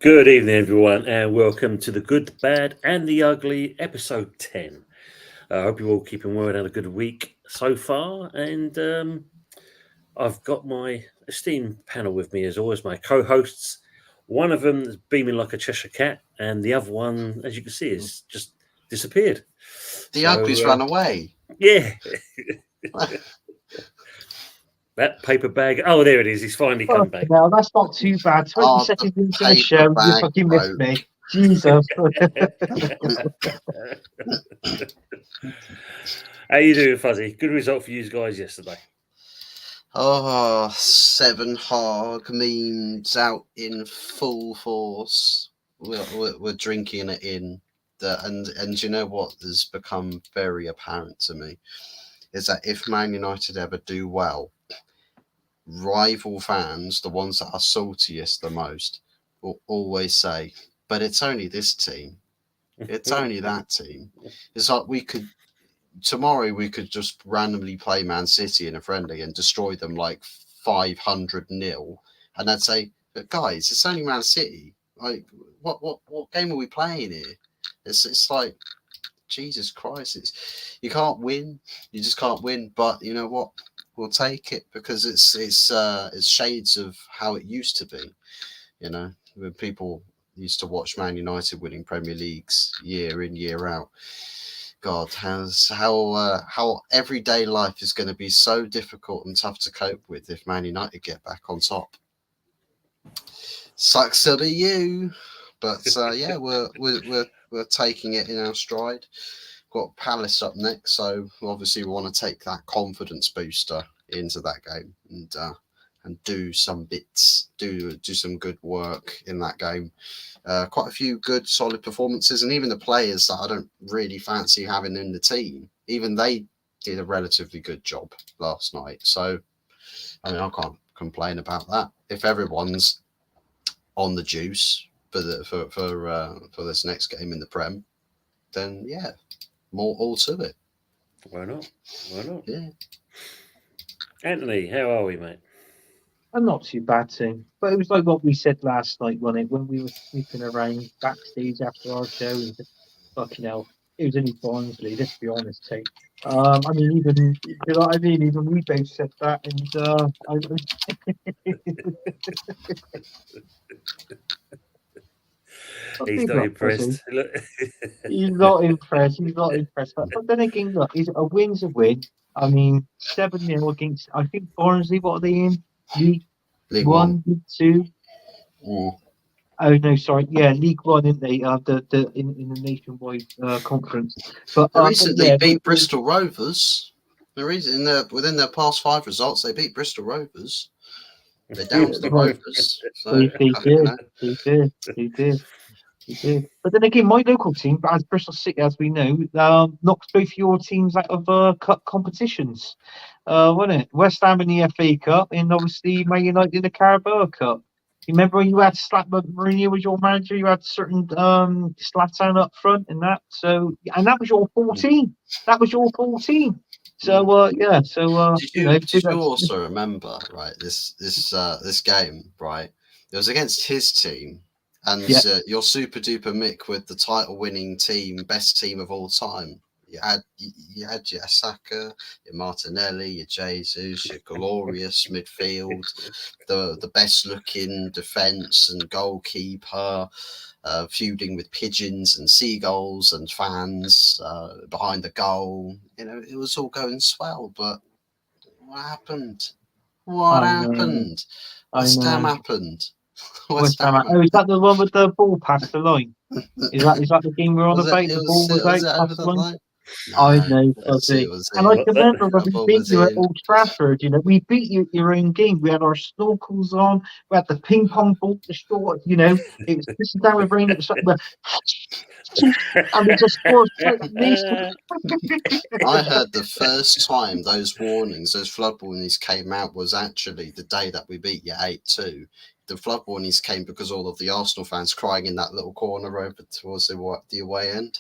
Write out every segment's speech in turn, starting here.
Good evening, everyone, and welcome to the Good, Bad, and the Ugly, episode 10. I hope you're all keeping well and had a good week so far. And I've got my esteemed panel with me, as always, my co hosts. One of them is beaming like a Cheshire cat, and the other one, as you can see, has just disappeared. The Uglies ran away. Yeah. That paper bag. Oh, there it is. He's finally come back. Now that's not too bad. 20 seconds into the show, you fucking missed me. Jesus. How you doing, Fuzzy? Good result for you guys yesterday. Oh, 7 hog memes out in full force. We're drinking it in. And you know what has become very apparent to me is that if Man United ever do well, rival fans, the ones that are saltiest the most, will always say, but it's only this team. It's only that team. It's like tomorrow we could just randomly play Man City in a friendly and destroy them like 500-0. And I'd say, but guys, it's only Man City. Like, what game are we playing here? It's like, Jesus Christ, you can't win. You just can't win. But you know what? We'll take it because it's shades of how it used to be. You know, when people used to watch Man United winning Premier Leagues year in, year out. God, how everyday life is going to be so difficult and tough to cope with if Man United get back on top. Sucks to be you, but yeah, we're taking it in our stride. Got Palace up next, so obviously we want to take that confidence booster into that game and do some bits, do some good work in that game. Quite a few good, solid performances, and even the players that I don't really fancy having in the team, even they did a relatively good job last night. So, I mean, I can't complain about that. If everyone's on the juice for this next game in the Prem, then yeah, more all to it. Why not? Yeah. Anthony, how are we, mate? I'm not too bad, too. But it was like what we said last night, wasn't it? When we were sneaking around backstage after our show and just fucking hell. It was only Barnsley, let's be honest, too. I mean, even, you know what I mean? Even we both said that, He's not impressed. He's not impressed. He's not impressed. But then again, look, a win's a win. I mean, 7-0 against, I think, Barnsley, what are they in? League 1, League 2? Mm. Oh, no, sorry. Yeah, League 1, isn't they? In the nationwide conference. But they recently beat Bristol Rovers. Within their past 5 results, they beat Bristol Rovers. They downed the Rovers. So, They did. But then again, my local team, as Bristol City, as we know, knocked both your teams out of cup competitions, wasn't it? West Ham in the FA Cup, and obviously Man United in the Carabao Cup. You remember when you had Mourinho was your manager, you had certain Zlatan up front and that. So, and that was your 14. That was your 14. So yeah. So did you also remember, right? This game, right? It was against his team. And your super duper Mick with the title winning team, best team of all time. You had your Saka, your Martinelli, your Jesus, your glorious midfield, the best looking defence and goalkeeper, feuding with pigeons and seagulls and fans behind the goal. You know, it was all going swell, but what happened? What happened? West Ham happened. West Ham. Oh, is that the one with the ball past the line? Is that the game we're on about? The ball was out past the line? I know, Fuzzy. And I can remember when we beat you at Old Trafford, you know, we beat you at your own game. We had our snorkels on, we had the ping pong ball to short, you know, this is how we're bringing it and we just scored this. I heard the first time those flood warnings came out was actually the day that we beat you 8-2. The flood warnings came because all of the Arsenal fans crying in that little corner over towards the away end.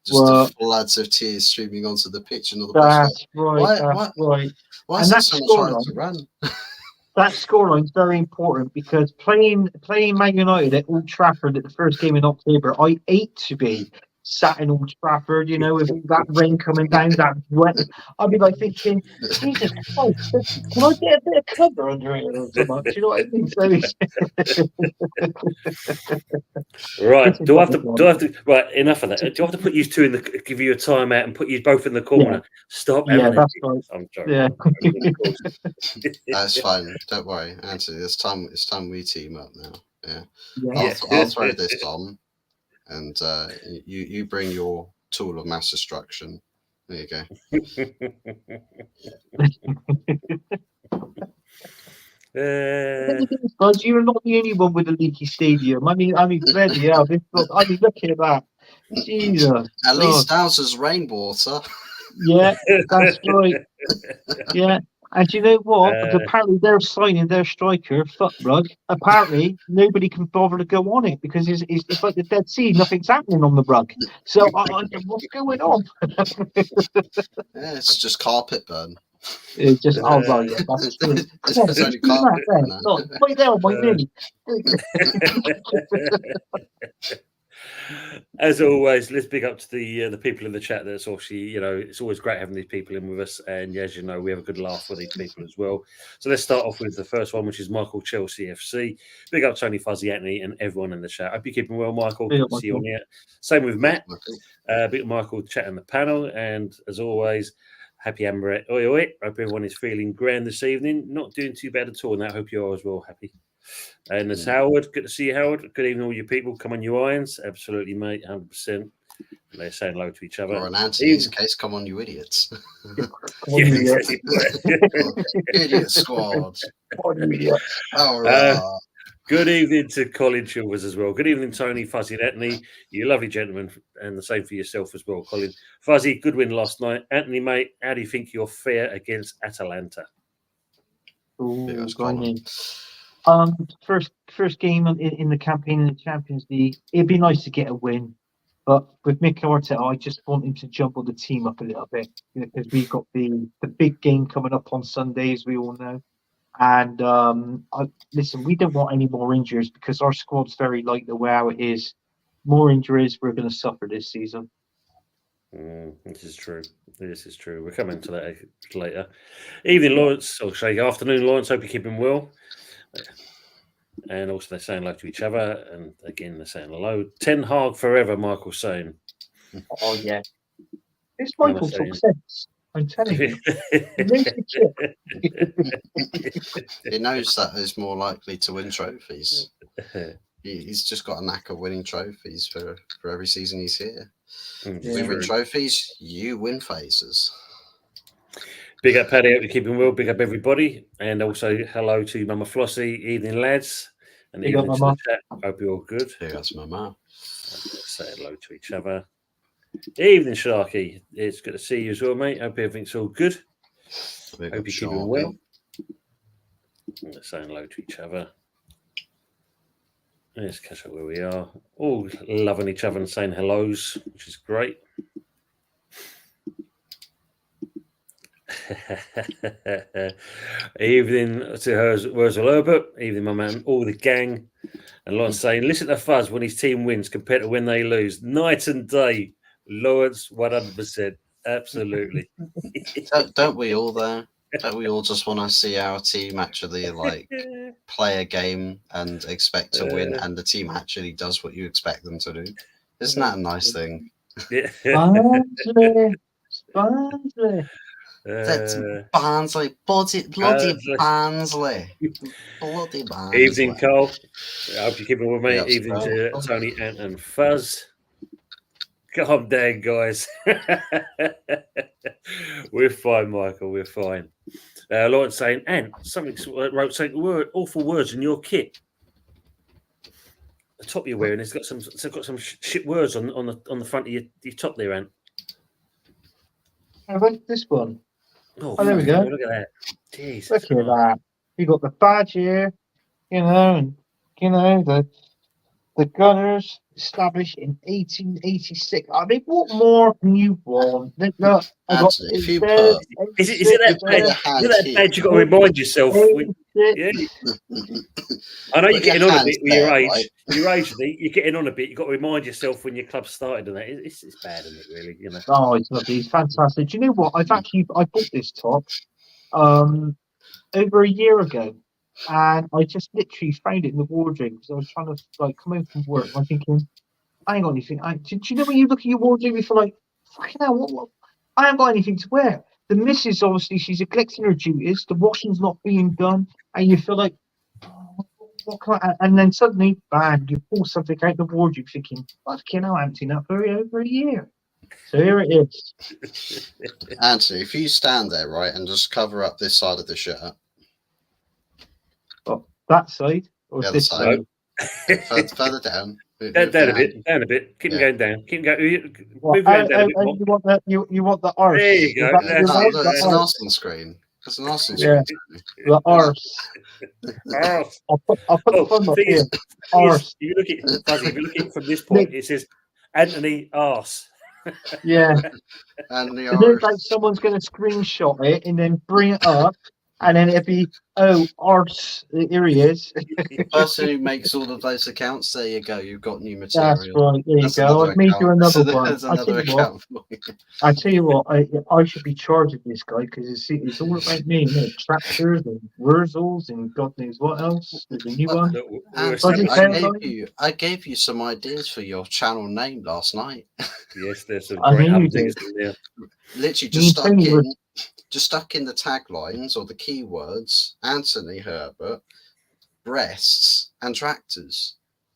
Just the floods of tears streaming onto the pitch and all the That's right. That's right. Why is there so much time to run? that scoreline is very important because playing Man United at Old Trafford at the first game in October, I hate to be sat in Old Trafford, with that rain coming down, that wet. I'd be like thinking, Jesus Christ, can I get a bit of cover under here or something? Do you know what I mean? So Right. this is Do I what have to? we Do I want. have to? Right. Enough of that. Do I have to put you two give you a timeout and put you both in the corner? Stop Yeah, having it. that's right. I'm joking. Yeah. Of course. That's fine. Don't worry, Anthony. It's time we team up now. Yeah. Yeah. I'll throw this on, and you bring your tool of mass destruction. There you go. Buzz, you're not the only one with a leaky stadium. I mean, bloody hell. Look at that. Jesus. At least ours is rainwater. Yeah, that's right. Yeah. And you know what? Apparently they're signing their striker, Fuckrug. Apparently nobody can bother to go on it because it's like the Dead Sea. Nothing's happening on the rug. So what's going on? Yeah, it's just carpet burn. It's just, right, yeah, that's true. It's only carpet burn. Look, right there on my knee. As always, let's big up to the people in the chat. That's actually, it's always great having these people in with us. And as you know, we have a good laugh with these people as well. So let's start off with the first one, which is Michael Chelsea FC. Big up Tony, Fuzzy, Anthony, and everyone in the chat. Hope you're keeping well, Michael. Good to see you on here. Same with Matt. Big up Michael, chat in the panel. And as always, happy Amber. Oi, oi. Hope everyone is feeling grand this evening. Not doing too bad at all. And I hope you are as well. Happy. And there's Howard. Good to see you, Howard. Good evening, all you people. Come on, you irons. Absolutely, mate. 100%. And they're saying hello to each other. Or in Anthony's case, come on, you idiots. Idiot squad. All right. Good evening to Colin Chilvers as well. Good evening, Tony, Fuzzy, and Anthony. You lovely gentlemen, and the same for yourself as well, Colin. Fuzzy, good win last night. Anthony, mate, how do you think you'll fare against Atalanta? First game in the campaign in the Champions League. It'd be nice to get a win, but with Mikel Arteta, I just want him to jumble the team up a little bit because we've got the big game coming up on Sunday, as we all know. And listen, we don't want any more injuries because our squad's very light the way how it is. More injuries, we're going to suffer this season. This is true. This is true. We're coming to that later. Evening, Lawrence. Or say afternoon, Lawrence. Hope you're keeping well. And also they're saying hello to each other. And again, they're saying hello. Ten Hag forever, Michael's saying. Oh, yeah. This Michael talks sense. I'm telling you. He knows that he's more likely to win trophies. He's just got a knack of winning trophies for every season he's here. We win trophies, you win phases. Big up, Paddy. Hope you're keeping well. Big up, everybody. And also, hello to Mama Flossie. Evening, lads. And Big evening up, to Mama. the chat. Hope you're all good. That's Mama. Say hello to each other. Evening, Sharky. It's good to see you as well, mate. Hope everything's all good. Hope you're keeping well. Let's say hello to each other. Let's catch up where we are. All loving each other and saying hellos, which is great. Evening to Herbert. Evening, my man. All the gang. And Lawrence saying, listen to Fuzz when his team wins compared to when they lose. Night and day. Lawrence, 100%. Absolutely. Don't we all, though? Don't we all just want to see our team actually play a game and expect to win, and the team actually does what you expect them to do? Isn't that a nice thing? Barnsley. That's Barnsley, bloody Barnsley. Bloody Barnsley. Evening, Cole. I hope you're keeping with me. Yes, Evening to Tony, Ant, and Fuzz. Calm down, guys. We're fine, Michael. We're fine. Lawrence saying, Ant, something wrote saying awful words in your kit. The top you're wearing has got some shit words on the front of your top there, Ant. I went this one. Oh, there we go. Look at that. Jeez. Look at that. You got the badge here, and the Gunners established in 1886. I mean, what more can you want? Look, if you put is it that badge you got to remind yourself? Yeah, I know you're Put your getting on a hands bit with your there, age. right? Your age, you're getting on a bit. You've got to remind yourself when your club started and that. It's bad, isn't it? Really, you know. Oh, it's lovely. It's fantastic. Do you know what? I bought this top over a year ago, and I just literally found it in the wardrobe because I was trying to like come home from work. And I'm thinking, I ain't got anything. Do you know when you look at your wardrobe, you feel like, fucking hell, what? I ain't got anything to wear. The missus, obviously, she's neglecting her duties. The washing's not being done, and you feel like, oh, what can I? And then suddenly, bang, you pull something out the wardrobe, thinking, fucking hell, I haven't seen that for over a year. So here it is. Anthony, if you stand there, right, and just cover up this side of the shirt. Oh, that side or The other this side. side? Further down. Down a bit. Keep them going down. Keep them going. Move your hand down a bit more. You want the arse? There you go. Yeah, no, look, it's an Arsenal screen. It's an Arsenal screen. The arse. Arse. I'll put the phone up here. Arse. If you look at it from this point, it says Anthony Arse. Yeah. And the And then arse. like someone's going to screenshot it and then bring it up, and then it'll be, oh, arse. Here he is. The person who makes all of those accounts, there you go. You've got new material. That's right. There you That's go. I've made you account. another So one. there's another account for you. I tell you what, I should be charging this guy because it's all about me. You know, tractors and Wurzels and God knows what else. There's a new one. I gave you some ideas for your channel name last night. Yes, there's some great updates in there. Literally just stuck in the taglines or the keywords, Anthony Herbert, breasts and tractors.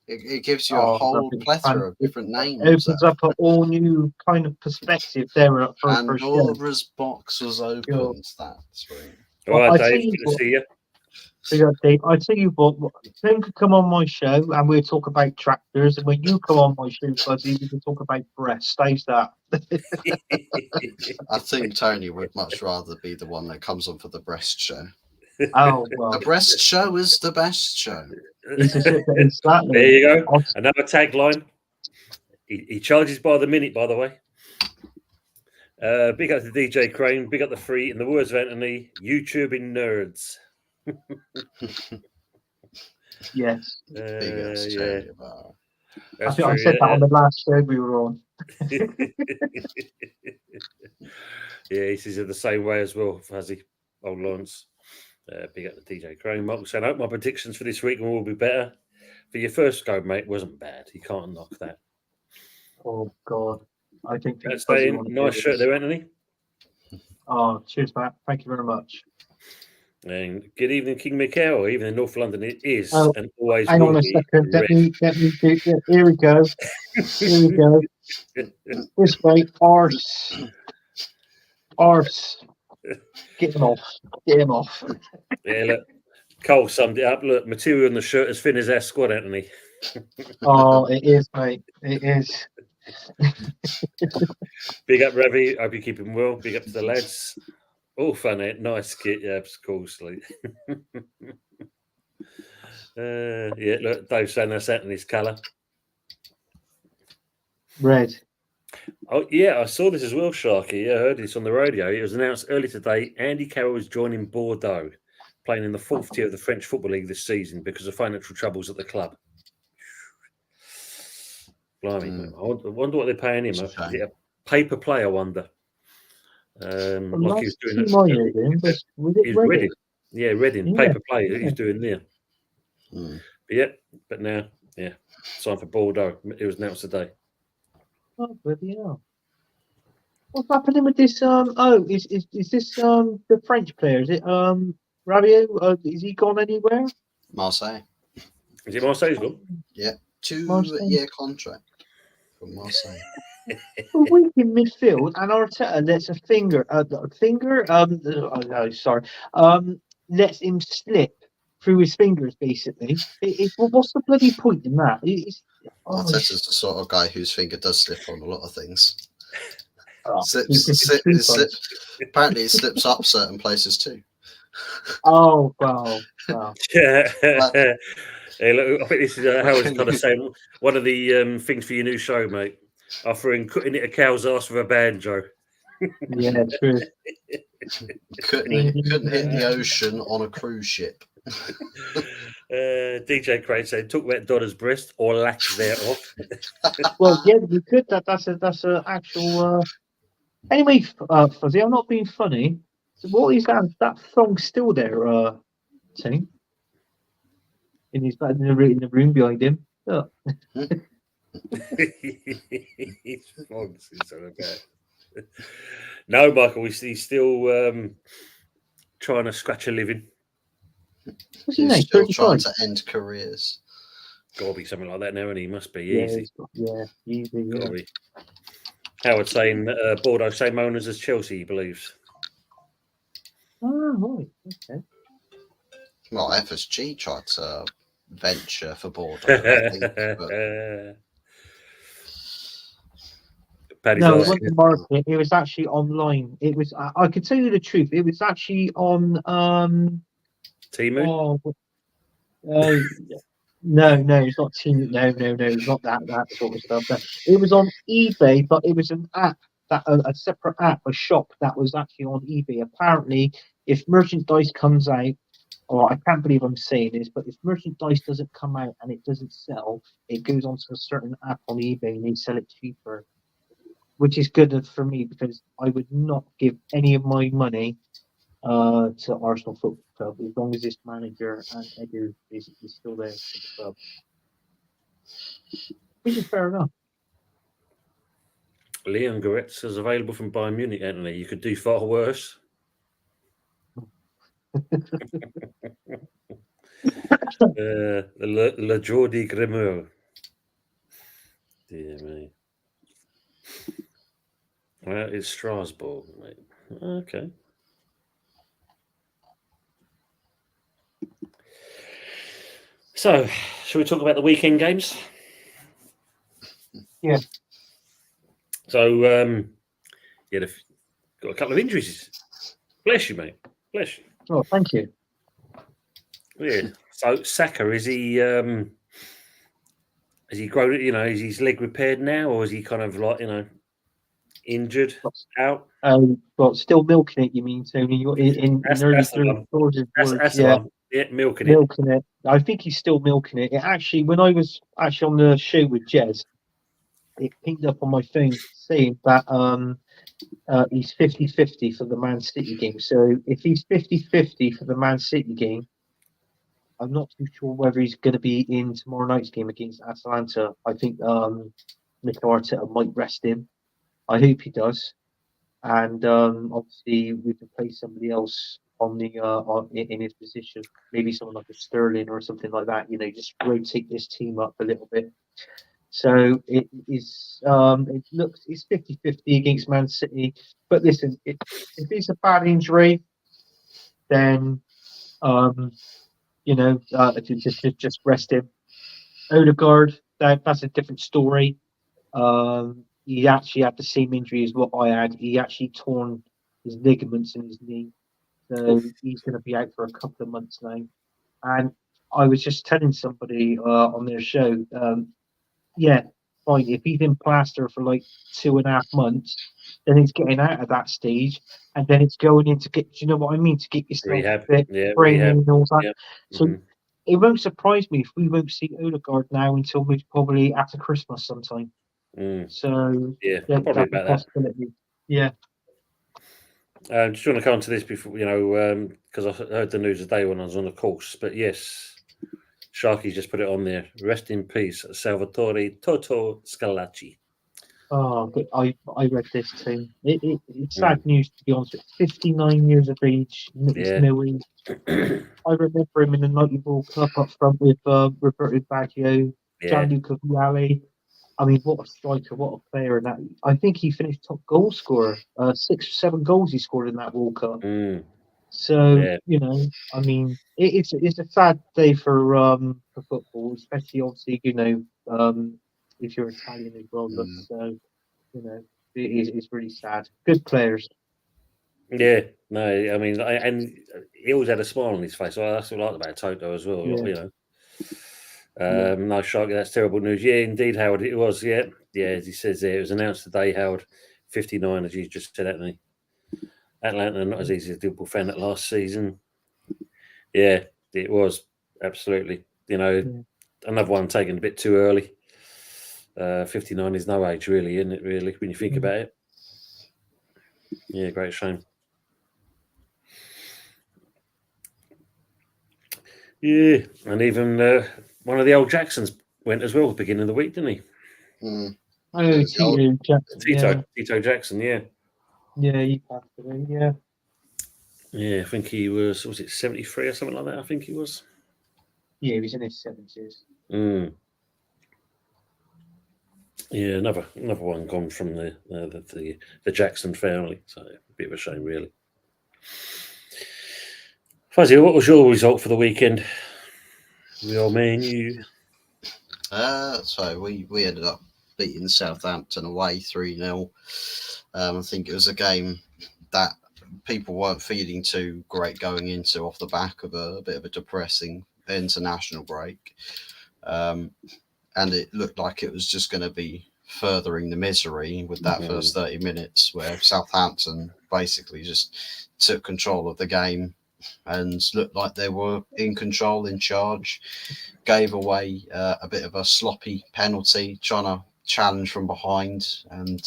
It gives you a whole plethora of different names. It opens up an all new kind of perspective there. Pandora's box was opened that spring. All right, Dave, good to see you. So, Dave, I tell you what, Tim could come on my show and we'll talk about tractors. And when you come on my show, Fuzzy, we can talk about breasts. How's that? I think Tony would much rather be the one that comes on for the breast show. Oh, well. The breast show is the best show. Exactly. There you go. Another tagline. He charges by the minute, by the way. Big up to DJ Crane. Big up the free. In the words of Anthony, YouTubing nerds. Yes. Yeah. I think I said that on the last show we were on. Yeah, he says it the same way as well, Fuzzy. Old Lawrence. Big up the DJ Crane. Mark saying, I hope my predictions for this week will be better. For your first go, mate, wasn't bad. You can't knock that. Oh, God. I think that's saying, nice shirt there, Anthony. Oh, cheers, Matt. Thank you very much. And good evening, King Mikel. Even in North London, it is and always hang will on a be second. red. Let me do it. Here we go. Here we go. This way. Arse. Get him off. Get him off. Yeah, look. Cole summed it up. Look, material on the shirt as thin as our squad, Anthony. Oh, it is, mate. It is. Big up, Ravi. Hope you keep him well. Big up to the lads. All fun, eh? Nice kit. Yeah, of course. Yeah, look, Dave saying that's Anthony's colour. Red. Oh, yeah, I saw this as well, Sharky. I heard this on the radio. It was announced early today. Andy Carroll is joining Bordeaux, playing in the fourth tier of the French Football League this season because of financial troubles at the club. Blimey, I wonder what they're paying him. Is it a paper play, I wonder? Like he's doing it. Reading. Yeah, Reading. Yeah. Paper play that he's doing there. But now, time for Bordeaux. It was announced today. Oh, bloody hell. What's happening with this? Is this the French player? Is it Rabiot? Is he gone anywhere? Marseille. Is it Marseille's gone? Yeah, 2-year contract from Marseille. Weak in midfield, and Arteta lets lets him slip through his fingers, basically. What's the bloody point in that? Arteta's the sort of guy whose finger does slip on a lot of things. Apparently, it slips up certain places too. Oh, wow. Yeah. Hey, look, I think this is Howard's kind of saying one of the things for your new show, mate. Offering cutting it a cow's ass with a banjo. Yeah, true. couldn't hit the ocean on a cruise ship. DJ Crane said, "Talk about Donna's breast or lack thereof." Well, yeah, we could. That's a actual. Anyway, Fuzzy, I'm not being funny. So what is that? That thong still there, Tim? In the room behind him. Look. No, Michael, he's still trying to scratch a living. What's he He's name? still trying 35? to end careers. Got to be something like that now, and he must be Yeah, easy. easy. Got to Yeah. be. Howard saying Bordeaux same owners as Chelsea, he believes. Oh, right. Okay. Well, FSG tried to venture for Bordeaux, I think. But... No, it wasn't market. It was actually online. It was. I could tell you the truth. It was actually on. Timu? Oh, no, it's not Team. No, it's not that sort of stuff. No. It was on eBay, but it was an app that a separate app, a shop that was actually on eBay. Apparently, if merchandise comes out, or I can't believe I'm saying this, but if merchandise doesn't come out and it doesn't sell, it goes onto a certain app on eBay and they sell it cheaper, which is good for me because I would not give any of my money to Arsenal Football Club as long as this manager and Edu is still there for the club. Which is fair enough. Leon Goretz is available from Bayern Munich, Anthony. You could do far worse. Le Jordi Grimeur. Dear me. Well, it's Strasbourg, mate. Okay. So, shall we talk about the weekend games? Yeah. So, you got a couple of injuries. Bless you, mate. Bless you. Oh, thank you. Yeah. So, Saka, is he grown? You know, is his leg repaired now, or is he kind of like injured out? But still milking it, you mean, Tony? In early George's words, that's the one. Yeah, milking it. I think he's still milking it. It actually, when I was actually on the show with Jez, it pinged up on my phone saying that he's 50-50 for the Man City game. So if he's 50-50 for the Man City game, I'm not too sure whether he's going to be in tomorrow night's game against Atalanta. I think Mikel Arteta might rest him. I hope he does. And obviously we can play somebody else on the in his position, maybe someone like a Sterling or something like that. You know, just rotate this team up a little bit. So it is. It looks it's 50-50 against Man City. But listen, if it's a bad injury, then just rest him. Odegaard, that's a different story. He actually had the same injury as what I had. He actually torn his ligaments in his knee. So he's going to be out for a couple of months now. And I was just telling somebody on their show, yeah, fine. If he's in plaster for like 2.5 months, then he's getting out of that stage. And then it's going in to get, do you know what I mean? To get yourself rehab, fit, training and all that. Yeah. So it won't surprise me if we won't see Odegaard now until probably after Christmas sometime. So yeah, probably about that. Possibility. Yeah. Just want to come on to this before, because I heard the news today when I was on the course. But yes, Sharky's just put it on there. Rest in peace, Salvatore Toto Scalacci. Oh, but I read this too. It's sad news, to be honest. 59 years of age. It's no age. I remember him in the 90 World Cup up front with Roberto Baggio, Gianluca Vialli. I mean, what a striker, what a player! And that I think he finished top goal scorer. 6 or 7 goals he scored in that World Cup. So I mean, it's a sad day for football, especially obviously if you're Italian as well. But so it's really sad. Good players. Yeah, no, I mean, and he always had a smile on his face. Well, that's what I like about Toto as well. No, Sharky, that's terrible news. Yeah, indeed, Howard, it was. Yeah, as he says there, it was announced today, Howard, 59, as you just said, Atlanta, not as easy as Liverpool found that last season. Yeah, It was absolutely, Yeah. another one taken a bit too early. 59 is no age, really, isn't it? Really, when you think Mm. about it. Yeah, great shame. Yeah, and even one of the old Jacksons went as well at the beginning of the week, didn't he? Mm. Oh, Yeah, Tito Jackson. Yeah, Tito Jackson, yeah. yeah, he passed away. Yeah, Yeah, I think he was it 73 or something like that? I think he was. yeah, he was in his 70s. Mm. Yeah, another one gone from the Jackson family. So a bit of a shame, really. Fuzzy, what was your result for the weekend? Your Man U. So we ended up beating Southampton away 3-0. I think it was a game that people weren't feeling too great going into off the back of a bit of a depressing international break. And it looked like it was just going to be furthering the misery with that first 30 minutes where Southampton basically just took control of the game and looked like they were in control, in charge. Gave away a bit of a sloppy penalty, trying to challenge from behind, and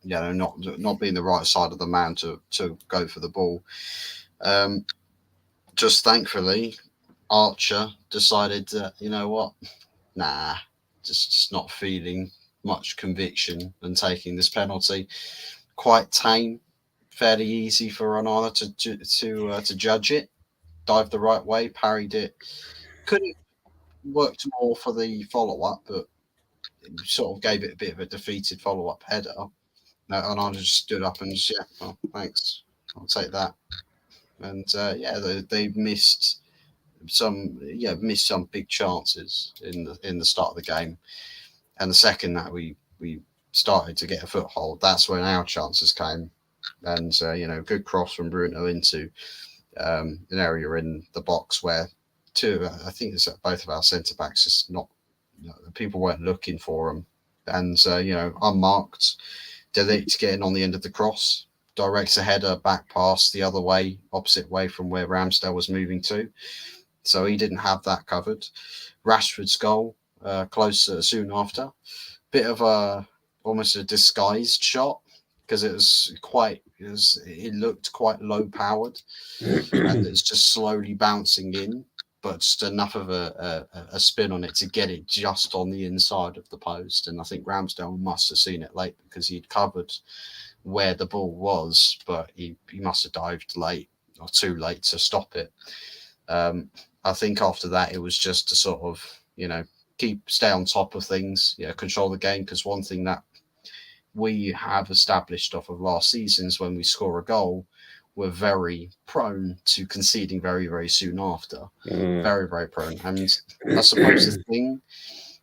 not being the right side of the man to go for the ball. Just thankfully, Archer decided that nah, just not feeling much conviction and taking this penalty. Quite tame, fairly easy for Onana to judge it. Dived the right way, parried it. Couldn't worked more for the follow up, but sort of gave it a bit of a defeated follow up header. And I just stood up and just, well, thanks, I'll take that. And they missed some big chances in the start of the game. And the second that we started to get a foothold, that's when our chances came. And good cross from Bruno into an area in the box where I think it's both of our centre backs just not. People weren't looking for them, and unmarked. Delete getting on the end of the cross, directs a header back past the other way, opposite way from where Ramsdale was moving to. So he didn't have that covered. Rashford's goal, close soon after. Bit of almost a disguised shot because it looked quite low powered and it's just slowly bouncing in, but just enough of a spin on it to get it just on the inside of the post. And I think Ramsdale must have seen it late because he'd covered where the ball was, but he must have dived late or too late to stop it. I think after that, it was just to sort of, stay on top of things, control the game. Because one thing that we have established off of last season is when we score a goal, we're very prone to conceding very, very soon after. Very, very prone. And I suppose the thing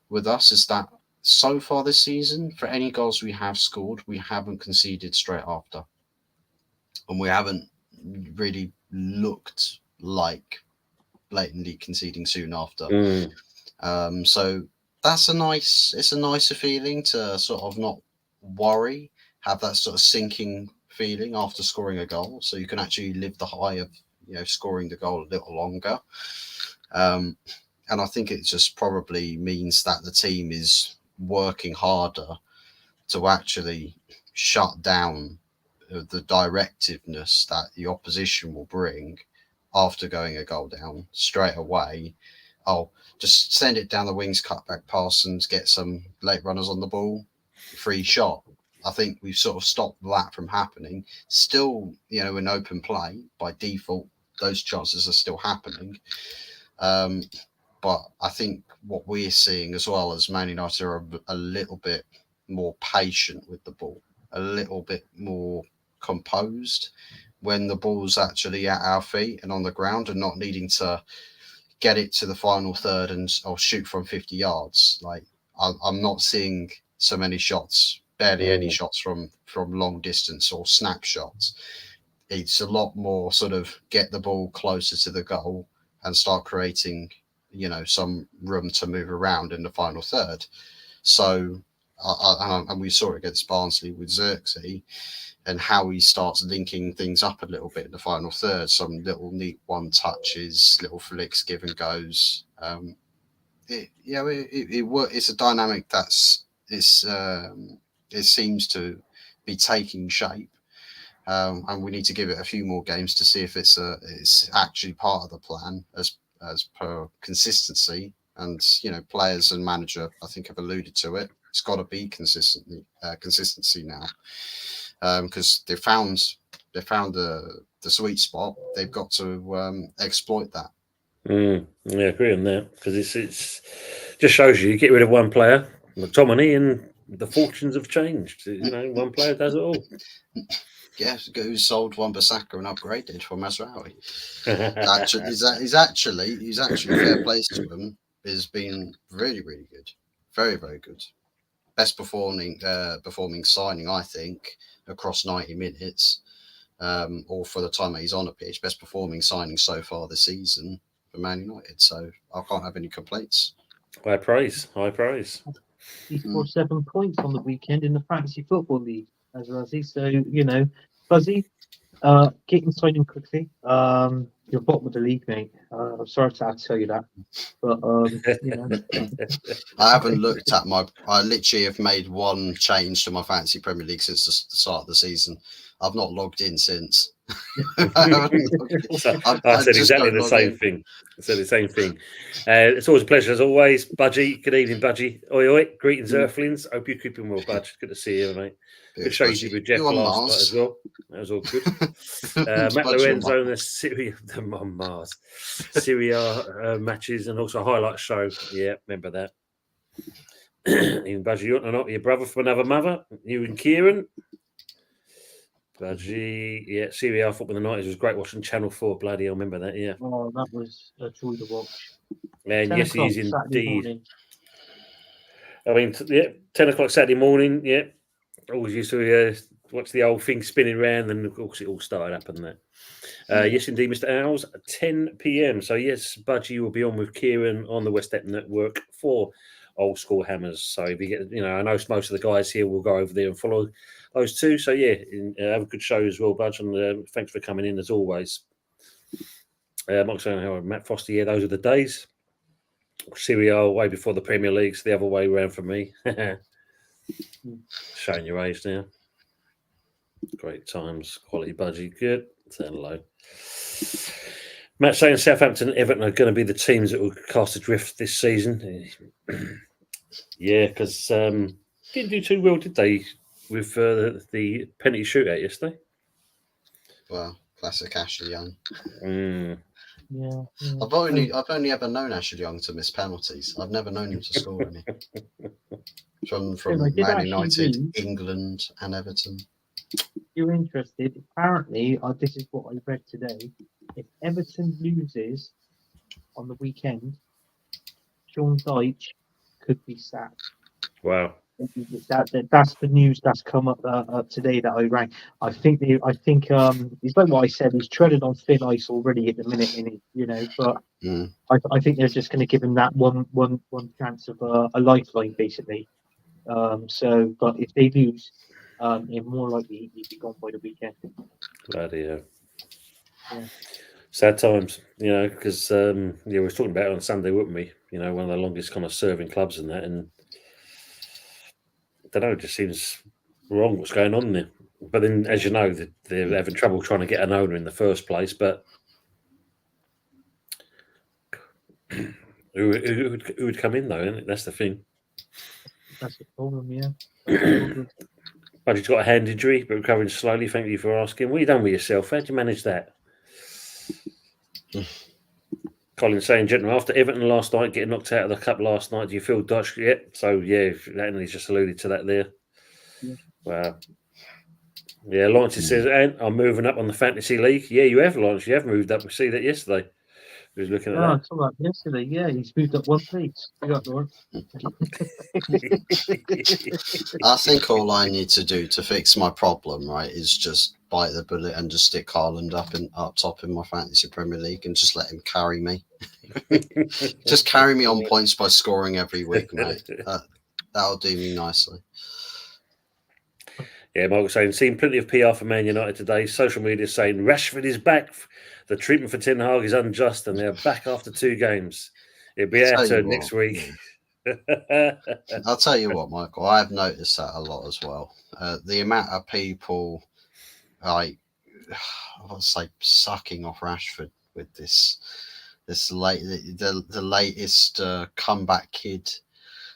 with us is that so far this season, for any goals we have scored, we haven't conceded straight after. And we haven't really looked like blatantly conceding soon after. So it's a nicer feeling to sort of not worry, have that sort of sinking feeling after scoring a goal. So you can actually live the high of, scoring the goal a little longer. And I think it just probably means that the team is working harder to actually shut down the directiveness that the opposition will bring after going a goal down straight away. I'll just send it down the wings, cut back pass, and get some late runners on the ball, free shot. I think we've sort of stopped that from happening. Still, in open play by default, those chances are still happening. But I think what we're seeing as well as Man United are a little bit more patient with the ball, a little bit more composed when the ball's actually at our feet and on the ground, and not needing to get it to the final third or shoot from 50 yards. Like I'm not seeing so many shots, barely any shots from long distance or snapshots. It's a lot more sort of get the ball closer to the goal and start creating, some room to move around in the final third. So and we saw it against Barnsley with Xerxes, and how he starts linking things up a little bit in the final third. Some little neat one touches, little flicks, give and goes. It's a dynamic it seems to be taking shape. And we need to give it a few more games to see if it's actually part of the plan as per consistency. And players and manager, I think, have alluded to it. It's got to be consistency now, because they found the sweet spot. They've got to exploit that. Yeah, I agree on that, because it's just shows you get rid of one player, McTominay, and the fortunes have changed. One player does it all. Yeah, who sold Wan-Bissaka and upgraded for Mazraoui. He's actually fair plays to him. Has been really, really good, very, very good. Best performing signing, I think, across 90 minutes, or for the time that he's on a pitch. Best performing signing so far this season for Man United. So I can't have any complaints. High praise. He scored 7 points on the weekend in the Fantasy Football League, as Razzie. So, Fuzzy, get and sign him quickly. You're bottom of the league, mate. I'm sorry to have to tell you that. But, I haven't looked at I literally have made one change to my Fantasy Premier League since the start of the season. I've not logged in since. I said exactly the same thing. It's always a pleasure, as always. Budgie, good evening, Budgie. Oi, oi. Greetings, Earthlings. Hope you're keeping well, Budge. Good to see you, mate. Good show you did with Jeff last night as well. That was all good. Matt Lorenzo and the Syria on Mars. Syria matches and also a highlight show. Yeah, remember that. Even Budgie, you want to know your brother from another mother? You and Kieran. Budgie, yeah, Serie A football in the 90s was great watching Channel 4. Bloody, I remember that, yeah. Oh, that was a joy to watch. And yes, he is indeed. I mean, 10 o'clock Saturday morning, yeah. Always used to watch the old thing spinning around, and of course it all started up and that. Yes, indeed, Mr. Owls, 10 p.m. So, yes, Budgie will be on with Kieran on the West Ham Network for Old School Hammers. So, if you get, I know most of the guys here will go over there and follow those two. So, yeah, have a good show as well, Budge, and thanks for coming in as always. Matt Foster, yeah, those are the days. Serie A way before the Premier League's the other way around for me. Showing your age now. Great times. Quality Budgie. Good. Say hello. Matt saying Southampton and Everton are going to be the teams that will cast adrift this season. Yeah, because didn't do too well, did they, with the penalty shootout yesterday? Well, classic Ashley Young. Yeah. I've only ever known Ashley Young to miss penalties. I've never known him to score any. From Man United, England, and Everton. You're interested? Apparently, this is what I read today. If Everton loses on the weekend, Sean Dyche could be sacked. Wow. That's the news that's come up today that I rang. I think it's like what I said. He's treading on thin ice already at the minute, But I think they're just going to give him that one chance of a lifeline, basically. But if they lose, it's more likely he'd be gone by the weekend. Bloody hell. Yeah. Sad times, because we were talking about it on Sunday, weren't we? One of the longest kind of serving clubs in that, and I don't know, it just seems wrong what's going on there. But then, as you know, they're having trouble trying to get an owner in the first place. But who would come in, though, isn't it? That's the thing. That's the problem, yeah. But he's got a hand injury, but recovering slowly. Thank you for asking. What have you done with yourself? How did you manage that? Colin saying, gentlemen, after Everton last night, getting knocked out of the cup last night, do you feel Dutch yet? So, yeah, Anthony's just alluded to that there. Yeah. Wow. Yeah, Lawrence says, and I'm moving up on the Fantasy League. Yeah, you have, Lawrence. You have moved up. We see that yesterday. He was looking at that. I saw that yesterday. Yeah, he's moved up one place. You got Lawrence. I think all I need to do to fix my problem, right, is just bite the bullet and just stick Haaland up top in my Fantasy Premier League and just let him carry me. Just carry me on points by scoring every week, mate. That'll do me nicely. Yeah, Mark was saying, seen plenty of PR for Man United today. Social media saying Rashford is back. The treatment for Ten Hag is unjust, and they're back after 2 games. It'll be our turn next week. I'll tell you what, Michael. I've noticed that a lot as well. The amount of people, like, I would say, sucking off Rashford with the latest comeback kid,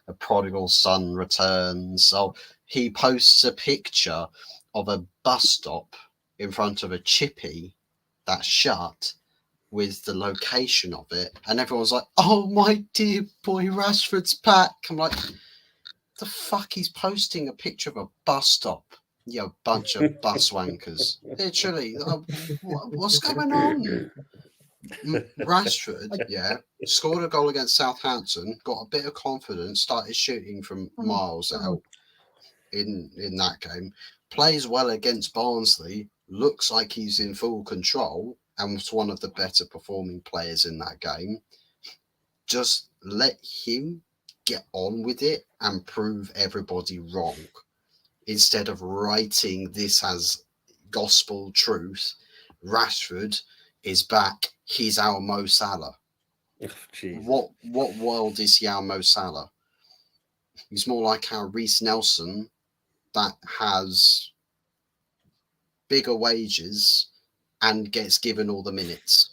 a prodigal son returns. Oh, he posts a picture of a bus stop in front of a chippy that's shut with the location of it, and everyone's like, "Oh my dear boy, Rashford's back." I'm like, the fuck, he's posting a picture of a bus stop, you bunch of bus wankers. Literally, what's going on? Rashford, scored a goal against Southampton, got a bit of confidence, started shooting from miles out in that game, plays well against Barnsley, looks like he's in full control and was one of the better performing players in that game. Just let him get on with it and prove everybody wrong, instead of writing this as gospel truth. Rashford is back. He's our Mo Salah. Oh, what world is he our Mo Salah? He's more like our Reece Nelson that has bigger wages and gets given all the minutes.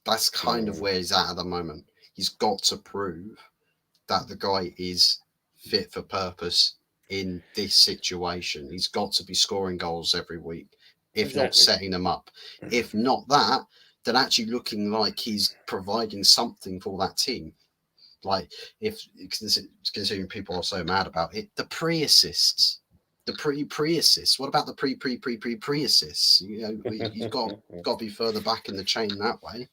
That's kind of where he's at the moment. He's got to prove that the guy is fit for purpose in this situation. He's got to be scoring goals every week, if not setting them up. If not that, then actually looking like he's providing something for that team. Like, if considering people are so mad about it, the pre-assists, the pre-assists. What about the pre-assists? You know, you've got to be further back in the chain that way.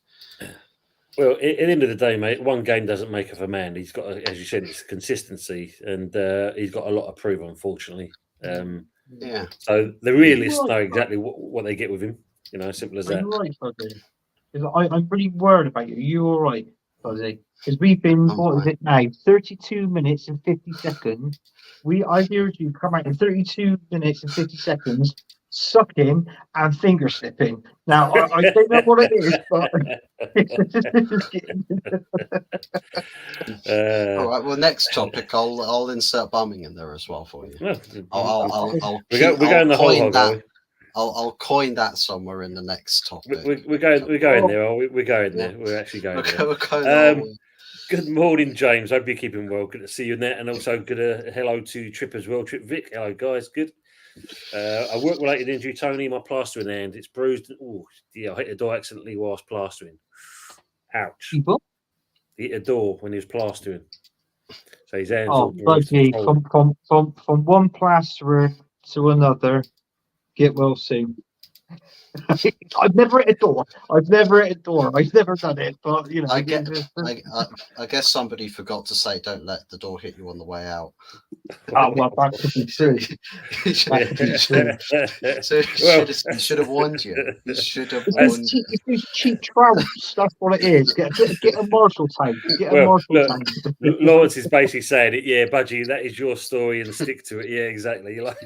Well, at the end of the day, mate, one game doesn't make of a man. He's got, as you said, it's consistency, and he's got a lot to prove, unfortunately. Yeah. So the realists know exactly what they get with him. You know, simple as that. You're right, Fuzzy. I'm really worried about you. Are you all right, Fuzzy? Because we've been, what is it now? 32 minutes and 50 seconds. I've heard you come out in 32 minutes and 50 seconds, sucking and finger slipping. Now, I don't know what it is, but all right. Well, next topic, I'll insert bumming in there as well for you. We're going the whole hog. I'll coin that somewhere in the next topic. We're going there. We're going there. We're actually going there. Good morning, James. Hope you're keeping well. Good to see you in there, and also good hello to Trip as well. Trip Vic. Hello, guys. Good. A work-related injury, Tony. My plastering hand. It's bruised. Oh, yeah. I hit the door accidentally whilst plastering. Ouch. He hit a door when he was plastering. So his hands all bruised. From one plasterer to another. Get well soon. I've never hit a door. I've never done it. But you know, I guess somebody forgot to say, "Don't let the door hit you on the way out." Oh well, that could be true. So he should have warned you. He should have warned you. It's these cheap trouts. That's what it is. Get a Marshall tank. Tank. Lawrence is basically saying it. Yeah, Budgie, that is your story, and stick to it. Yeah, exactly. You're like.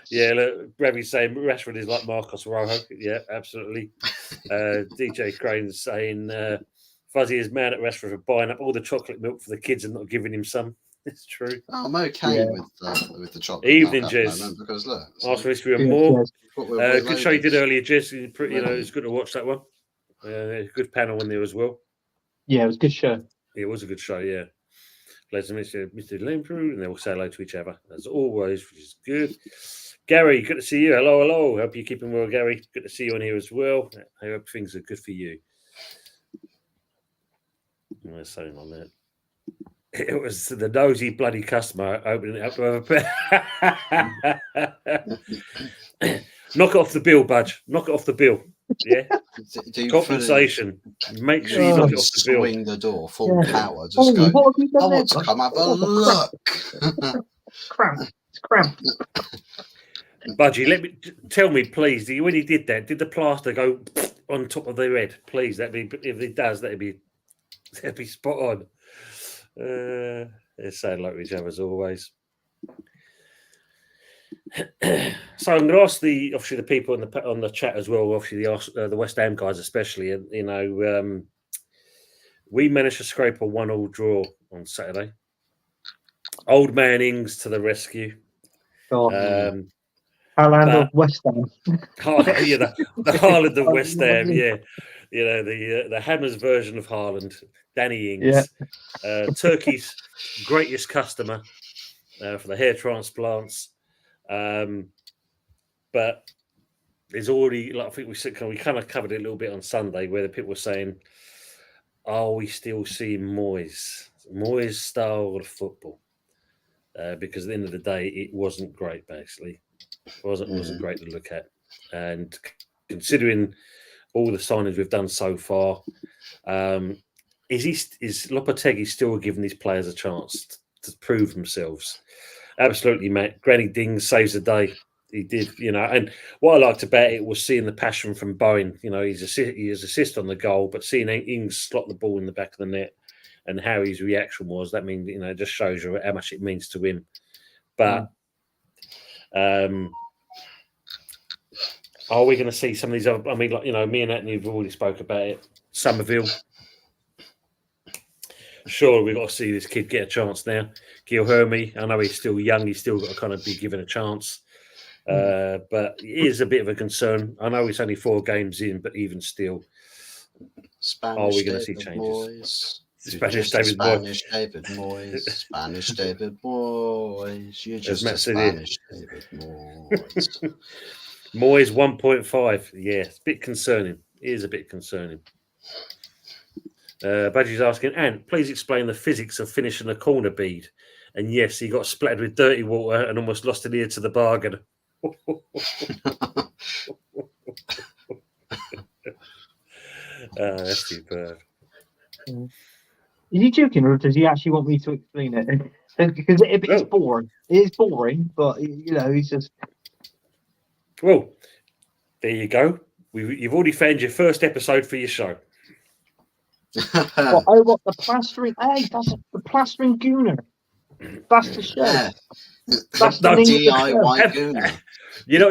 Yeah, look, Brevi's saying Rashford is like Marcos Rojo. Yeah, absolutely. DJ Crane's saying Fuzzy is mad at Rashford for buying up all the chocolate milk for the kids and not giving him some. It's true. I'm okay with the chocolate evening, milk Jez. Because look, Arsenal history and more. Good show you did earlier, Jez. It's good to watch that one. Good panel in there as well. Yeah, it was a good show. Yeah, it was a good show. Yeah. Pleasure to meet Mr. Lemprue, and they will say hello to each other as always, which is good. Gary, good to see you. Hello. Hope you're keeping well, Gary. Good to see you on here as well. I hope things are good for you. There's something on that. It was the nosy bloody customer opening it up to have a knock it off the bill, Budge. Knock it off the bill. Yeah. Compensation. Make sure you knock it off the bill. Swing the door full power. Just go. I want to come have a look. It's cramped. Budgie, tell me, please. When he did that, did the plaster go on top of their head? Please, if it does, that'd be spot on. They're saying like each other as always. So I'm going to ask obviously the people on the chat as well. Obviously the West Ham guys especially, and we managed to scrape a 1-1 draw on Saturday. Old man Ings to the rescue. Haaland but- of West Ham. The Haaland of West Ham, yeah. The Hammers version of Haaland, Danny Ings, Turkey's greatest customer for the hair transplants. But there's already, like I think we kind of covered it a little bit on Sunday, where the people were saying, "Are we still seeing Moyes style of football?" Because at the end of the day, it wasn't great. Basically, it wasn't great to look at, and considering all the signings we've done so far, is Lopetegui still giving these players a chance to prove themselves? Absolutely, mate. Granny Dings saves the day. He did, and what I liked about it was seeing the passion from Bowen. His assist on the goal, but seeing Ings slot the ball in the back of the net and how his reaction was, that means, it just shows you how much it means to him. But are we going to see some of these other? I mean, me and Anthony have already spoke about it. Somerville. Sure, we've got to see this kid get a chance now. Gilherme, I know he's still young. He's still got to kind of be given a chance. But it is a bit of a concern. I know it's only 4 games in, but even still, are we going to see changes? Spanish David Moyes. David Moyes. Spanish David Moyes. You're just a Spanish David Moyes. Moyes 1.5. Yeah, it's a bit concerning. It is a bit concerning. Badgie's asking, Ant, please explain the physics of finishing a corner bead. And yes, he got splattered with dirty water and almost lost an ear to the bargain. That's superb. Is he joking, or does he actually want me to explain it? Because it's boring. It is boring, but he's just. Well, there you go. You've already found your first episode for your show. What the plastering? Hey, that's the plastering gooner. That's the show. Yeah. That's the DIY gooner. You know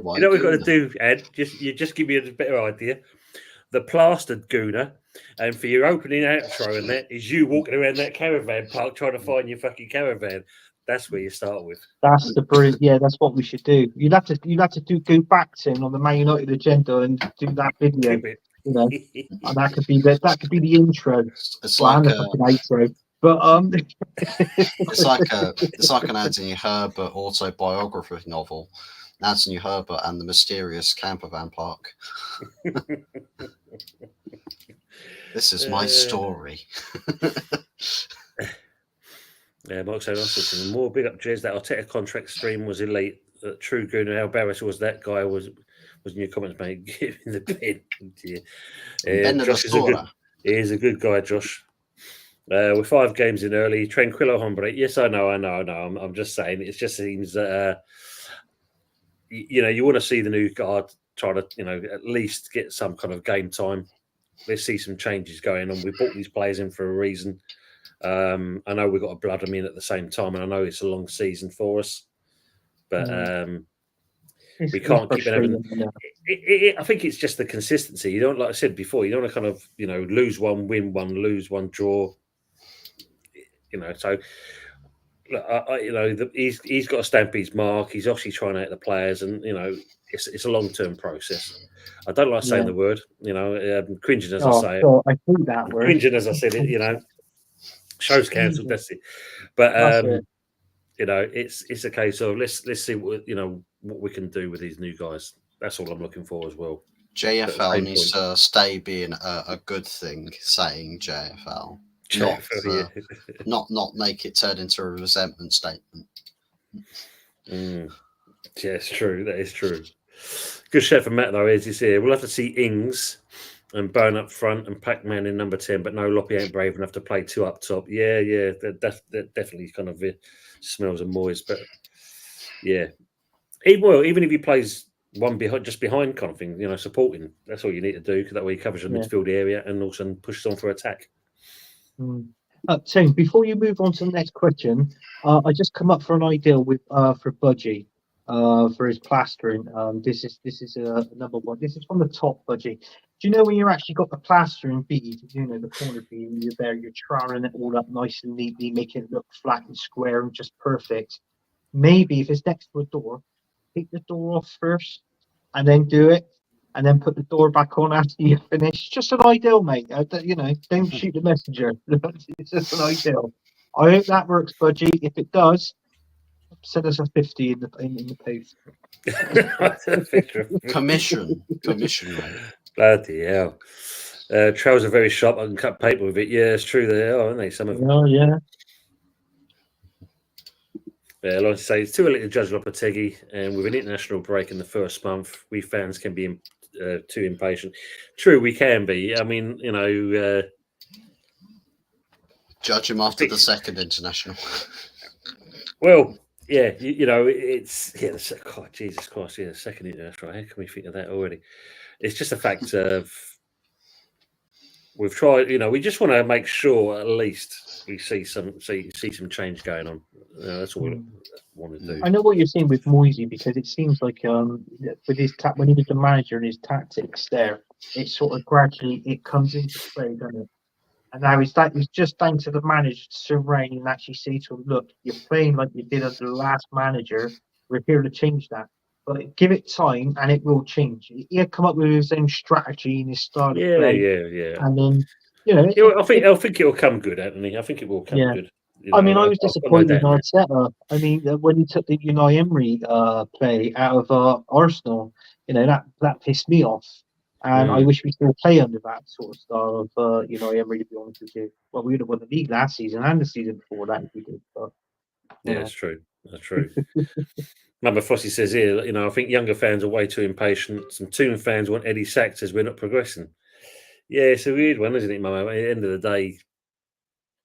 what we've got to do, Ed? Just give me a better idea. The plastered gooner, and for your opening outro and that is you walking around that caravan park trying to find your fucking caravan. That's where you start with. That's the brilliant. Yeah, that's what we should do. You'd have to go back to him on the Man United agenda and do that video. And that could be the intro. It's like the fucking outro. But it's like an Anthony Herbert autobiography novel. Anthony Herbert and the Mysterious Campervan Park. This is my story. Yeah, Mark said also more big up Jez. That Arteta contract stream was elite. True Gooner, how embarrassed was that guy? Was in your comments, mate? Give him the pen. Josh is a good guy, Josh. We're 5 games in early. Tranquilo hombre. Yes, I know. I'm just saying. It just seems that you want to see the new guard try to at least get some kind of game time. Let's see some changes going on. We brought these players in for a reason. I know we've got to blood them in at the same time, and I know it's a long season for us, but we can't keep having. I think it's just the consistency. You don't, like I said before, you don't want to kind of lose one, win one, lose one, draw. So he's got to stamp his mark. He's obviously trying out the players, and it's a long-term process. I don't like saying the word, cringing as I say it. I hate that word. Cringing as I said it, show's cancelled. That's it. But it's a case of let's see what we can do with these new guys. That's all I'm looking for as well. JFL needs to stay being a good thing, saying JFL. Not make it turn into a resentment statement. Yeah, it's true. That is true. Good shout from Matt though. He's here. We'll have to see Ings and Bone up front and Pac-Man in number 10, but no, Loppy ain't brave enough to play 2 up top. Yeah, that definitely kind of smells of Moyes. But yeah, even if he plays one just behind kind of thing, supporting. That's all you need to do, because that way he covers the midfield area and also pushes on for attack. Tim, before you move on to the next question, I just come up for an idea with for Budgie, for his plastering. This is number one. This is from the top, Budgie. Do you know when you're actually got the plastering bead, you know, the corner bead, and you're troweling it all up nice and neatly, making it look flat and square and just perfect. Maybe if it's next to a door, take the door off first, and then do it, and then put the door back on after you finish. Just an ideal, mate. You know, don't shoot the messenger. It's just an ideal. I hope that works, Budgie. If it does, send us a 50 in the post. Commission, mate. Bloody hell. Trowels are very sharp. I can cut paper with it. Yeah, it's true. They are, aren't they? Some of them. Oh, yeah. Yeah, like I say, it's too early to judge Lopetegui, and with an international break in the first month, we fans can be too impatient. True, we can be. I mean, you know, judge him after the second international. Well, yeah, you know, it's God, Jesus Christ, yeah, the second international. How can we think of that already? It's just a fact of we've tried. You know, we just want to make sure at least we see some change going on. That's all we want to do. I know what you're saying with Moisey, because it seems like with his when he was the manager and his tactics there, it sort of gradually it comes into play, doesn't it? And now it's just down to the manager to surround and actually say to him, look, you're playing like you did under the last manager. We're here to change that. But give it time and it will change. He'll come up with his own strategy and his style of play. Yeah. And then, you know, I think it'll come good, Anthony. I think it will come good. You know, I mean, I was disappointed in Arteta. I mean, when he took the Unai Emery play out of Arsenal, you know, that pissed me off. And I wish we still play under that sort of style of Unai Emery, to be honest with you. Well, we would have won the league last season and the season before that if we did. But, yeah, that's true. That's true. Remember, Frosty says here, you know, I think younger fans are way too impatient. Some Toon fans want Eddie sacked as we're not progressing. Yeah, it's a weird one, isn't it, Mum? At the end of the day,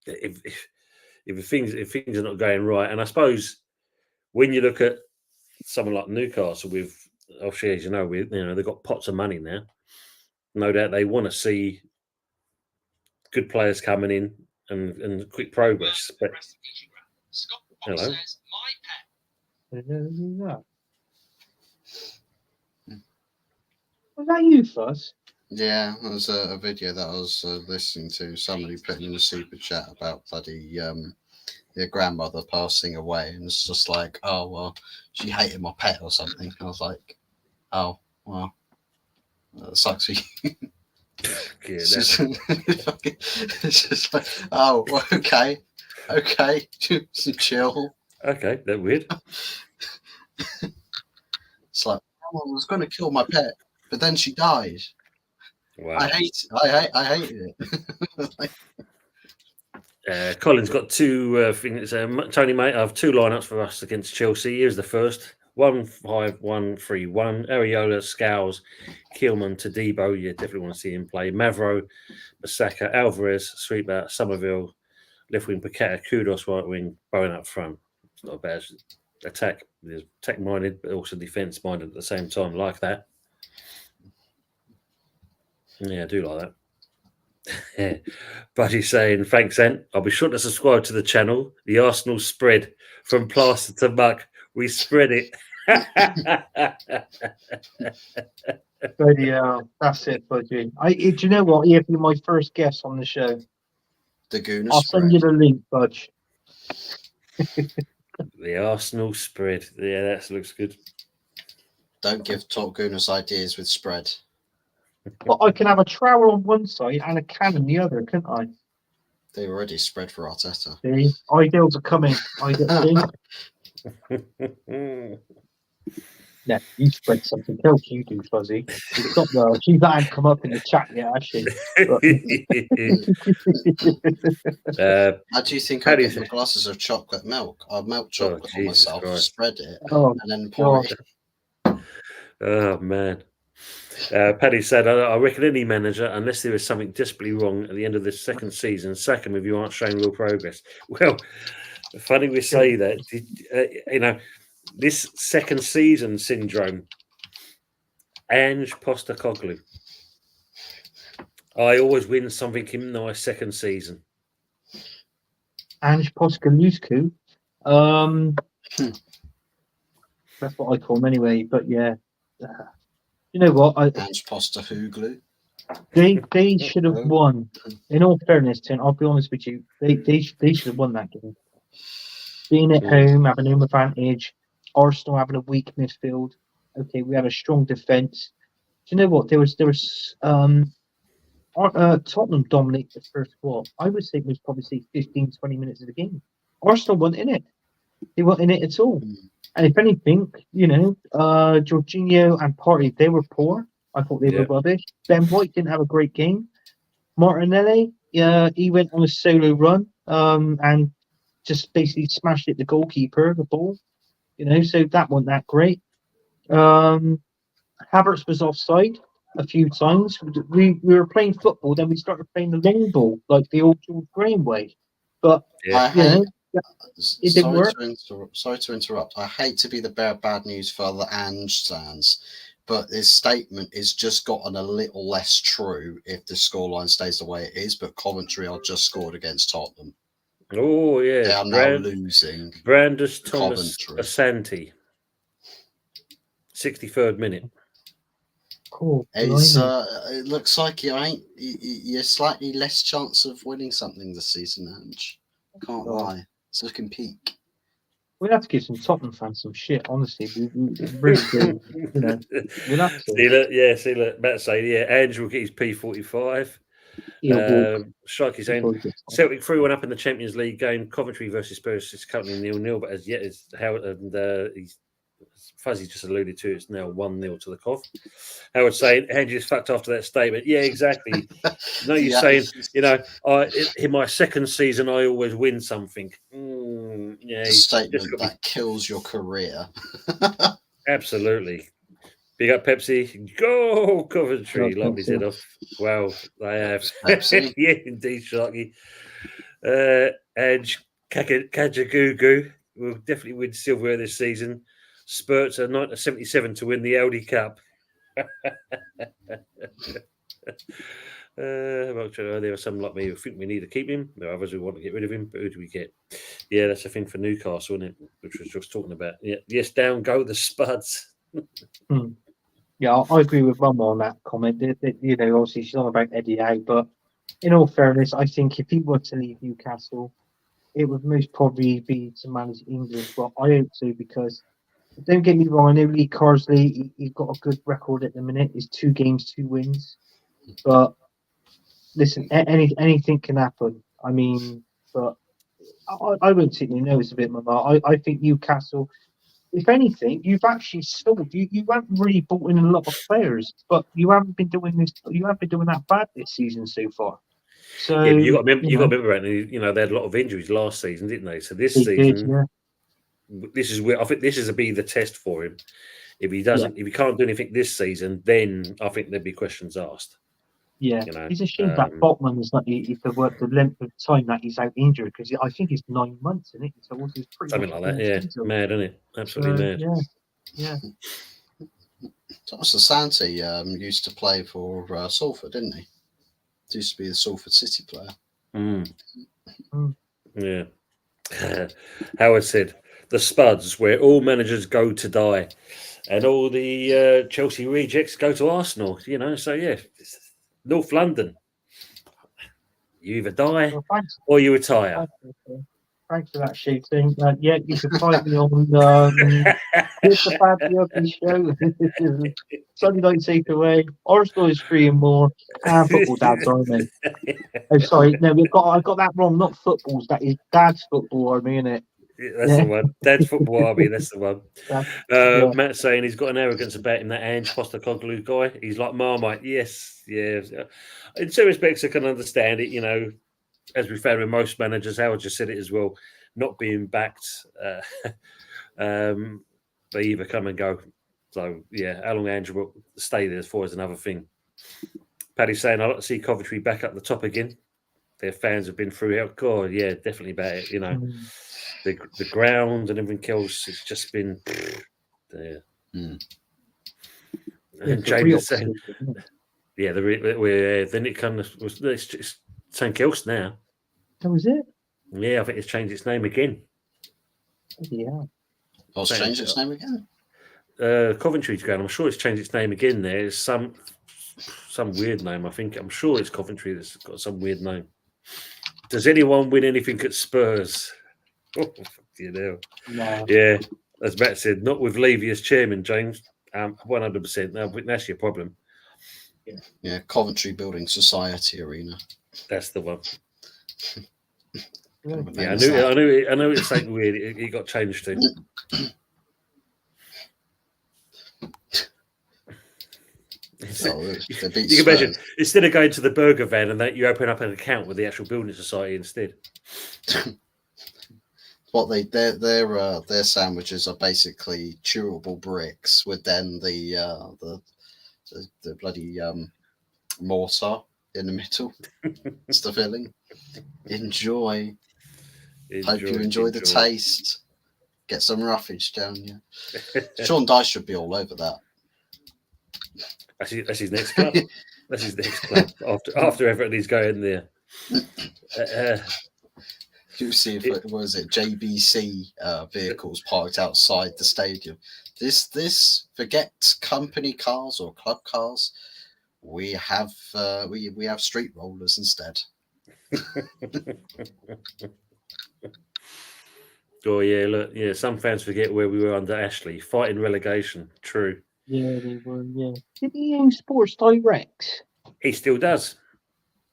if things are not going right, and I suppose when you look at someone like Newcastle with, obviously, as you know, they've got pots of money now. No doubt they want to see good players coming in and quick progress. But hello. Was that you, Fuzz? Yeah, there was a video that I was listening to. Somebody put in a super chat about bloody your grandmother passing away, and it's just like, oh well, she hated my pet or something. I was like, oh well, that sucks for you. It's just like, oh, okay, chill. Okay, that's weird. It's like, someone was going to kill my pet, but then she died. Wow. I hated it. Colin's got two things. Tony, mate, I have two lineups for us against Chelsea. Here's the first: 1-5-1-3-1. Areola, Scowls, Keelman, Tadibo. You definitely want to see him play. Mavro, Basaka, Alvarez, Sweetback, Somerville, left wing, Paqueta, Kudos, right wing, Bowen up front. It's not a bad attack. There's attack minded, but also defense minded at the same time. Like that. Yeah, I do like that. But he's saying, thanks, Ant. I'll be sure to subscribe to the channel. The Arsenal spread from plaster to muck. We spread it. That's it, Budgie. Do you know what? You'll be my first guest on the show. The Gooners I'll send you the link, Budge. The Arsenal spread. Yeah, that looks good. Don't give Top Gooners ideas with spread. Well, I can have a trowel on one side and a can on the other, couldn't I? They already spread for Arteta. See, ideals are coming. No, you spread something else. You do, Fuzzy. She's not that hadn't come up in the chat yet, has she? How do you think I get my glasses of chocolate milk? I'll melt chocolate on myself, spread it, and then pour it. Oh man. Paddy said, I reckon any manager, unless there is something desperately wrong at the end of the second season, sack him if you aren't showing real progress. Well, funny we say that. You know, this second season syndrome, Ange Postecoglou. I always win something in my second season. Ange Postecoglou. That's what I call him anyway. But yeah, you know what? Ange Postecoglou. They should have won. In all fairness, Tim, I'll be honest with you. They should have won that game. Being at home, having home advantage, Arsenal having a weak midfield. Okay, we had a strong defence. Do you know what? There was Tottenham dominated the first what? I would say it was probably 15, 20 minutes of the game. Arsenal weren't in it. They weren't in it at all. And if anything, Jorginho and Partey, they were poor. I thought they were rubbish. Ben White didn't have a great game. Martinelli, he went on a solo run and just basically smashed it the goalkeeper, the ball. So that wasn't that great. Havertz was offside a few times. We were playing football, then we started playing the long ball, like the old George Graham way. But, it didn't work. Sorry to interrupt. I hate to be the bearer of bad news for the Ange fans, but his statement is just gotten a little less true if the scoreline stays the way it is. But Coventry are just scored against Tottenham. Oh, yeah. They are now losing. Brandis Thomas Coventry. Asante. 63rd minute. Cool. It looks like you're slightly less chance of winning something this season, Ange. Can't lie. It's looking peak. We'll have to give some Tottenham fans some shit, honestly. We really do. We'll have to. See, look, Matt saying, Andrew will get his P45. Strike is saying Celtic 3-1 up in the Champions League game. Coventry versus Spurs is currently 0-0, but as yet, as Howard and Fuzzy just alluded to, it's now 1-0 to the Cov. Howard saying Andrew's fucked after that statement. Yeah, exactly. You're saying, in my second season, I always win something. A statement that kills your career. Absolutely. Big up Pepsi. Go Coventry. Lovely head off. Wow, they have. Yeah, indeed, Sharky. Edge Kajagugu will definitely win silverware this season. Spurs are 9-77 to win the Audi Cup. There are some like me who think we need to keep him. There are others who want to get rid of him. But who do we get? Yeah, that's the thing for Newcastle, isn't it? Which was just talking about. Yeah, yes, down go the Spuds. Yeah, I agree with Mum on that comment. Obviously she's on about Eddie Howe, but in all fairness, I think if he were to leave Newcastle, it would most probably be to manage England. But I hope so, because don't get me wrong, I know Lee Carsley, he's got a good record at the minute. It's 2 games, 2 wins. But listen, anything can happen. I mean, but I wouldn't take my nose a bit, Mama. I think Newcastle, if anything, you've actually sold. You haven't really bought in a lot of players, but you haven't been doing this. You haven't been doing that bad this season so far. So yeah, you got to remember, they had a lot of injuries last season, didn't they? So this season, this is where I think this is be the test for him. If he doesn't, if he can't do anything this season, then I think there'd be questions asked. Yeah, it's a shame that Botman is not. If the length of time that he's out injured, because I think it's 9 months, isn't it? So it's pretty something like that. Yeah, mad, isn't it? Absolutely mad. Yeah. Thomas Asante used to play for Salford, didn't he? He used to be the Salford City player. Yeah. Howard said, the Spuds, where all managers go to die, and all the Chelsea rejects go to Arsenal. So yeah. North London, you either die or you retire. Thanks for that shooting. Yeah, you can find me on It's the Bad the Ugly Show. Sunday night takeaway. Arsenal is 3 and more. And Football Dad's Army. Oh, sorry, no, I got that wrong. Not footballs. That is Dad's Football Army, isn't it? That's the one. Dad's Football Army. That's the one. Matt saying he's got an arrogance about him, that Ange Postecoglou guy. He's like Marmite. Yes, yeah. In some respects, I can understand it. As we found with most managers, Howard just said it as well. Not being backed, they either come and go. So yeah, how long Ange will stay there for is another thing. Paddy's saying I'd like to see Coventry back up the top again. Their fans have been through it. God, yeah, definitely about it. The ground and everything else, it's just been there. And James is saying, then it comes. It's something else now. That was it. Yeah, I think it's changed its name again. Yeah. What's changed its name again? Coventry's going. I'm sure it's changed its name again. There's some weird name. I'm sure it's Coventry that's got some weird name. Does anyone win anything at Spurs? Oh, you know. No. Yeah, as Matt said, not with Levy as chairman, James. 100%. No, that's your problem. Yeah, Coventry Building Society Arena. That's the one. Yeah. Yeah, I knew it was something weird. It got changed to. Oh, they beat You can imagine Spurs. instead of going to the burger van and that, you open up an account with the actual building society instead. What their sandwiches are basically chewable bricks with then the bloody mortar in the middle. It's the filling. Enjoy. Hope you enjoy the taste. Get some roughage down you. Sean Dyche should be all over that. That's his next club. That's his next club after Everton. He's going there. You see if it was JBC vehicles parked outside the stadium. This forget company cars or club cars. We have street rollers instead. Oh yeah, look, yeah. Some fans forget where we were under Ashley, fighting relegation. True. Yeah, they were. Yeah. Did he own Sports Direct? He still does.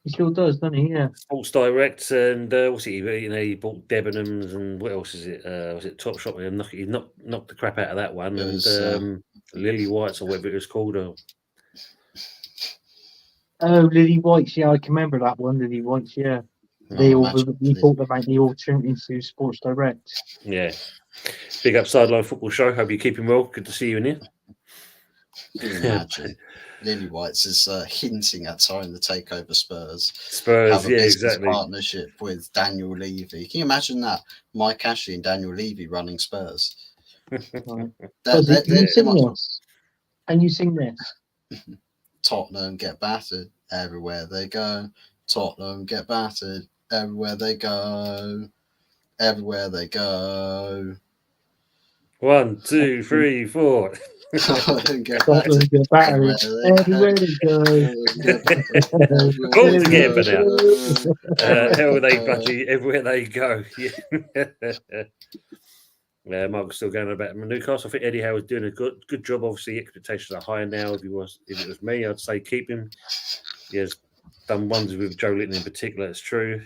He still does, doesn't he? Yeah. Sports Direct and what's he? You know, he bought Debenhams and what else is it? Was it Top Shop? He knocked the crap out of that one. It was, Lily White's or whatever it was called. Oh, Lily White's. Yeah, I can remember that one. Lily White's. Yeah. He bought them out. They all turned into Sports Direct. Yeah. Big up Sideline Football Show. Hope you're keeping well. Good to see you in here. Can you imagine? Lily White's is hinting at trying to take over Spurs. Have a business partnership with Daniel Levy. Can you imagine that? Mike Ashley and Daniel Levy running Spurs. Can you sing this? Tottenham get battered everywhere they go. Tottenham get battered everywhere they go. Everywhere they go. 1, 2, 3, 4. Tottenham get battered everywhere they go. All together now. Everywhere they go. Yeah. Mark's still going about Newcastle. I think Eddie Howe is doing a good job. Obviously, expectations are high now. If it was me, I'd say keep him. He has done wonders with Joe Linton in particular. It's true.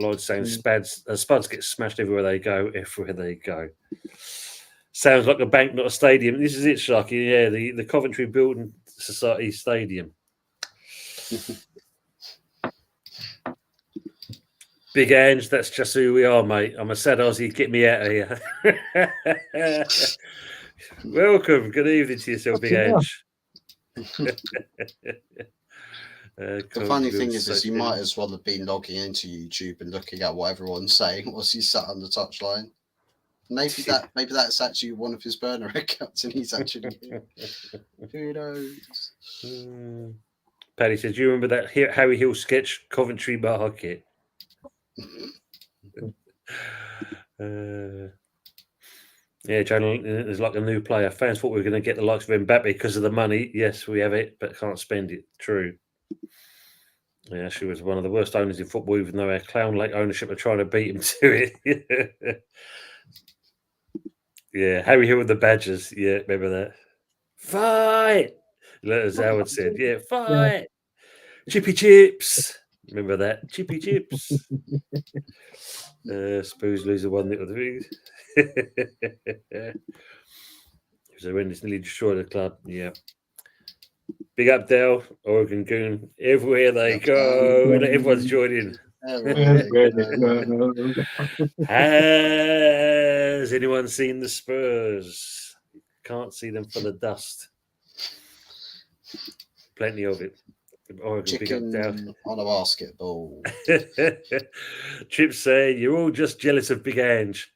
Lloyd's saying Spuds get smashed everywhere they go. Everywhere they go. Sounds like a bank, not a stadium. This is it, Sharky. Yeah, the Coventry Building Society Stadium. Big Ange, that's just who we are, mate. I'm a sad Aussie. Get me out of here. Welcome. Good evening to yourself, Big Ange. The funny thing is you might as well have been logging into YouTube and looking at what everyone's saying whilst he sat on the touchline. Maybe that's actually one of his burner accounts and he's actually here. Who knows? Paddy says, do you remember that Harry Hill sketch, Coventry Market? Yeah, John is like a new player. Fans thought we were going to get the likes of Mbappe because of the money. Yes, we have it, but can't spend it. True. Yeah, she was one of the worst owners in football, even though our Clown Lake ownership are trying to beat him to it. Yeah, Harry Hill with the Badgers. Yeah, remember that? Fight! As Howard said. Yeah, fight! Yeah. Chippy Chips! Remember that? Chippy Chips. Spoos lose the one little thing. So when it's nearly destroyed the club. Yeah. Big up Dale, Oregon Goon. Everywhere they go. And everyone's joining. Has anyone seen the Spurs? Can't see them for the dust. Plenty of it. Oregon, chicken big up down. On a basketball. Chip saying you're all just jealous of Big Ange.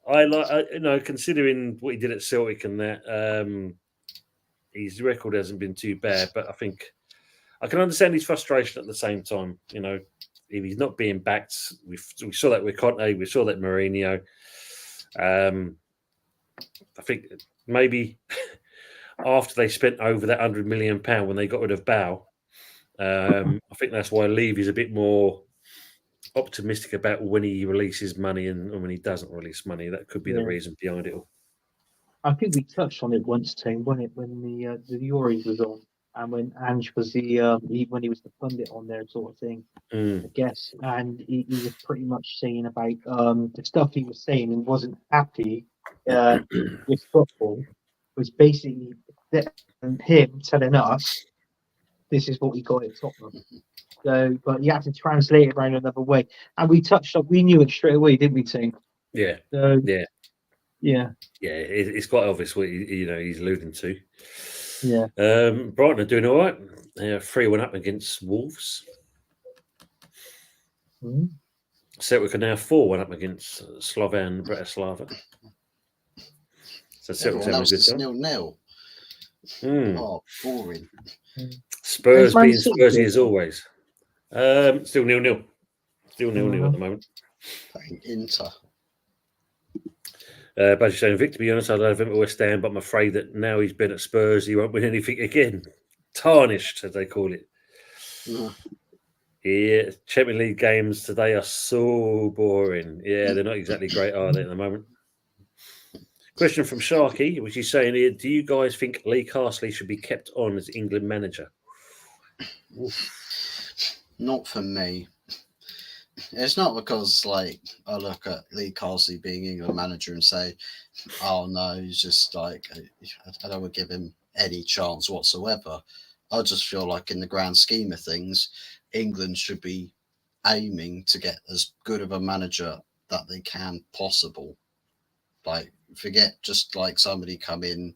Considering what he did at Celtic and that, his record hasn't been too bad, but I think I can understand his frustration at the same time. You know, if he's not being backed, we saw that with Conte, we saw that Mourinho. I think maybe after they spent over that £100 million when they got rid of Bow, I think that's why Levy's a bit more optimistic about when he releases money and when he doesn't release money. That could be the reason behind it all. I think we touched on it once, Tim, when the Euros was on, and when Ange was when he was the pundit on there, sort of thing. I guess, and he was pretty much saying about the stuff he was saying and wasn't happy with football was basically him telling us this is what we got at Tottenham. So, but you have to translate it around another way, and we knew it straight away, didn't we, Tim? Yeah. So, yeah. It's quite obvious what he's alluding to. Yeah. Brighton are doing all right. They're 3-1 up against Wolves. Mm-hmm. Celtic are now 4-1 up against Slovan Bratislava. So Celtic's having a good time. 0-0. Oh, boring. Spurs being Spursy as always. Still 0-0. Still 0-0 at the moment. Playing Inter. But saying, Vic, to be honest, I love him at West Ham, but I'm afraid that now he's been at Spurs, he won't win anything again. Tarnished, as they call it. Yeah, Champions League games today are so boring. Yeah, they're not exactly great, are they, at the moment? Question from Sharky, which is saying here, do you guys think Lee Carsley should be kept on as England manager? Not for me. It's not because, like, I look at Lee Carsley being England manager and say, oh, no, he's just, like, I don't want to give him any chance whatsoever. I just feel like in the grand scheme of things, England should be aiming to get as good of a manager that they can possible. Like, forget just, like, somebody come in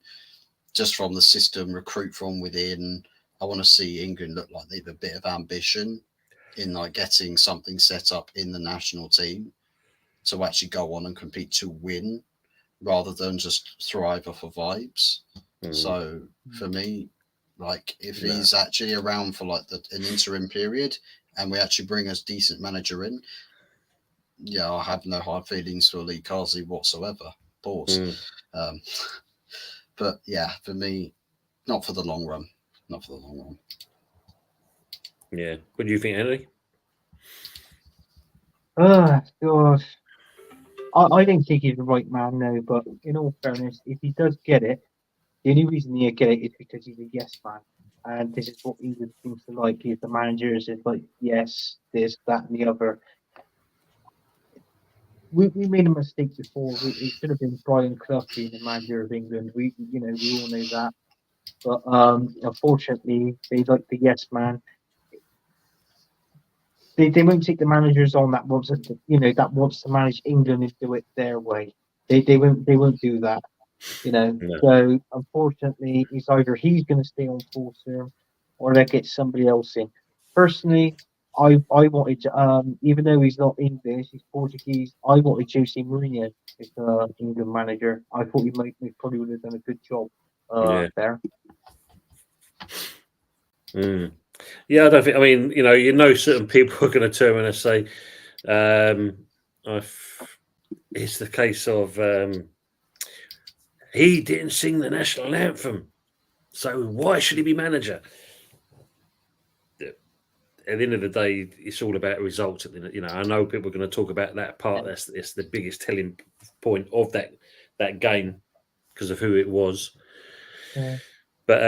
just from the system, recruit from within. I want to see England look like they have a bit of ambition in like getting something set up in the national team to actually go on and compete to win rather than just thrive off of vibes. So for me, like if he's actually around for like an interim period and we actually bring a decent manager in, I have no hard feelings for Lee Carsley whatsoever. Pause. But yeah, for me, not for the long run. Not for the long run. Yeah. What do you think, Andy? Oh, God. I don't think he's the right man, no, but in all fairness, if he does get it, the only reason he'll get it is because he's a yes man. And this is what England seems to like. If the manager is like, yes, this, that, and the other. We made a mistake before. It should have been Brian Clough being the manager of England. We all know that. But unfortunately, they like the yes man. They won't take the managers on that wants to manage England and do it their way. They won't do that. No. So unfortunately, it's either he's going to stay on full term, or they get somebody else in. Personally, I wanted to, even though he's not English, he's Portuguese. I wanted Jose Mourinho as England manager. I thought he probably would have done a good job there. Yeah, I don't think. I mean, certain people are going to turn around and say, it's the case of he didn't sing the national anthem, so why should he be manager? At the end of the day, it's all about results. I know people are going to talk about that part. That's the biggest telling point of that game because of who it was. Yeah. But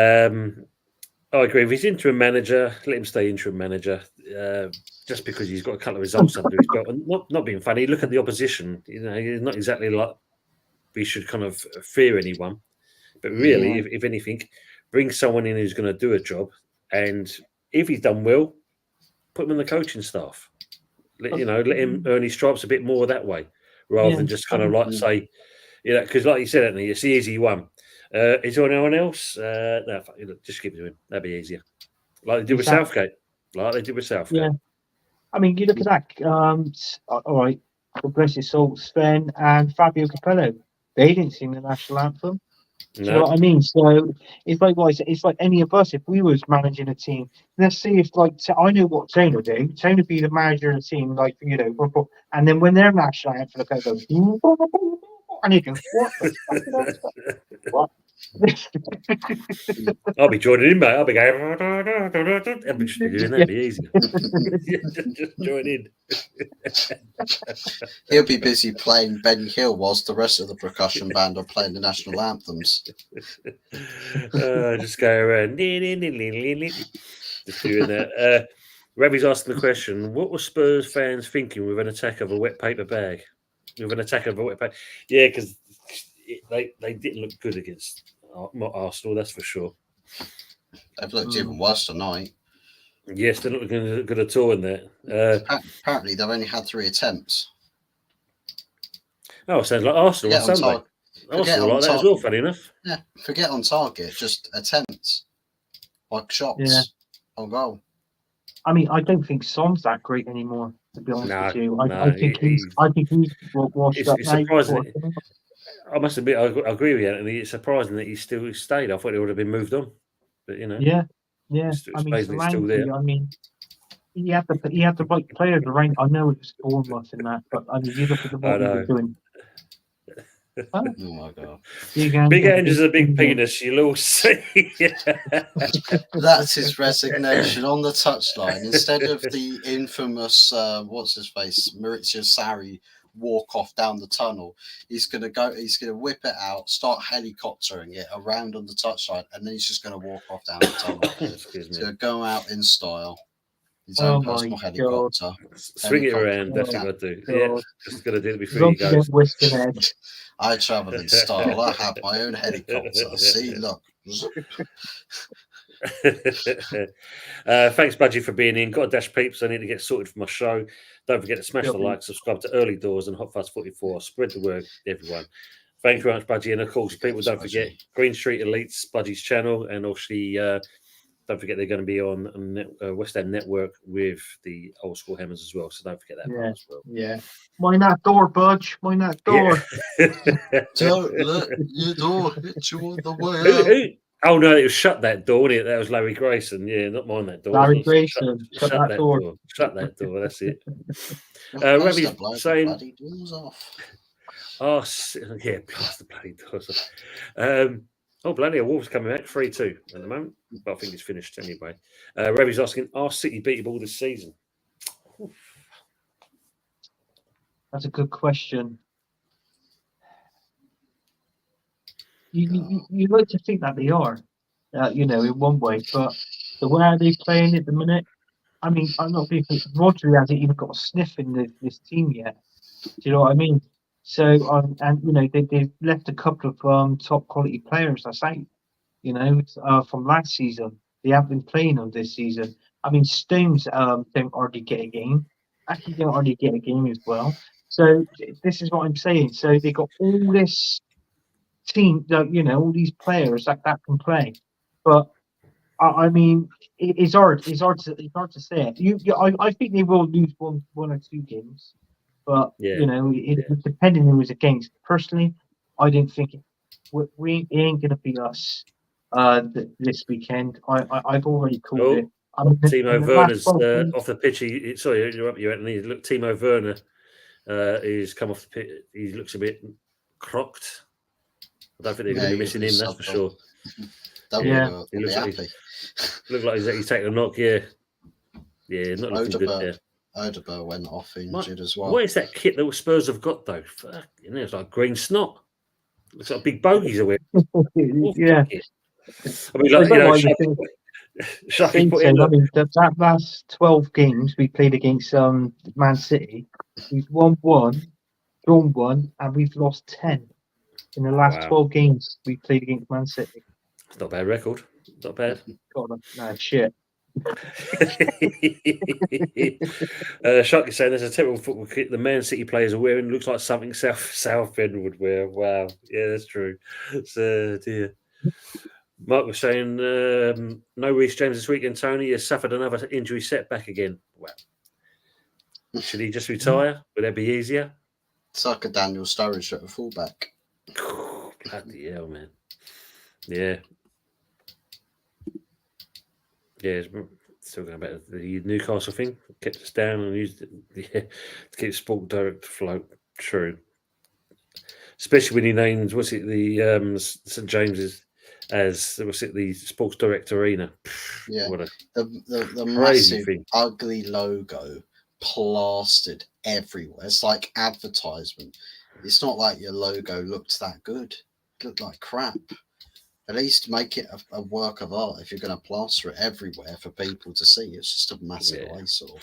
I agree. If he's interim manager, let him stay interim manager. Just because he's got a couple of results under his belt, and not being funny. Look at the opposition. He's not exactly like we should kind of fear anyone. But really, if anything, bring someone in who's going to do a job, and if he's done well, put him in the coaching staff. Let him earn his stripes a bit more that way, rather than just kind of like say, because like you said, Anthony, it's the easy one. Is there anyone else? No, just keep it to him. That'd be easier. Like they did with Southgate. Yeah. I mean, you look at that. All right. God bless his soul, Sven and Fabio Capello. They didn't sing the national anthem. Do you know what I mean? So it's like it's like any of us. If we was managing a team, let's see if I know what Tone would do. Tone would be the manager of the team, and then when their national anthem goes, and he goes, "What the fuck is that? What?" I'll be joining in, mate. I'll be going. I'll be just doing that. Be easier. Just join in. He'll be busy playing Benny Hill whilst the rest of the percussion band are playing the national anthems. Just go around. Just doing that. Ravi's asking the question: what were Spurs fans thinking with an attack of a wet paper bag? With an attack of a wet paper, yeah, because they didn't look good against Arsenal. That's for sure. They've looked even worse tonight. Yes, they're not looking good at all in there. Apparently, they've only had 3 attempts. Oh, sounds like Arsenal on Sunday. Arsenal like that as well, funny enough. Yeah, forget on target, just attempts. Like shots on goal. I mean, I don't think Son's that great anymore, to be honest with you. I think he's washed up. It's surprising. I must admit, I agree with you, and it's surprising that he still stayed. I thought he would have been moved on, but you know. Yeah. It's amazing he's still there. I mean, he had the right players around. I know it was Bournemouth in that, but I mean, you look at the what he was doing. Oh my god! Big Ange is a big penis. You'll all see. That's his resignation on the touchline. Instead of the infamous what's his face, Maurizio Sarri walk off down the tunnel, he's gonna whip it out, start helicoptering it around on the touchline, and then he's just gonna walk off down the tunnel. He's gonna go out in style. His own personal helicopter. Swing it around, that's what I do. Yeah, just gonna do it before you go. I travel in style. I have my own helicopter. See, look. Thanks, Budgie, for being in. Got a dash peeps. I need to get sorted for my show. Don't forget to smash the like, subscribe to Early Doors and HotFuzz44. Spread the word, everyone. Thank you very much, Budgie. And of course, people, don't forget Green Street Elites, Budgie's channel, and obviously. Don't forget they're going to be on West End Network with the Old School Hammers as well. So don't forget that part as well. Yeah. Mind that door, Budge. Mind that door. Yeah. Don't let your door hit you on the way out. Oh, no, it was shut that door, wasn't it? That was Larry Grayson. Yeah, not mind that door. Larry Grayson. Shut that door. Shut that door. That's it. Ravi's saying... Oh, yeah, blast the bloody doors. Oh, bloody hell, Wolves coming back 3-2 at the moment. But I think it's finished anyway. Ravi's asking, are City beatable this season? Oof. That's a good question. You like to think that they are, in one way, but the way they're playing at the minute, I mean, I'm not thinking Rodri hasn't even got a sniff in this team yet. Do you know what I mean? So, they've left a couple of top quality players, I say, from last season. They haven't been playing them this season. I mean, Stones don't already get a game. Actually, don't already get a game as well. So, this is what I'm saying. So, they got all this team, all these players that can play. But, I mean, it's hard to say it. I think they will lose one or two games. But depending who was against. Personally, I didn't think it ain't gonna be us this weekend. I've already called it. Timo Werner's off the pitch. Sorry, you're up. Look, Timo Werner is come off the pitch. He looks a bit crocked. I don't think they're going to be missing him. That's for sure. He looks like he's taking a knock. Yeah, not looking good there. Odegaard went off injured as well. What is that kit that Spurs have got though? It's like green snot. Looks like big bogies are wearing. Yeah. I mean, that last 12 games we played against Man City, we've won 1, drawn 1, and we've lost 10 in the last 12 games we played against Man City. It's not a bad record. Not bad. God, no shit. Shark is saying there's a typical football kit the Man City players are wearing. Looks like something Southend would wear. Wow, yeah, that's true. So, dear. Mark was saying no Reece James this weekend. Tony has suffered another injury setback again. Wow. Should he just retire? Would that be easier? It's like a Daniel Sturridge at a fullback. Bloody hell, man. Yeah. Yeah, still going back to the Newcastle thing. Kept us down and used it to keep Sport Direct afloat. True. Especially when he named, the St James's as, the Sports Direct Arena. Yeah. What a The crazy massive, thing. ugly logo plastered everywhere. It's like advertisement. It's not like your logo looked that good. It looked like crap. At least make it a work of art if you're going to plaster it everywhere for people to see. It's just a massive eyesore.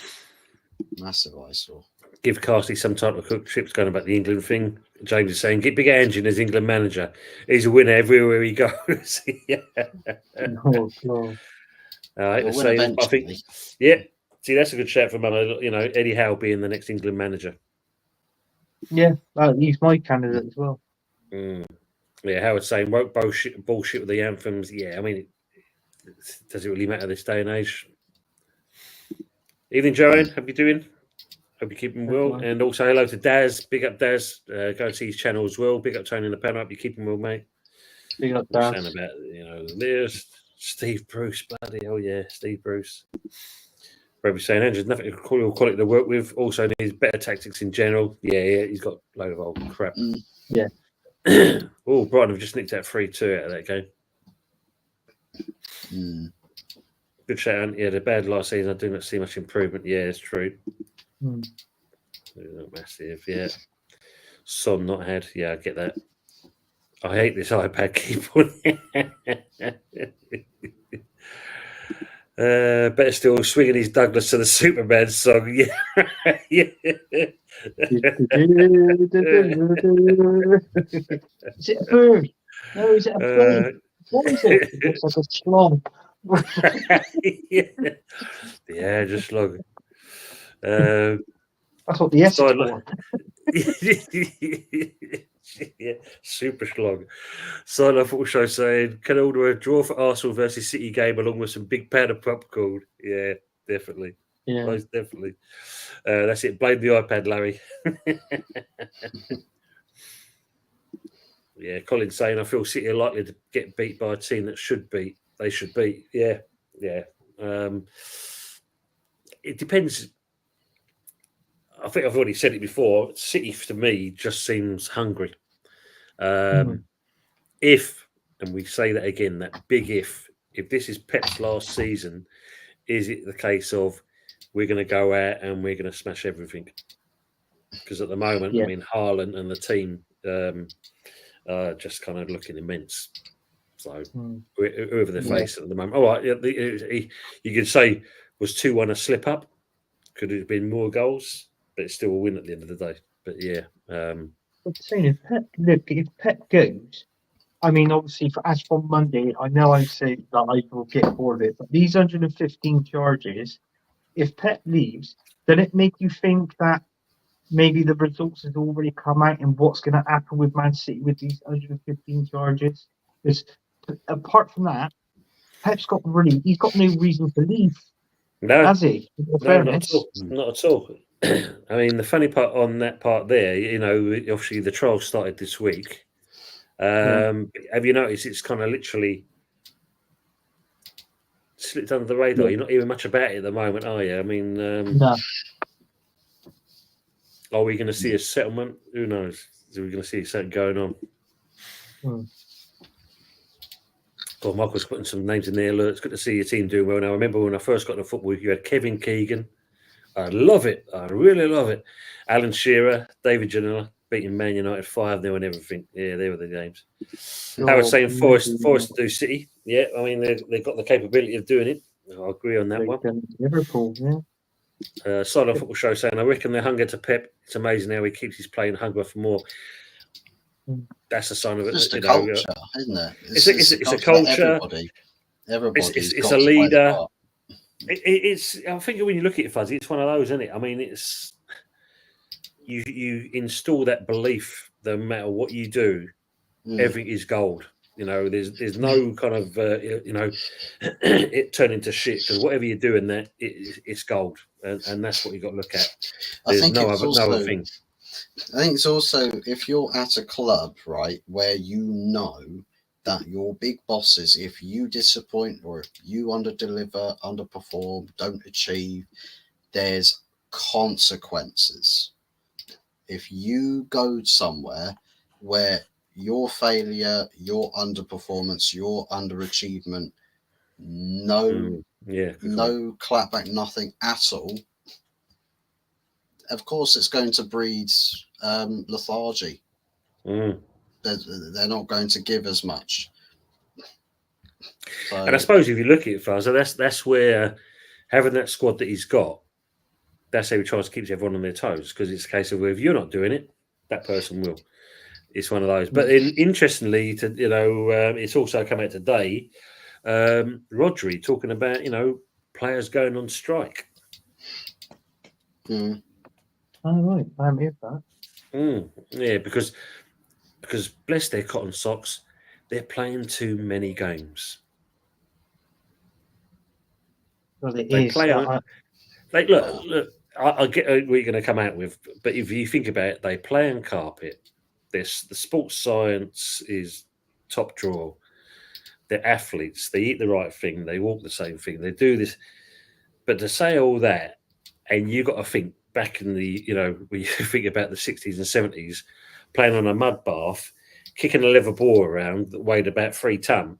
Massive eyesore. Give Carsley some type of cook chips going about the England thing. James is saying, get Big Angie as England manager. He's a winner everywhere he goes. Oh, God. I hate to He'll win say this, but I think, eventually. see, that's a good shout from Eddie Howe being the next England manager. Yeah, he's my candidate as well. Yeah, Howard saying, woke bullshit with the anthems. Yeah, I mean, does it really matter this day and age? Evening, Joanne. How you doing? Hope you're keeping well. And also, hello to Daz. Big up, Daz. Go and see his channel as well. Big up, Tony in the panel. Hope you're keeping well, mate. Big up, Daz. Saying about, there's Steve Bruce. Bloody hell, yeah, Steve Bruce. Probably saying, Andrew's nothing to call it to work with. Also needs better tactics in general. Yeah, he's got a load of old crap. Yeah. Oh, Brighton have just nicked out 3-2 out of that game. Good shout out. Yeah, they're bad last season. I do not see much improvement. Yeah, it's true. Not massive, yeah. Son not had. Yeah, I get that. I hate this iPad keyboard. Better still, swinging his Douglas to the Superman song. Yeah. Is it a bird? No, is it a plane? What is it? It looks like a slug. Yeah, just slug. That's what the S is for. Yeah, super slog. Silent Football Show saying, can order a draw for Arsenal versus City game along with some big powder popcorn. Yeah, definitely. Yeah. Most definitely. That's it. Blame the iPad, Larry. Yeah, Colin's saying, I feel City are likely to get beat by a team that should beat. They should beat. Yeah. It depends. I think I've already said it before. City, to me, just seems hungry. If, and we say that again, that big if this is Pep's last season, is it the case of we're going to go out and we're going to smash everything? Because at the moment, I mean, Haaland and the team are just kind of looking immense. So whoever they're facing at the moment. All right, you could say, was 2-1 a slip up? Could it have been more goals? But it's still a win at the end of the day. But yeah. I'm saying if Pep goes, I mean, obviously, as from Monday, I know I say that I will get bored of it, but these 115 charges, if Pep leaves, does it make you think that maybe the results has already come out and what's going to happen with Man City with these 115 charges? Because apart from that, Pep's he's got no reason to leave. No, has he? No, not at all. I mean, the funny part on that part there, obviously the trial started this week. Have you noticed it's kind of literally slipped under the radar? You're not hearing much about it at the moment, are you? I mean, no. Are we going to see a settlement? Who knows? Are we going to see something going on? Well, Michael's putting some names in there. Look, it's good to see your team doing well. Now, I remember when I first got into football, you had Kevin Keegan. I love it. I really love it. Alan Shearer, David Janela, beating Man United 5-0 and everything. Yeah, they were the games. I was saying Forest to do City. Yeah, I mean, they've got the capability of doing it. I agree on that one. Liverpool, yeah. Silent Football Show saying, I reckon their hunger to Pep. It's amazing how he keeps his playing hunger for more. That's a sign of it. It's just a culture, isn't it? It's a culture. Everybody. It's a leader. It's. I think when you look at it, Fuzzy, it's one of those, isn't it? I mean, it's you install that belief that no matter what you do, everything is gold. There's no kind of it turn into shit, because whatever you're doing there, it's gold, and that's what you got to look at. There's no other thing. I think it's also, if you're at a club, right, where that your big bosses, if you disappoint or if you underdeliver, underperform, don't achieve, there's consequences. If you go somewhere where your failure, your underperformance, your underachievement, no clapback, nothing at all, of course it's going to breed lethargy. They're not going to give as much. So, and I suppose if you look at it, Fuzz, that's where having that squad that he's got, that's how he tries to keep everyone on their toes, because it's a case of, well, if you're not doing it, that person will. It's one of those. But interestingly, it's also come out today, Rodri talking about, players going on strike. Oh, right. I haven't heard that. Yeah, because bless their cotton socks, they're playing too many games. Well, it They is. play on. Look. I get what you're going to come out with, but if you think about it, they play on carpet. The sports science is top drawer. They're athletes. They eat the right thing. They walk the same thing. They do this. But to say all that, and you got to think back in the, when you think about the 60s and 70s, playing on a mud bath, kicking a leather ball around that weighed about 3 ton.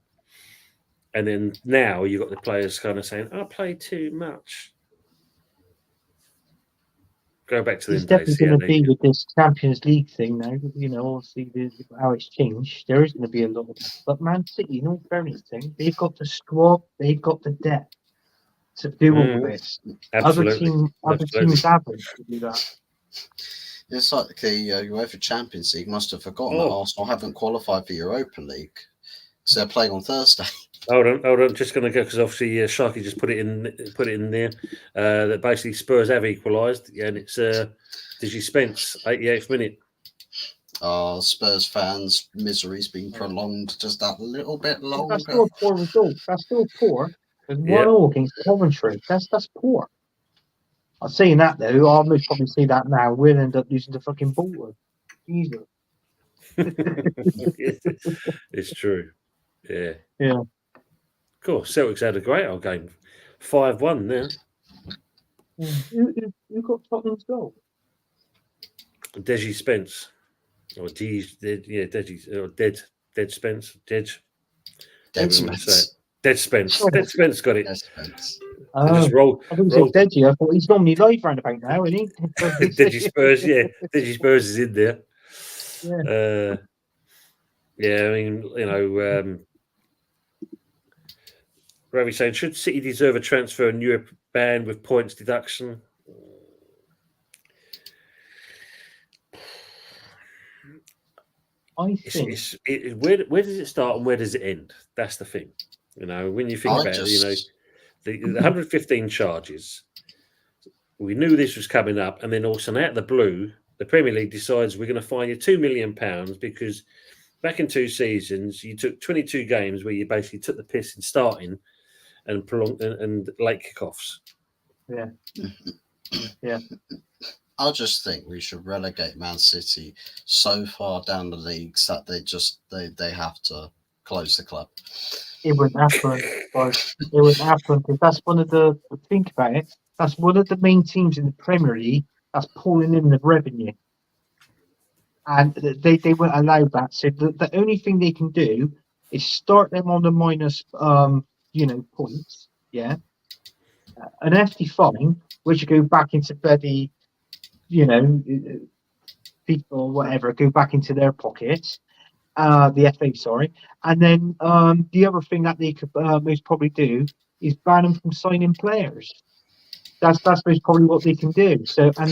And then now you've got the players kind of saying, I play too much. Go back to It's them days. definitely going to be with this Champions League thing now. Obviously how it's changed. There is going to be a lot of that. But Man City, in all fairness, they've got the squad, they've got the depth to do all this. Absolutely. Other teams haven't to do that. It's like the UEFA Champions League must have forgotten that Arsenal haven't qualified for Europa League because they're playing on Thursday. Hold on. Just going to go because obviously Sharky just put it in there. That basically Spurs have equalised, and it's Digi Spence, 88th minute. Spurs fans' misery's been prolonged just that little bit longer. That's still a poor result. That's still poor. There's 1-1 against Coventry. That's poor. I'm saying that though. I'll most probably say that now. We'll end up losing to fucking Bolton. Jesus. It's true. Yeah. Yeah. Cool. Celtics had a great old game. 5-1 there. Who got Tottenham's goal? Deji Spence. Or Deji. Or Dead Spence. Dead Spence. Dead Spence. Dead Spence got it. Dead Spence. I thought he said Deji. I thought he's normally live round about now, isn't he? Deji Spurs, yeah. Deji Spurs is in there. Yeah. I mean, Ravi saying, should City deserve a transfer in Europe ban with points deduction? I think where does it start and where does it end? That's the thing. When you think about it, the 115 charges. We knew this was coming up, and then also out of the blue, the Premier League decides we're going to fine you £2 million because back in 2 seasons you took 22 games where you basically took the piss in starting and prolonged and late kickoffs. Yeah. Yeah. I just think we should relegate Man City so far down the leagues that they have to close the club. It wouldn't happen. It wouldn't happen because that's one of the think about it. That's one of the main teams in the Premier League that's pulling in the revenue, and they won't allow that. So the only thing they can do is start them on the minus points. Yeah, an hefty fine, which go back into bloody people or whatever, go back into their pockets. The FA, sorry, and then the other thing that they could most probably do is ban them from signing players. That's most probably what they can do. So so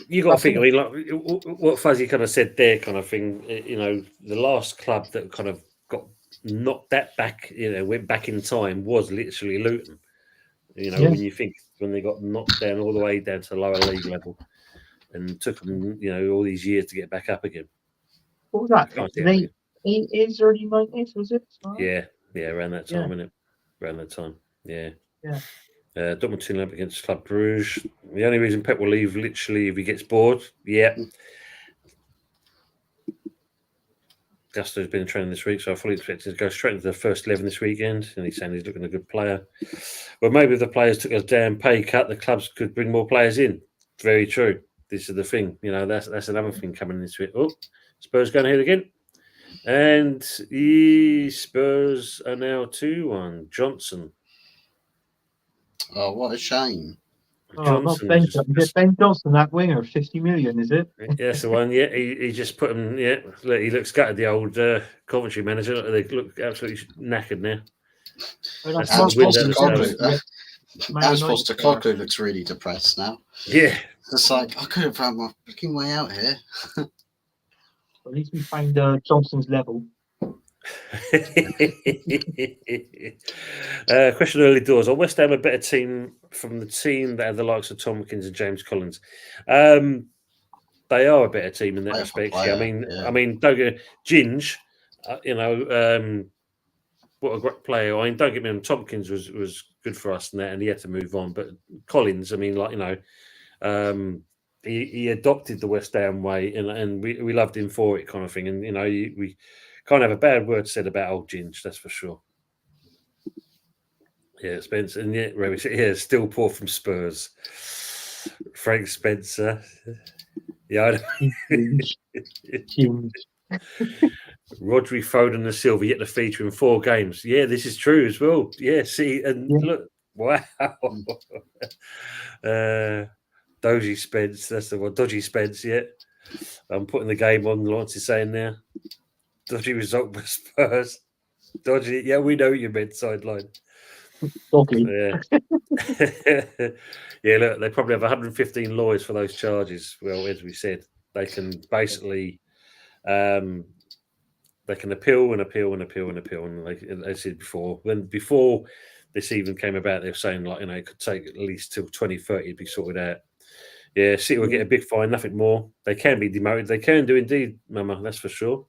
you got to think. I mean, like what Fuzzy kind of said there, kind of thing. The last club that kind of got knocked that back, went back in time was literally Luton. When you think when they got knocked down all the way down to lower league level. And took them, all these years to get back up again. What was that? Late 80s, early 90s, was it? Yeah, around that time, innit? Around that time, yeah. Dortmund 2-0 up against Club Brugge. The only reason Pep will leave, literally, if he gets bored. Yeah. Gusto's been training this week, so I fully expect him to go straight into the first 11 this weekend. And he's saying he's looking a good player. Well, maybe if the players took a damn pay cut, the clubs could bring more players in. Very true. This is the thing. That's another thing coming into it. Oh, Spurs going ahead again. And the Spurs are now 2-1. Johnson. Oh, what a shame. Not Ben. Is it Ben Johnson, that winger? 50 million, is it? Yes, the one. Yeah, he just put him. Yeah, he looks gutted. The old Coventry manager. They look absolutely knackered now. As Postecoglou looks really depressed now. Yeah, it's like I could have found my freaking way out here. At least we find Johnson's level. Question early doors. Are West Ham a better team from the team that have the likes of Tompkins and James Collins? They are a better team in that respect. I mean, don't get Ginge. What a great player. I mean, don't get me wrong. Tompkins was good for us and that, and he had to move on. But Collins, I mean, he adopted the West Ham way, and we loved him for it, kind of thing. And we can't have a bad word said about old Ginge, that's for sure. Yeah, Spencer, and yeah, still poor from Spurs. Frank Spencer. Yeah, Rodri, Foden, and Silva yet to feature in 4 games. Yeah, this is true as well. Yeah, see, and look, wow. Dodgy Spence, that's the one. Dodgy Spence, yeah. I'm putting the game on, Lawrence is saying now. Dodgy result for Spurs. Dodgy, yeah, we know you meant sideline. Doggy. Yeah. Yeah, look, they probably have 115 lawyers for those charges. Well, as we said, they can basically they can appeal and appeal and appeal and appeal. And like I said before, before this even came about, they were saying it could take at least till 2030 to be sorted out. Yeah, City will get a big fine, nothing more. They can be demoted. They can do indeed, Mama, that's for sure.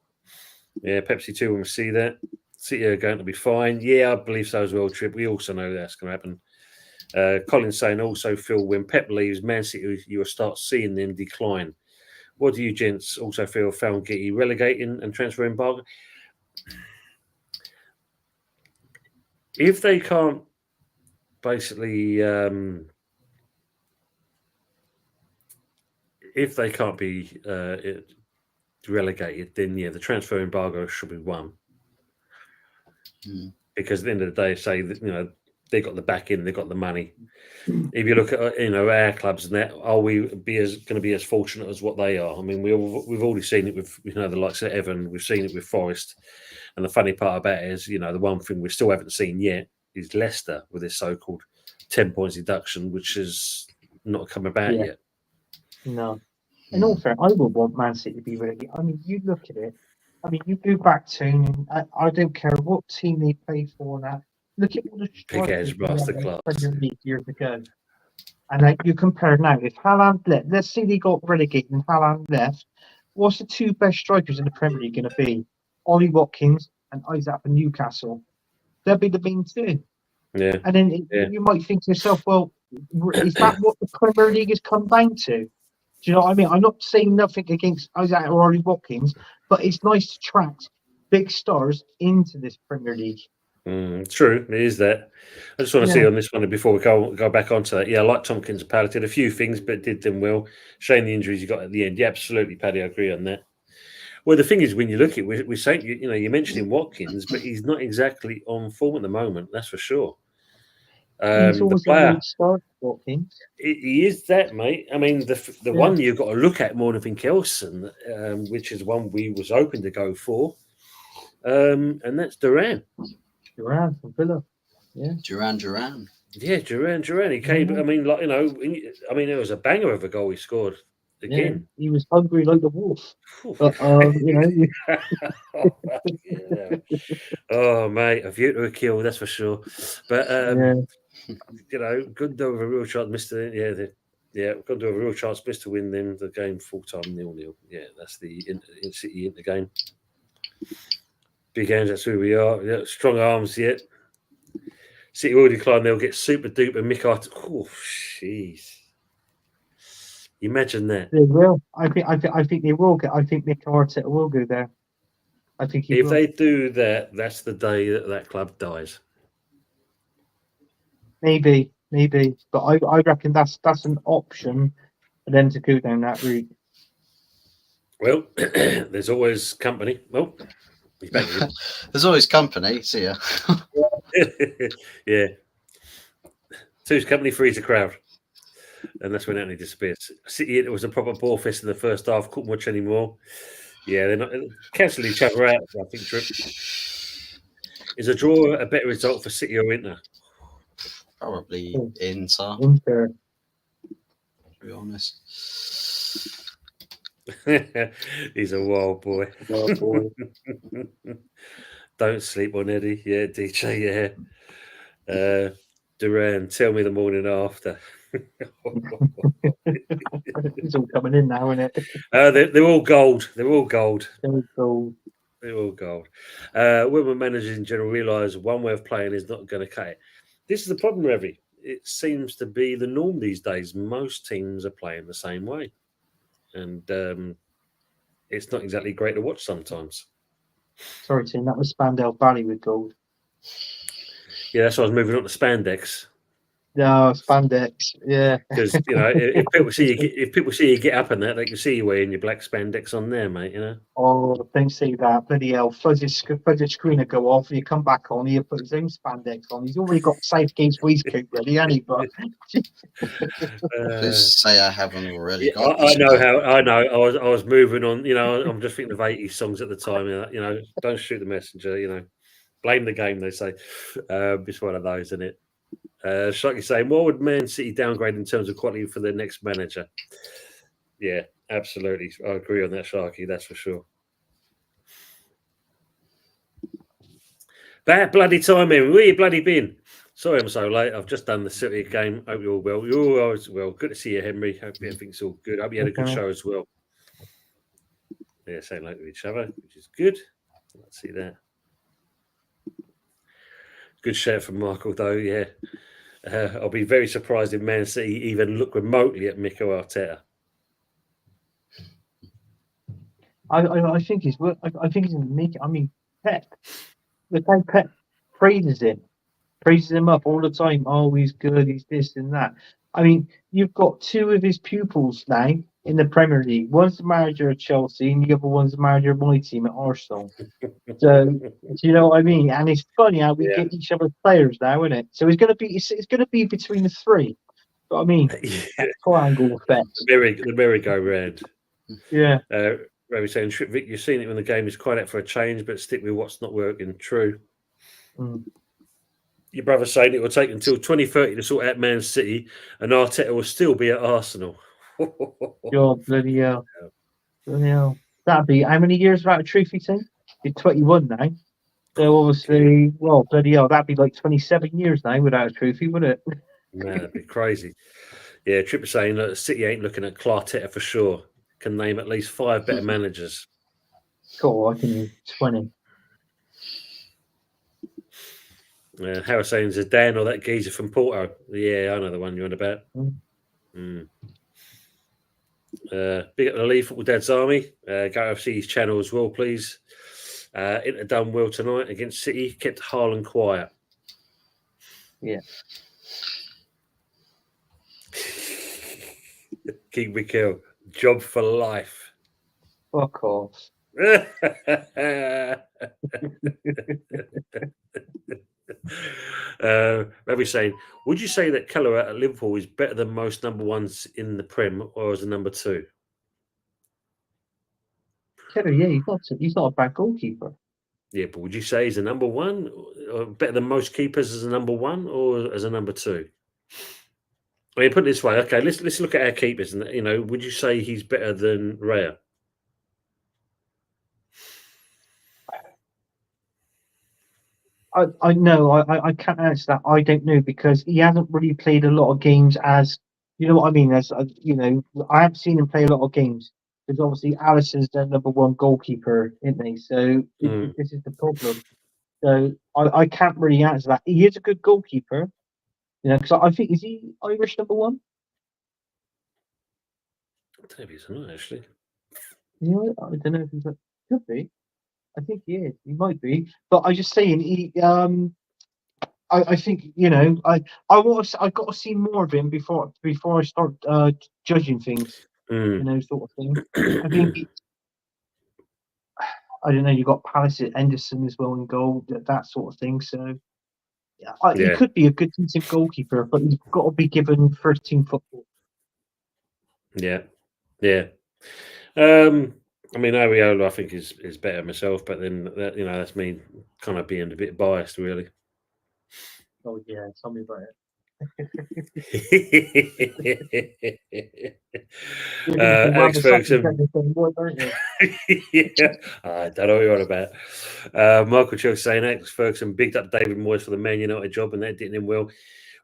Yeah, Pepsi 2 will see that. City are going to be fine. Yeah, I believe so as well, Trip. We also know that's going to happen. Colin's saying also, Phil, when Pep leaves Man City, you will start seeing them decline. What do you gents also feel found Giddy relegating and transfer embargo? If they can't basically, if they can't be relegated, then yeah, the transfer embargo should be won. Because at the end of the day, say that they got the backing, they got the money. If you look at our clubs and that, are we going to be as fortunate as what they are? I mean, we've already seen it with the likes of Evan, we've seen it with Forest, and the funny part about it is the one thing we still haven't seen yet is Leicester with this so-called 10 points deduction, which has not come about yet. No. In all fair, I would want Man City to be relegated. I mean, you look at it. I mean, you go back to, I don't care what team they play for now. Look at all the strikers in the Premier League years ago. And you compare now, if Haaland left, let's say they got relegated and Haaland left, what's the 2 best strikers in the Premier League going to be? Ollie Watkins and Isaac from Newcastle. They'll be the main 2. Yeah. And then you might think to yourself, well, is that what the Premier League has come down to? Do you know what I mean? I'm not saying nothing against Isaac or Ollie Watkins, but it's nice to attract big stars into this Premier League. True, it is that. I just want to see on this one before we go back onto that. Yeah, I like Tompkins and Paddy. Did a few things, but did them well. Shame the injuries you got at the end. Yeah, absolutely, Paddy. I agree on that. Well, the thing is, when you look at it, we're saying, you're mentioning Watkins, but he's not exactly on form at the moment. That's for sure. He's always a lead star, Watkins. He is that, mate. I mean, the one you've got to look at more than anything else, and which is one we was hoping to go for, and that's Duran. Duran from Villa. Yeah. Duran. Yeah, Duran. He came. I mean, it was a banger of a goal he scored again. Yeah, he was hungry like the wolf. But, Oh, mate, a view to a kill, that's for sure. But couldn't do a real chance, missed it. Couldn't do a real chance, missed to win them the game full time 0-0. Yeah, that's the City Inter game. Big hands, that's who we are. Yeah, strong arms yet. City will decline, they'll get super duper Mick Arteta. Oh, jeez. Imagine that. They will. I think they will get. I think Mick Arteta will go there. I think he If will. they do that, that's the day that club dies. Maybe, but I reckon that's an option for them to go down that route. Well, there's always company. Well, he's back again. There's always company. See ya. Yeah. Two's company, three's a crowd. And that's when Anthony disappears. City, it was a proper ball fest in the first half. Couldn't watch anymore. Yeah, they're not cancel each other out. I think. Drip. Is a draw a better result for City or Inter? Probably Inter. Inter. To be honest. He's a wild boy. Well, boy. Don't sleep on Eddie. Yeah, DJ. Yeah. Duran, tell me the morning after. It's all coming in now, isn't it? They're all gold. They're all gold. They're gold. They're all gold. Women managers in general realise one way of playing is not going to cut it. This is the problem, Revy. It seems to be the norm these days. Most teams are playing the same way. And it's not exactly great to watch sometimes. Sorry, Tim, that was Spandau Valley with gold. Yeah, that's why I was moving on to spandex. No, spandex. Yeah, because if people see you get up in that, they can see you wearing your black spandex on there, mate. Oh, don't say that. Bloody hell. Fuzzy screener go off. You come back on, he put his own spandex on. He's already got Southgate's waistcoat ready, hasn't he? But Please say I haven't already yeah, got. I know how. I know. I was moving on. I'm just thinking of 80s songs at the time. Don't shoot the messenger. Blame the game. They say. It's one of those, isn't it? Sharky saying, what would Man City downgrade in terms of quality for their next manager? Yeah, absolutely. I agree on that, Sharky. That's for sure. Bad bloody timing. Where you bloody been? Sorry I'm so late. I've just done the City game. Hope you're all well. You're always well. Good to see you, Henry. Hope everything's all good. Hope you had a good show as well. Yeah, saying like to each other, which is good. Let's see that. Good shout from Michael, though. Yeah. I'll be very surprised if Man City even look remotely at Mikel Arteta. I think he's. I think he's going to make it. I mean, Pep. Look how Pep praises him up all the time. Oh, he's good. He's this and that. I mean, you've got two of his pupils now in the Premier League. One's the manager of Chelsea, and the other one's the manager of my team at Arsenal. So, do you know what I mean? And it's funny how we get each other's players now, isn't it? So it's going to be between the three. But I mean, triangle effect. The merry-go-round. Yeah. Ravi saying, Vic, you've seen it when the game is quite out for a change, but stick with what's not working. True. Your brother saying it will take until 2030 to sort out Man City, and Arteta will still be at Arsenal. Oh, bloody hell. Bloody hell. That'd be how many years without a trophy team? You're 21 now. So obviously, well, bloody hell, that'd be like 27 years now without a trophy, wouldn't it? Man, that'd be crazy. Yeah, Tripper saying that City ain't looking at Arteta for sure. Can name at least 5 better managers. Cool, I can use 20. Harris saying Zidane or that geezer from Porto. Yeah, I know the one you're on about. Big up the Lee Football Dad's Army. Go FC's channel as well, please. Inter done well tonight against City. Kept Haaland quiet. Yeah. King Mikel, job for life. Fuck off. Maybe saying, would you say that Keller at Liverpool is better than most number ones in the Prem, or as a number 2? Keller, yeah, he's not a bad goalkeeper. Yeah, but would you say he's a number 1, or better than most keepers as a number 1, or as a number 2? I mean, put it this way. Okay, let's look at our keepers, and would you say he's better than Raya? I know I can't answer that. I don't know because he hasn't really played a lot of games as you know what I mean. As I haven't seen him play a lot of games because obviously Alisson's the number 1 goalkeeper, isn't he? So this is the problem. So I can't really answer that. He is a good goalkeeper, because I think is he Irish number 1? I don't know if he's not actually. Yeah, I don't know if he's could be. I think he is. He might be, but I'm just saying. I think I got to see more of him before I start judging things. Sort of thing. I think I don't know. You got Palace at Henderson as well in goal, that sort of thing. So he could be a good decent goalkeeper, but he's got to be given first team football. Yeah. I mean, Areola, I think is better myself, but then that's me kind of being a bit biased, really. Oh yeah, tell me about it. Alex Ferguson. Yeah, I don't know what you're on about. Michael Chelsea saying Alex Ferguson bigged up David Moyes for the Man United job, and that didn't end well.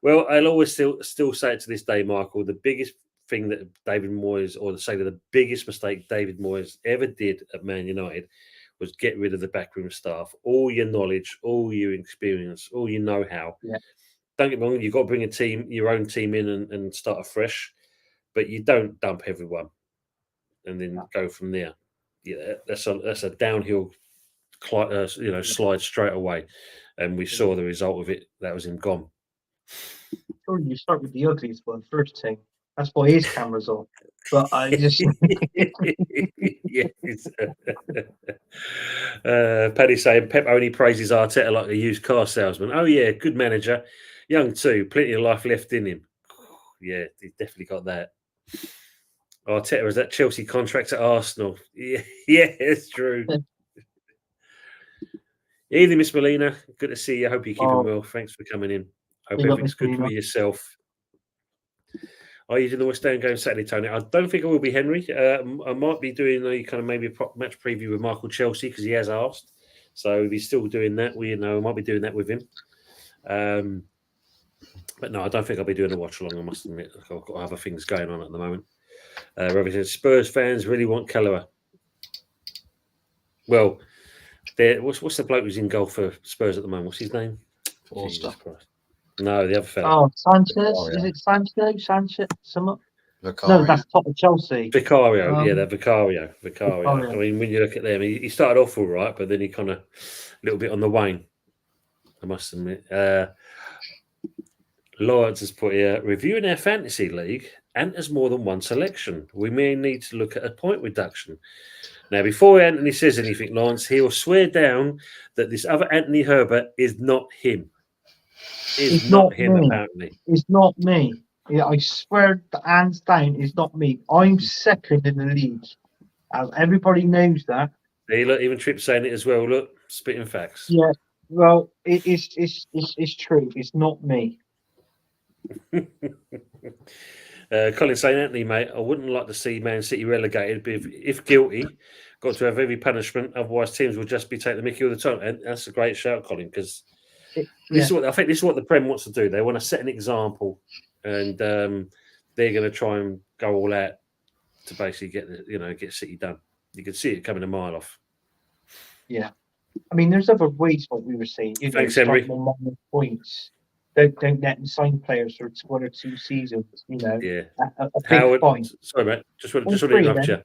Well, I'll always still say it to this day, Michael. The biggest thing that David Moyes, or say the biggest mistake David Moyes ever did at Man United, was get rid of the backroom staff. All your knowledge, all your experience, all your know-how. Yeah. Don't get me wrong, you've got to bring your own team in and start afresh, but you don't dump everyone and then go from there. Yeah, that's a downhill slide straight away, and we saw the result of it. That was him gone. Sure, you start with the ugliest one first thing. That's why his camera's off. But I just yes. Paddy saying Pep only praises Arteta like a used car salesman. Oh yeah, good manager, young too, plenty of life left in him. Yeah, he's definitely got that. Arteta is that Chelsea contract at Arsenal. Yeah, it's true. Evening, Miss Molina. Good to see you. Hope you're keeping well. Thanks for coming in. Hope everything's good with yourself. Are you doing the West Ham game Saturday, Tony? I don't think I will be, Henry. I might be doing a kind of maybe a match preview with Michael Chelsea because he has asked. So if he's still doing that, I might be doing that with him. But no, I don't think I'll be doing a watch along. I must admit, I've got other things going on at the moment. Robbie says Spurs fans really want Kelleher. Well, what's the bloke who's in goal for Spurs at the moment? What's his name? Forster. No, the other fella. Oh, Sanchez. Is it Sanchez? Vicario. No, that's top of Chelsea. Vicario. Yeah, that Vicario. I mean, when you look at them, he started off all right, but then he kind of a little bit on the wane. I must admit. Lawrence has put here, reviewing our fantasy league, and as more than one selection. We may need to look at a point reduction. Now, before Anthony says anything, Lawrence, he will swear down that this other Anthony Herbert is not him. It's not him, me. Apparently. It's not me. Yeah, I swear, hands down, it's not me. I'm second in the league. Everybody knows that. See, look, even Tripp's saying it as well. Look, spitting facts. Yeah, well, it's true. It's not me. Colin saying, Anthony, mate, I wouldn't like to see Man City relegated, but if guilty, got to have every punishment. Otherwise, teams will just be taking the mickey all the time. And that's a great shout, Colin, because this is what the Prem wants to do. They want to set an example, and they're going to try and go all out to basically get City done. You can see it coming a mile off. Yeah, I mean, there's other ways. What we were saying, Thanks, Henry. More points. Don't let them sign players for 1 or 2 seasons. Yeah. A Howard, point. sorry, mate. Just want to interrupt you.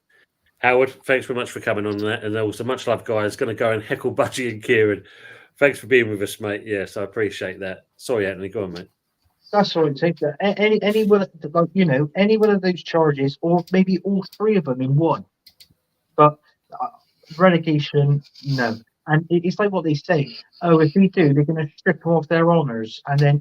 Howard, thanks very much for coming on that, and also much love, guys. Going to go and heckle Budgie and Kieran. Thanks for being with us, mate. Yes, I appreciate that. Sorry, Anthony. Go on, mate. That's all right. Take that. Any one of those charges, or maybe all 3 of them in one. But relegation, no. And it's like what they say. Oh, if we do, they're going to strip them of their honours, and then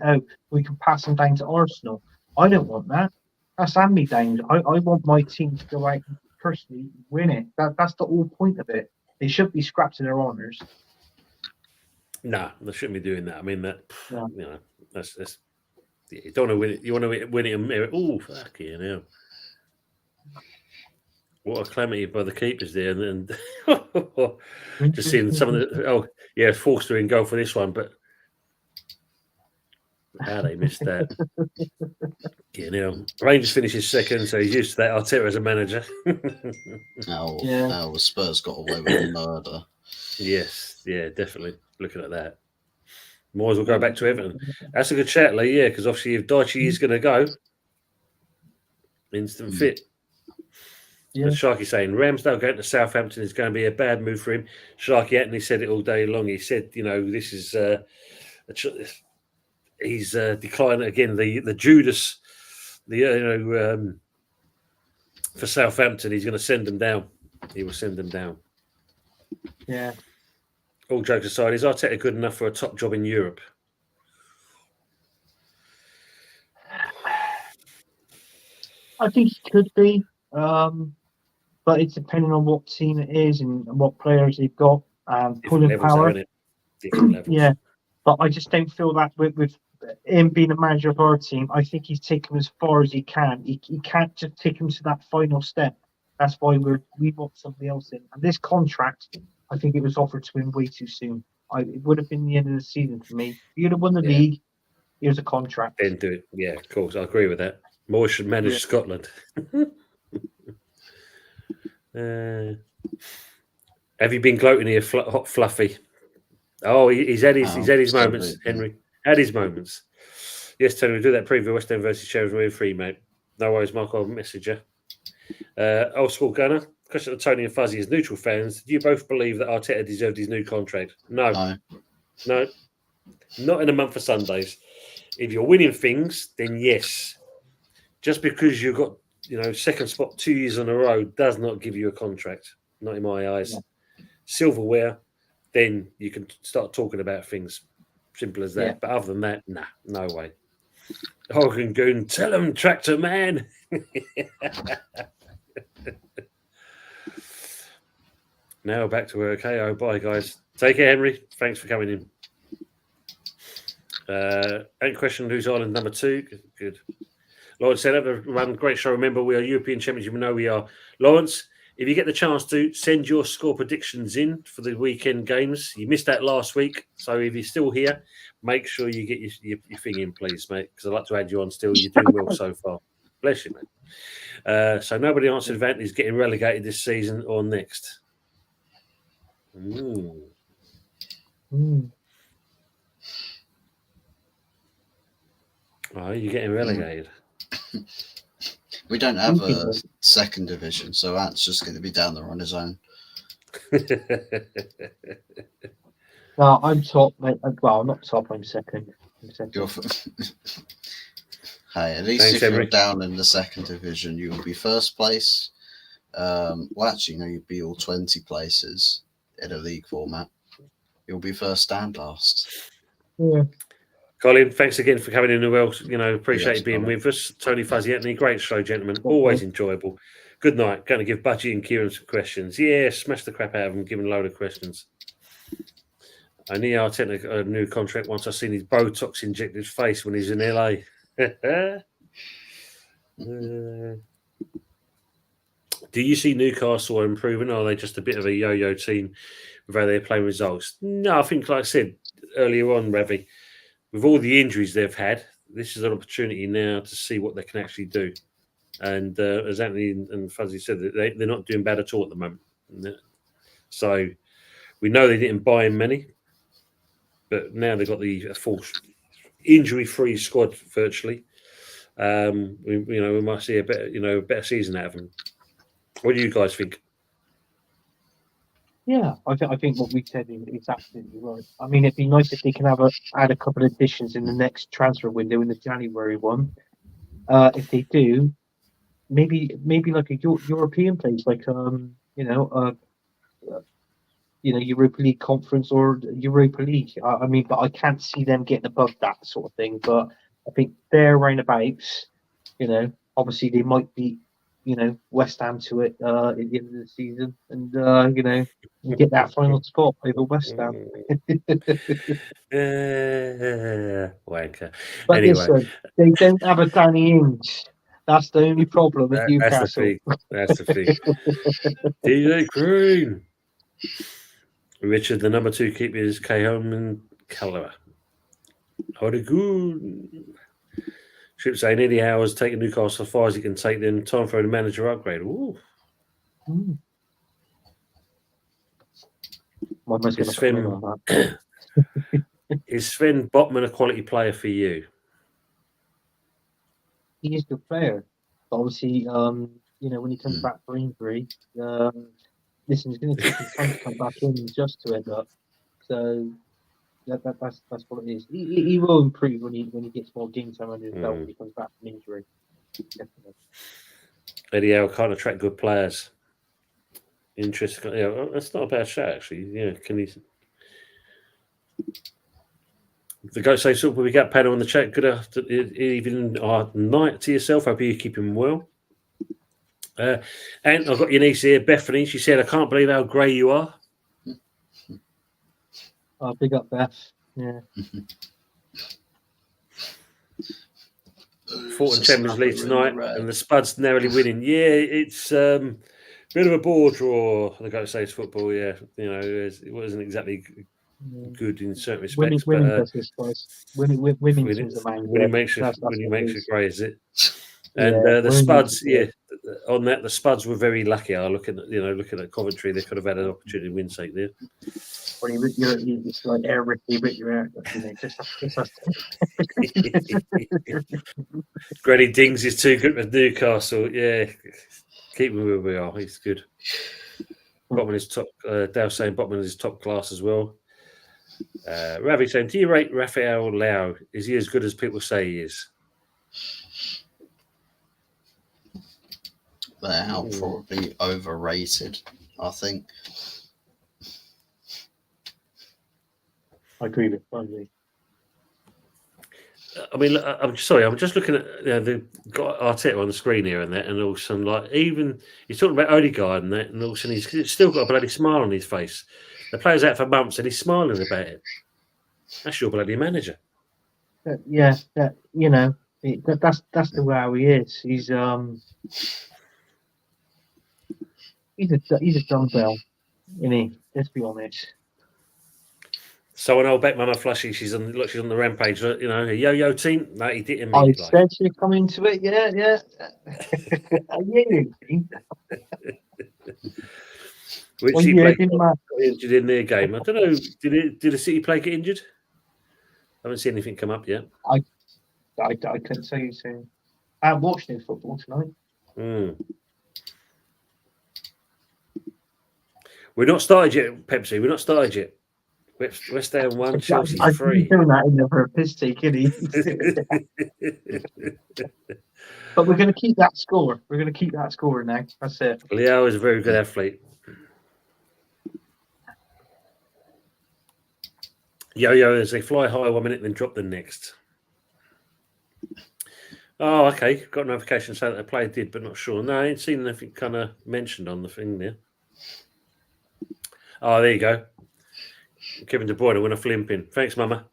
we can pass them down to Arsenal. I don't want that. That's hand-me-downs. I want my team to go out and personally win it. That's the whole point of it. They should be scrapped to their honours. No, they shouldn't be doing that. I mean, that's you don't want to win it. You want to win it in merit. Oh, fucking hell. What a calamity by the keepers there. And just seeing some of the... Forster in goal for this one, but how they missed that. Rangers finishes second, so he's used to that. Arteta as a manager. Spurs got away with murder. Yes, yeah, definitely. Looking at that. Moyes will go back to Everton. That's a good shout, Lee, yeah, because obviously if Daichi is going to go, instant fit. Yeah. Sharky saying Ramsdale going to Southampton is going to be a bad move for him. Sharky Anthony said it all day long. He said, this is he's declining again. The Judas, for Southampton, he's going to send them down. He will send them down. Yeah. All jokes aside, is Arteta good enough for a top job in Europe? I think he could be, but it's depending on what team it is and what players they've got. Different Pulling levels, power. though, innit? Different levels. Yeah, but I just don't feel that with him being the manager of our team, I think he's taken as far as he can. He can't just take him to that final step. That's why we want somebody else in. And this contract, I think it was offered to him way too soon. It would have been the end of the season for me. If you'd have won the league, here's a contract. Then do it. Yeah, of course. I agree with that. Moore should manage Scotland. Have you been gloating here, Hot Fluffy? Oh, he's had his moments, Henry. Had his moments. Yes, Tony, we'll do that preview West Ham versus Sheffield free, mate. No worries, Mark. I'll message you. Old school gunner. Question to Tony and Fuzzy as neutral fans. Do you both believe that Arteta deserved his new contract? No. Not in a month of Sundays. If you're winning things, then yes. Just because you've got second spot 2 years in a row does not give you a contract. Not in my eyes. Yeah. Silverware, then you can start talking about things. Simple as that. Yeah. But other than that, nah, no way. Hogan Goon, tell him, Tractor Man. Now back to work. Okay, bye, guys. Take care, Henry. Thanks for coming in. Ain't question who's Ireland number 2. Good. Lawrence said, everyone, great show. Remember, we are European champions. You know we are. Lawrence, if you get the chance to, send your score predictions in for the weekend games. You missed that last week. So if you're still here, make sure you get your thing in, please, mate, because I'd like to add you on still. You're doing well so far. Bless you, mate. So nobody answered if Anthony's getting relegated this season or next. Oh, you're getting relegated. We don't have a second division, so Ant's just going to be down there on his own. No, I'm top, mate. Well, I'm not top. I'm second. Hey, at least if you're down in the second division, you will be first place. Well, actually, no, you'd be all 20 places in a league format. You'll be first and last. Yeah. Colin, thanks again for coming in as well. Appreciate you being with us. Tony, Fuzzy, Anthony, great show, gentlemen. Always enjoyable. Good night. Going to give Budgie and Kieran some questions. Yeah, smash the crap out of them, give them a load of questions. I need Arteta a new contract once I've seen his Botox injected face when he's in LA. Do you see Newcastle improving, or are they just a bit of a yo-yo team with how they're playing results? No, I think, like I said earlier on, Ravi, with all the injuries they've had, this is an opportunity now to see what they can actually do. And as Anthony and Fuzzy said, they're not doing bad at all at the moment. So we know they didn't buy in many, but now they've got the full injury-free squad virtually. We might see a better season out of them. What do you guys think? Yeah, I think what we said is absolutely right. I mean, it'd be nice if they can add a couple of additions in the next transfer window in the January one. If they do, maybe like a European place, like Europa League Conference or Europa League. I mean, but I can't see them getting above that sort of thing. But I think they're roundabouts. Obviously they might be, West Ham to it at the end of the season, and get that final spot over West Ham. Wanker. But anyway, listen, they don't have a Danny Ings. That's the only problem with Newcastle. That's the thing. DJ Green. Richard, the number 2 keeper is Cahill and Callaway. Good. Ship saying Eddie Howe's taking Newcastle as far as he can take them. Time for a manager upgrade. Ooh. Is Sven Botman a quality player for you? He is a good player. Obviously, when he comes back from injury, listen, it's going to take him time to come back in and adjust to it. So that's what it is. He will improve when he gets more game time under his belt when he comes back from injury. Definitely. Eddie Howe can't attract good players. Interesting. Yeah, that's not a bad shout actually. Yeah, can he? The Goat Saves Football, we got panel on the chat. Good evening, night to yourself. Hope you're keeping well. And I've got your niece here, Bethany. She said, "I can't believe how grey you are." Oh, big up, Beth. Yeah. Fought in Champions League tonight, and the Spuds narrowly winning. Yeah, it's bit of a ball draw. The Goat Saves Football. Yeah, it wasn't exactly good in certain respects. Winning versus Spuds. Winning teams the main. When he makes it grey, is it? And the winning Spuds, is on that, the Spuds were very lucky. I looking at Coventry, they could have had an opportunity to win something there. When it's like Herbert, you rip your hair. Just Granny Dings is too good with Newcastle. Yeah, keep him where we are. He's good. Botman is top. Dow saying Botman is top class as well. Ravi saying, do you rate Rafael Leao? Is he as good as people say he is? Leao probably overrated, I think. I agree with you. I mean, I'm sorry. I'm just looking at they've got Arteta on the screen here and that, and all of a sudden, like even he's talking about Odegaard and that, and all of a sudden he's still got a bloody smile on his face. The player's out for months and he's smiling about it. That's your bloody manager. That's the way he is. He's a dumbbell, isn't he? Let's be honest. So when I'll bet Mama Flushy, she's on the rampage. A yo-yo team. No, he didn't. I said she'd come into it. Yeah. Which he played injured in their game. I don't know. Did the City player get injured? I haven't seen anything come up yet. I couldn't tell you soon. I'm watching football tonight. We're not started yet, Pepsi. We're not started yet. West Ham 1, Chelsea 3. He's doing that in there for a piss take, isn't he? But we're going to keep that score. We're going to keep that score now. That's it. Leao is a very good athlete. Yo-yo as they fly high 1 minute, then drop the next. Oh, okay. Got a notification saying that the player did, but not sure. No, I ain't seen anything kind of mentioned on the thing there. Oh, there you go. Kevin De Bruyne win a flimping. Thanks, Mama.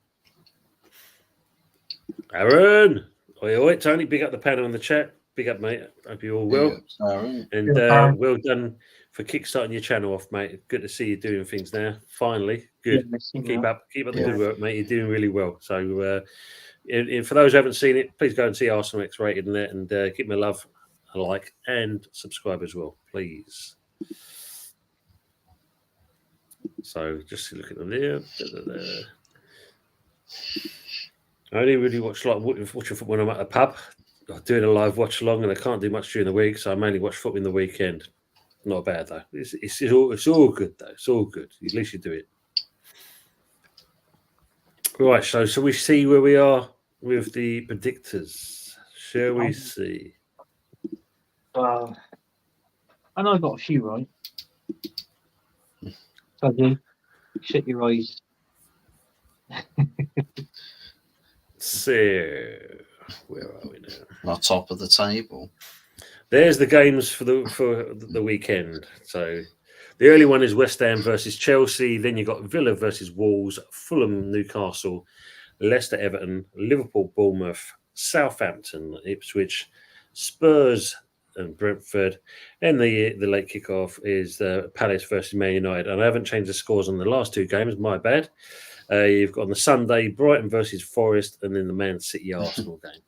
Aaron. Oi, Tony. Big up the panel in the chat. Big up, mate. Hope you're all well. And well done for kickstarting your channel off, mate. Good to see you doing things now. Finally. Good. Keep up the good work, mate. You're doing really well. So for those who haven't seen it, please go and see Arsenal X Rated in there and give me a love, a like, and subscribe as well, please. So just looking at there. I only really watch watching football when I'm at a pub. I'm doing a live watch along, and I can't do much during the week, so I mainly watch football in the weekend. Not bad though. It's all good though. It's all good. At least you do it. Right. So we see where we are with the predictors. Shall we see? I know I got a few right. So do shut your eyes. So where are we now? On top of the table. There's the games for the weekend. So the early one is West Ham versus Chelsea. Then you've got Villa versus Wolves, Fulham, Newcastle, Leicester, Everton, Liverpool, Bournemouth, Southampton, Ipswich, Spurs and Brentford. Then the late kickoff is Palace versus Man United. And I haven't changed the scores on the last two games. My bad. You've got on the Sunday Brighton versus Forest, and then the Man City Arsenal game.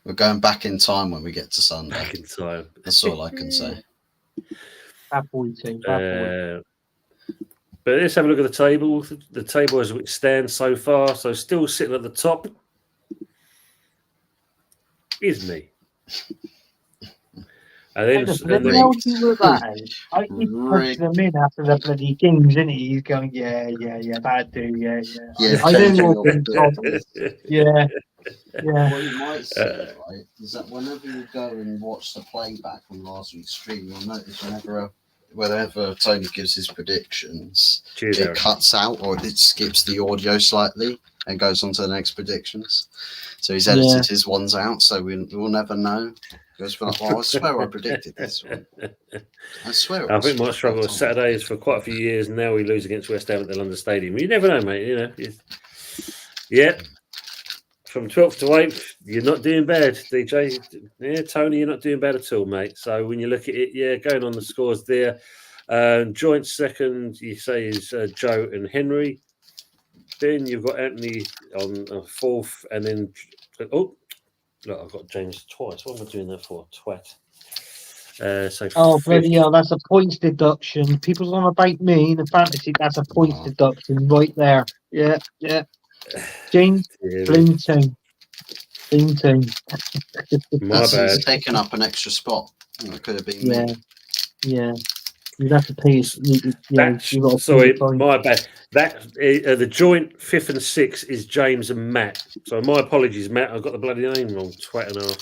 We're going back in time when we get to Sunday. Back in time. That's all I can say. Bad boy team. But let's have a look at the table. The table as it stands so far. So still sitting at the top is me. And then, But and then then how would you work that out? I keep Rigged. punching them in after the bloody games, isn't he? He's going, yeah, that'd do, yeah. Yeah, I know changing you're your being told. predictions. Yeah. What you might see, right, is that whenever you go and watch the playback on last week's stream, you'll notice whenever Tony gives his predictions, Cheers, it Aaron. cuts out or it skips the audio slightly and goes on to the next predictions. So he's edited his ones out, so we'll never know. Because we're like, well, I swear I predicted this one. I swear. I think my struggle with Saturdays for quite a few years. Now we lose against West Ham at the London Stadium. You never know, mate. You know. Yeah. From 12th to 8th, you're not doing bad, DJ. Yeah, Tony, you're not doing bad at all, mate. So when you look at it, yeah, going on the scores there. Joint second, you say, is Joe and Henry. Then you've got Anthony on fourth, and then look, I've got James twice. What am I doing that for? Twat. So Bloody hell, that's a points deduction. People's on about me in the fantasy, that's a points deduction right there. Yeah. James Blinton. My bad. He's taken up an extra spot. It could have been me. Yeah. You'd have to pay. Sorry, my bad. That the joint 5th and 6th is James and Matt. So my apologies, Matt. I got the bloody name wrong. Twat and half.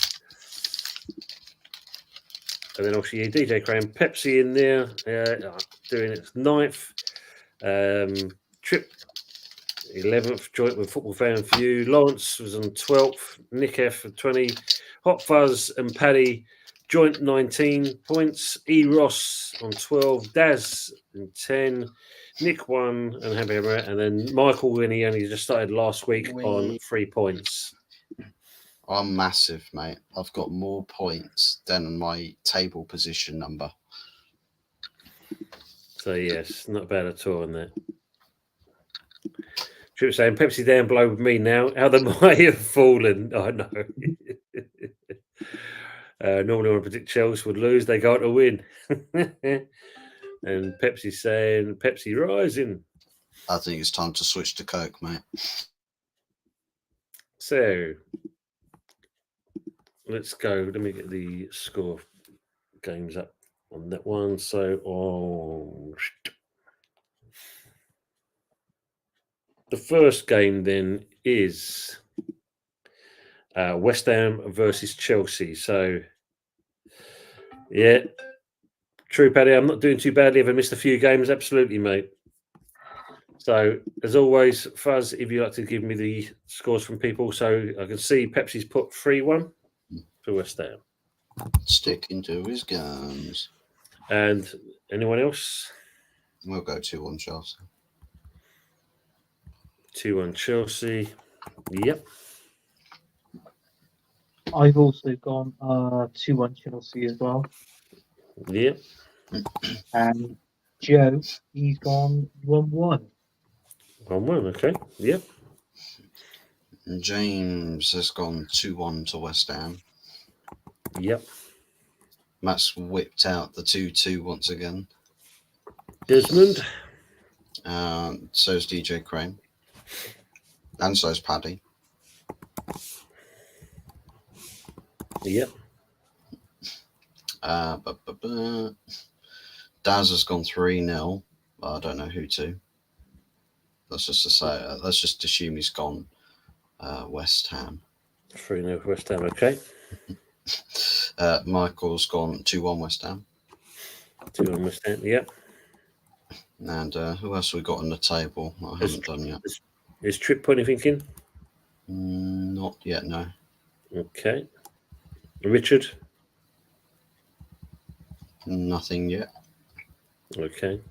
And then obviously DJ Cram, Pepsi in there, doing its 9th. Trip 11th, joint with Football Fan View. Lawrence was on 12th. Nick F 20. Hot Fuzz and Paddy, joint 19 points. E Ross on 12. Daz on 10. Nick 1 and Happy Herbert. And then Michael, when he only just started last week, on 3 points. I'm massive, mate. I've got more points than my table position number. So, yes, not bad at all on that. Trip saying, Pepsi down below with me now. How the mighty have fallen. I know. Normally when I predict Chelsea would lose, they go out to win. And Pepsi saying, Pepsi rising. I think it's time to switch to Coke, mate. So, let's go. Let me get the score games up on that one. So, the first game then is West Ham versus Chelsea. So, yeah, true, Paddy. I'm not doing too badly. Have I missed a few games? Absolutely, mate. So, as always, Fuzz, if you'd like to give me the scores from people. So, I can see Pepsi's put 3-1 for West Ham. Sticking to his guns. And anyone else? We'll go 2-1 Chelsea. 2-1 Chelsea. Yep. I've also gone 2-1 Chelsea as well. Yep. And Joe, he's gone 1-1. 1-1, okay. Yep. And James has gone 2-1 to West Ham. Yep. Matt's whipped out the 2-2 once again. Desmond. So's DJ Crane. And so's Paddy. Yep. Daz has gone 3-0. I don't know who to. Let's just assume he's gone West Ham. 3-0 West Ham, okay. Michael's gone 2-1 West Ham. 2-1 West Ham, yep. And who else have we got on the table? I haven't done yet. Is Trip put anything in? Not yet, no. Okay. Richard? Nothing yet. Okay.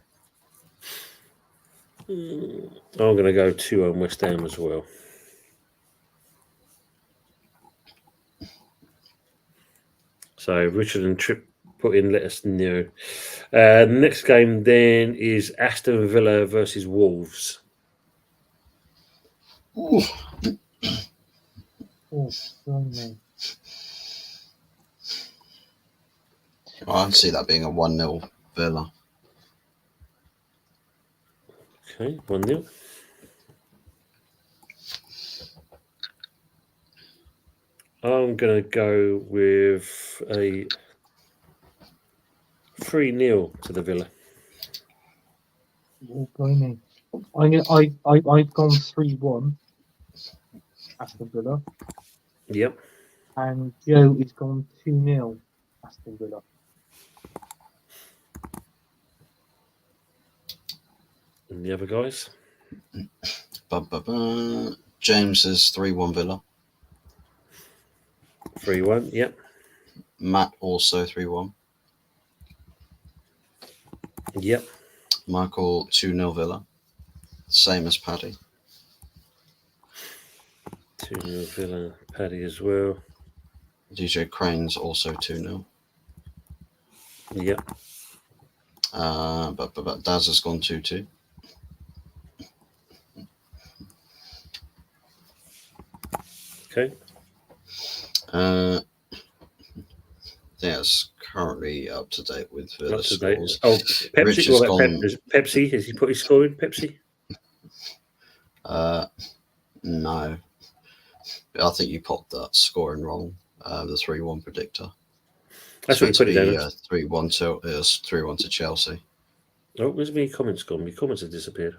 I'm going to go 2-1 West Ham as well. So Richard and Trip put in, let us know. Next game then is Aston Villa versus Wolves. Ooh. I can see that being a 1-0 Villa. Okay, 1-0. I'm going to go with a 3-0 to the Villa. Oh, blimey. I've gone 3-1 Aston Villa, Yep. and Joe is gone 2-0 Aston Villa. And the other guys? James is 3-1 Villa. 3-1. Yep. Matt also 3-1. Yep. Michael 2-0 Villa. Same as Paddy. 2-0 Villa. Paddy as well. DJ Crane's also 2-0. Yep. But Daz has gone 2-2. Okay. That's currently up to date with Villa Up to date. scores. Oh, Pepsi. Rich What has about gone. Pepsi? Has he put his score in? Pepsi? No. I think you popped that scoring wrong. The 3-1 predictor. That's what you put it down as. 3-1 to 3-1 to Chelsea. Oh, where's my comments gone? My comments have disappeared.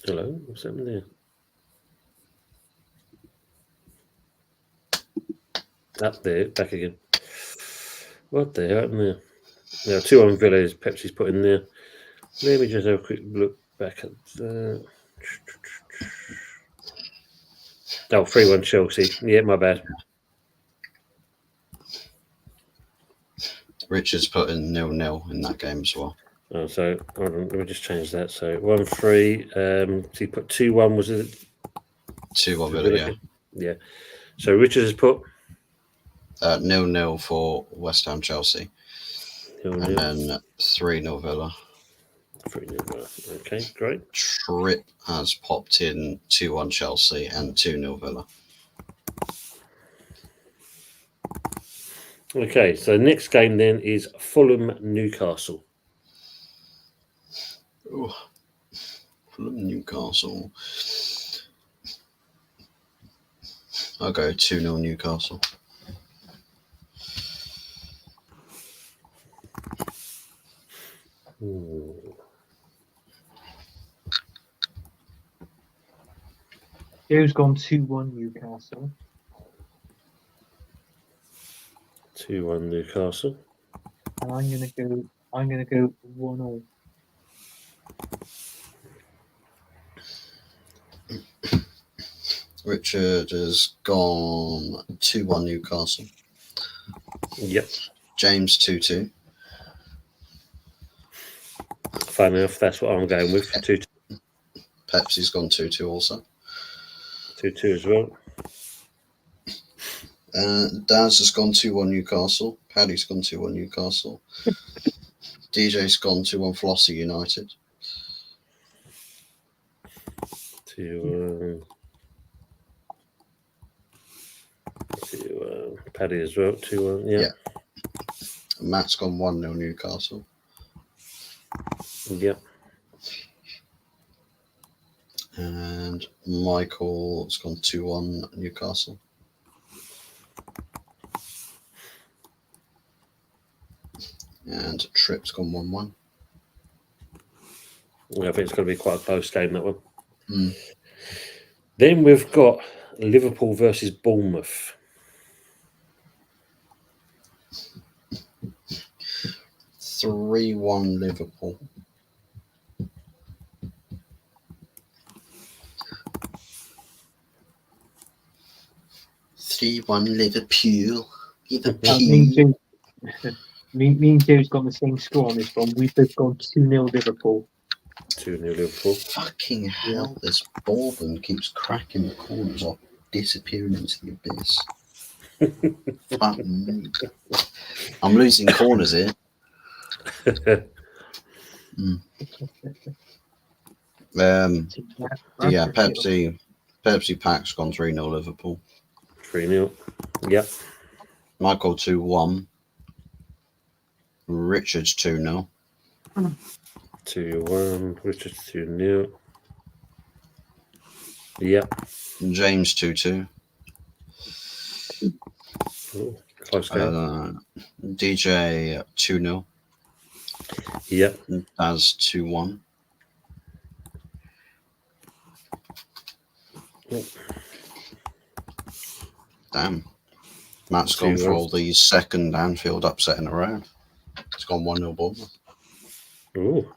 Hello, what's happening there? Up there, back again. What the hell happened there? Now, 2-1 Villa is Pepsi's put in there. Let me just have a quick look back at the. Oh, 3-1 Chelsea. Yeah, my bad. Richard's put in 0-0 in that game as well. Oh, so hold on, let me just change that. So 1-3. So he put 2-1. Was it 2-1 Villa, yeah. Yeah. So Richard has put 0-0 for West Ham Chelsea. 0-0. And then 3-0 Villa. 3-0 Villa. Okay, great. Trip has popped in 2-1 Chelsea and 2-0 Villa. Okay, so next game then is Fulham Newcastle. Ooh. Fulham Newcastle. I'll go 2-0 Newcastle. Ooh. Joe's gone 2-1 Newcastle. 2-1 Newcastle. And I'm gonna go 1-0. Richard has gone 2-1 Newcastle. Yep. James 2-2. Fun enough, that's what I'm going with. 2-2. Pepsi's gone 2-2 also. 2-2 as well. Daz has gone 2-1 Newcastle. Paddy's gone 2-1 Newcastle. DJ's gone 2-1 Flossie United. 2-1. Paddy as well. 2-1. Yeah. Matt's gone 1-0 Newcastle. Yep. And Michael's gone 2-1 Newcastle. And Trip's gone 1-1. I think it's going to be quite a close game, that one. Mm. Then we've got Liverpool versus Bournemouth. 3-1 Liverpool. Liverpool. Me and Joe's got the same score on this one. We've both gone 2-0 Liverpool. 2-0 Liverpool. Fucking hell, this Bourbon keeps cracking the corners off, disappearing into the abyss. Fuck me. I'm losing corners here. Yeah, Pepsi Pack's gone 3-0 Liverpool. 3-0. Yep. Michael 2-1. Richard's 2-0. 2-1. Richard's 2-0. Yep. James 2-2. Oh, Close game. DJ 2-0. Yep. As 2-1. Damn. Matt's gone for all the second Anfield upset in a row. It's gone 1-0 Bournemouth. Ooh.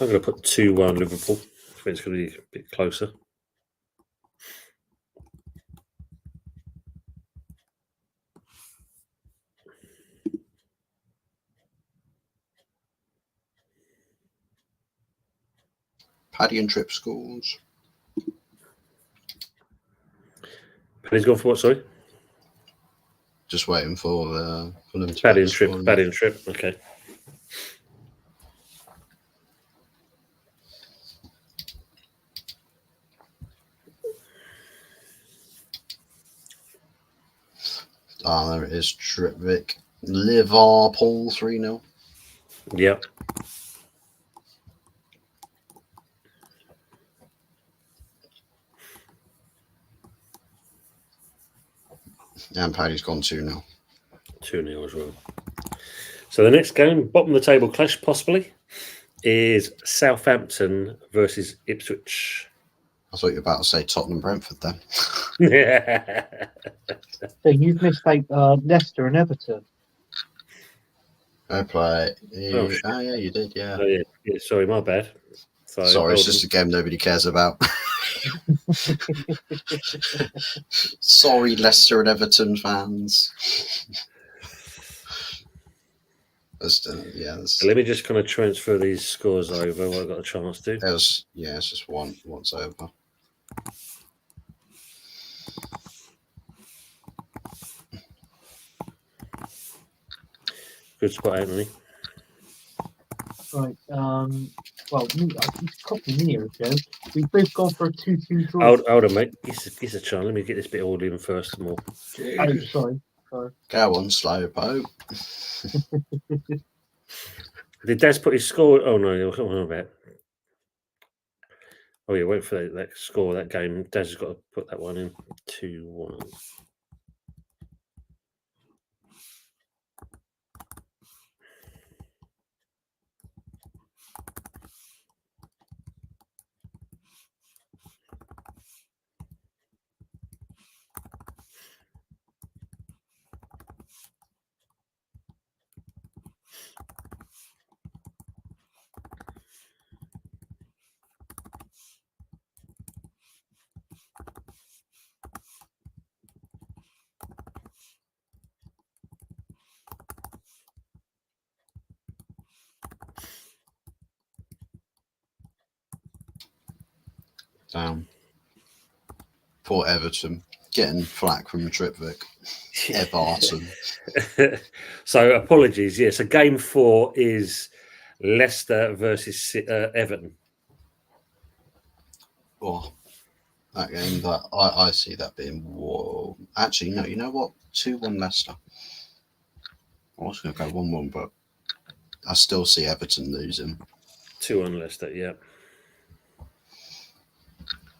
I'm going to put 2-1 Liverpool. I think it's going to be a bit closer. Paddy and Trip scores. Paddy's gone for what, sorry? Just waiting for them to Paddy and Trip. Paddy and Trip, okay. There it is. Tripvic. Liverpool 3-0. Yep. And Paddy's gone 2-0. 2-0 as well. So the next game, bottom of the table clash possibly, is Southampton versus Ipswich. I thought you were about to say Tottenham Brentford then. So you've missed like Leicester and Everton. I play. Oh, Yeah, you did, yeah. Oh, yeah. Sorry, my bad. Sorry, it's just a game nobody cares about. Sorry, Leicester and Everton fans. Let me just kind of transfer these scores over while I've got a chance to. It's just once over. Good spot, Anthony. Right. Well, it's copy me here, Joe. We've both gone for a 2-2 draw. Hold on, mate. It's a chance. Let me get this bit all in first and all. Oh, sorry. Go on, slow Pope. Did Daz put his score? Oh no, come on about. Oh yeah, wait for that score, that game. Daz has got to put that one in. 2-1. Down. Poor Everton. Getting flack from Tripvic. Everton. So apologies. Yes, so game 4 is Leicester versus Everton. Oh, that game, that I see that being whoa. Actually, no, you know what? 2-1 Leicester. I was going to go 1-1, but I still see Everton losing. 2-1 Leicester, yeah.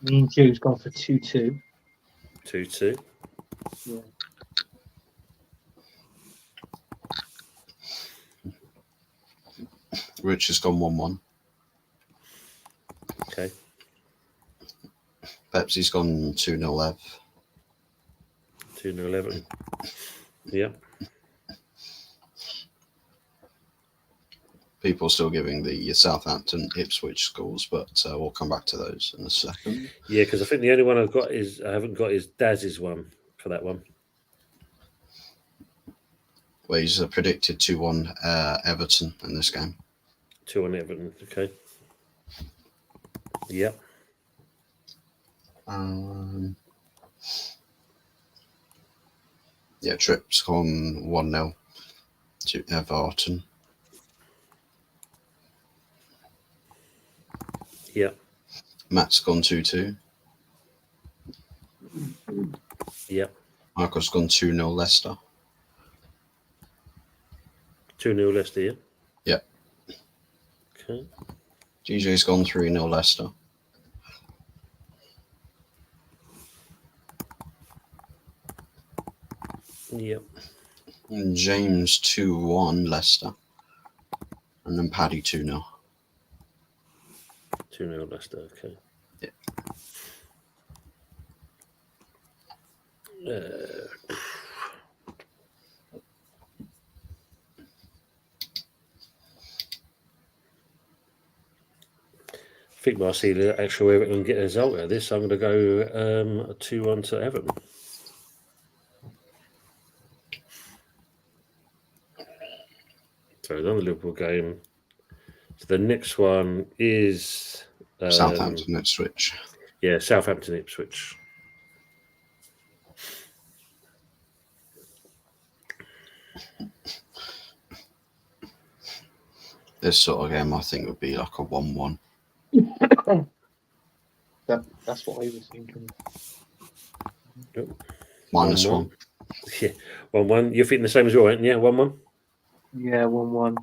Me and Joe's gone for 2-2. 2-2. Yeah. Rich has gone 1-1. Okay. Pepsi's gone 2-0 Lev. 2-0 Everton. Yeah. People are still giving the Southampton Ipswich scores, but we'll come back to those in a second. Yeah, because I think the only one I haven't got is Daz's one for that one. Well, he's predicted 2-1 Everton in this game. 2-1 Everton, okay. Yep. Yeah, Trip's gone 1-0 to Everton. Yep. Matt's gone 2-2. Yep. Michael's gone 2-0 Leicester. 2-0 Leicester, yeah? Yep. Okay. DJ's gone 3-0 Leicester. Yep. And James 2-1 Leicester. And then Paddy 2-0. 2-0 Leicester, okay. Yeah. I think I see the actual Everton get a result out of this. I'm going to go 2-1 to Everton. So another Liverpool game. So the next one is Southampton Ipswich. Yeah, Southampton Ipswich. This sort of game, I think, would be like a 1-1. That's what I was thinking. Yep. -1. Yeah, 1-1. You're thinking the same as well, right? Yeah, 1-1. Yeah, 1-1.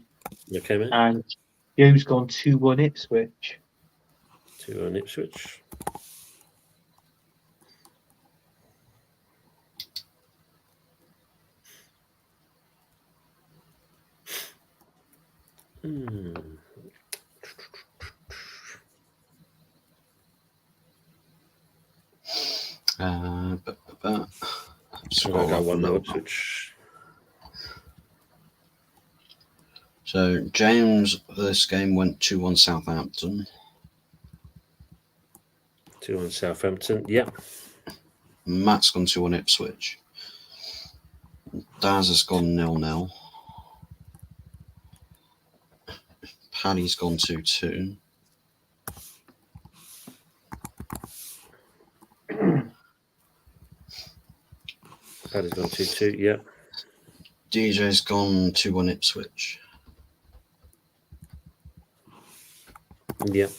Okay, mate. And Joe's gone 2-1 Ipswich. 2-1 Ipswich. So I'll go 1-0 Ipswich. So James, this game went 2-1 Southampton. 2-1 Southampton. Yep. Matt's gone 2-1 Ipswich. Daz has gone 0-0. Paddy's gone 2-2. Paddy's gone 2-2. Yep. DJ's gone 2-1 Ipswich. Yep.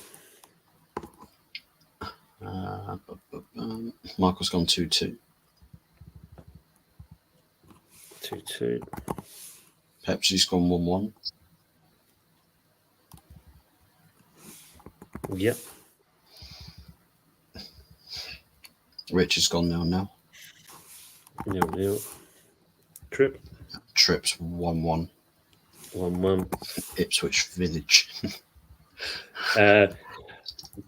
Michael's gone 2-2. 2-2. Pepsi's gone 1-1. Yep. Rich has gone 0-0. 0-0. Trip. Trips 1-1. 1-1. Ipswich Village.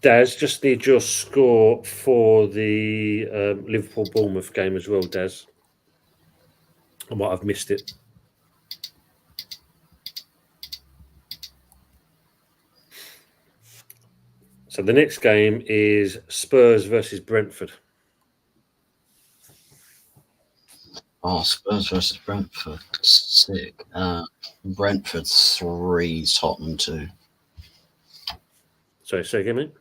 Daz, just need your score for the Liverpool-Bournemouth game as well, Daz. I might have missed it. So the next game is Spurs versus Brentford. Oh, Spurs versus Brentford. Sick. Brentford 3, Tottenham 2. Sorry, say again, mate.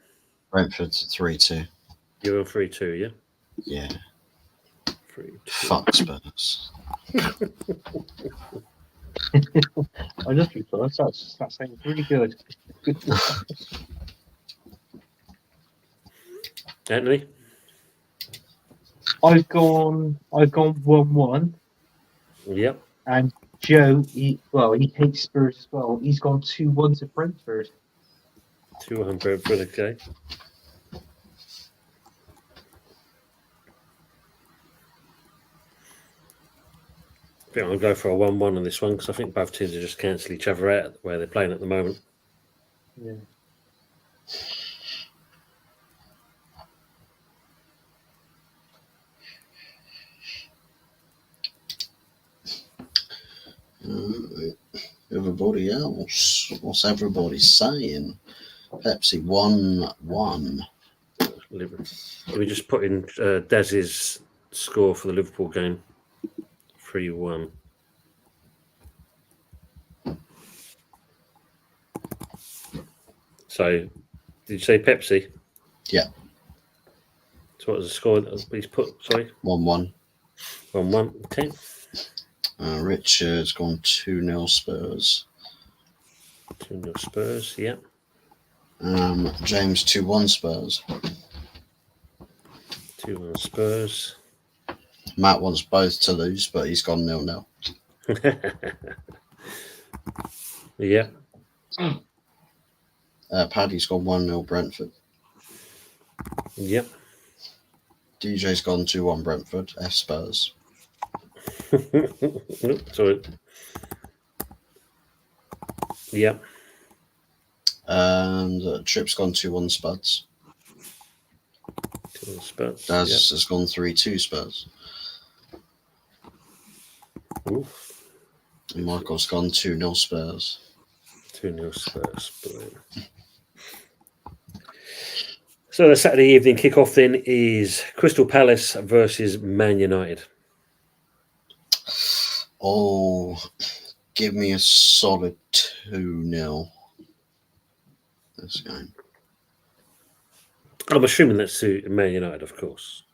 Brentford 3-2. You're on 3-2, yeah? Yeah. 3-2. Fuck Spurs. I just thought that sounds really good. Anthony? I've gone 1-1, Yep. and Joe, he hates Spurs as well. He's gone 2-1 to Brentford. 2-1 Brentford, okay. I think I'll go for a 1-1 on this one because I think both teams are just cancel each other out where they're playing at the moment. Yeah. Everybody else. What's everybody saying? Pepsi 1-1. Let me just put in Daz's score for the Liverpool game. 3-1. So, did you say Pepsi? Yeah. So what was the score? Please put, sorry. 1-1. 1-1. Okay. Richard's gone 2-0 Spurs. 2-0 Spurs, yeah. James 2-1 Spurs. 2-1 Spurs. Matt wants both to lose, but he's gone 0-0. Yeah. Paddy's gone 1-0 Brentford. Yep. DJ's gone 2-1 Brentford. F Spurs. Sorry. Yep. And Trip's gone 2-1 Spuds. Spurs. Daz has gone 3-2 Spurs. Oof. And Michael's gone 2-0 Spurs. 2-0 Spurs. Brilliant. So the Saturday evening kickoff then is Crystal Palace versus Man United. Oh, give me a solid 2-0 this game. I'm assuming that's to Man United, of course.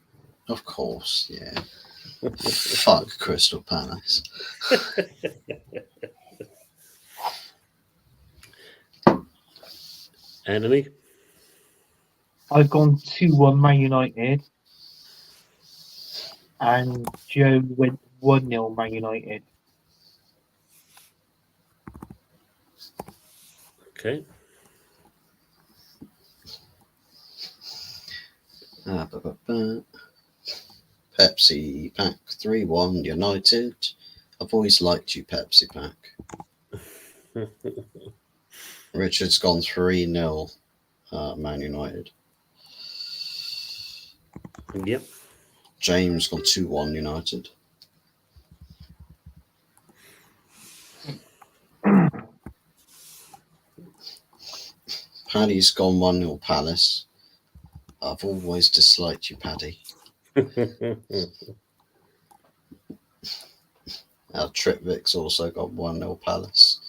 Of course, yeah. Fuck Crystal Palace. Anthony? I've gone 2-1 Man United. And Joe went 1-0 Man United. Okay. Pepsi Pack 3-1 United. I've always liked you, Pepsi Pack. Richard's gone 3-0 Man United. Yep. James gone 2-1 United. Paddy's gone 1-0 Palace. I've always disliked you, Paddy. Tripvik's also got 1-0 Palace.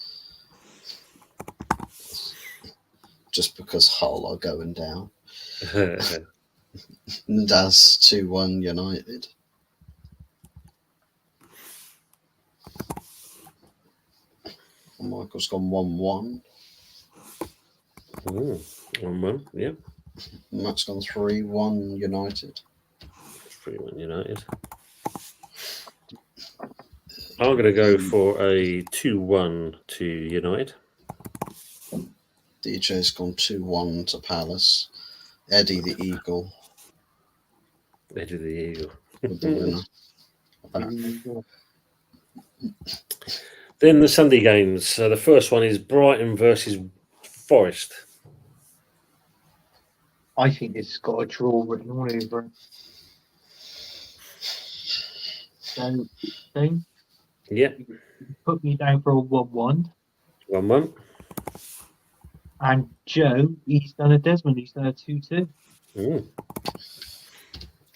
Just because Hull are going down. Daz 2-1 United. Michael's gone 1-1. 1-1. Yep. Matt's gone 3-1 United. 3-1 United. I'm going to go for a 2-1 to United. DJ's gone 2-1 to Palace. Eddie the Eagle. Eddie the Eagle. With the winner. Then the Sunday games. The first one is Brighton versus Forest. I think it's got a draw written all over it. So, Yep. put me down for a 1-1. 1-1. And Joe, he's done a Desmond. He's done a 2-2.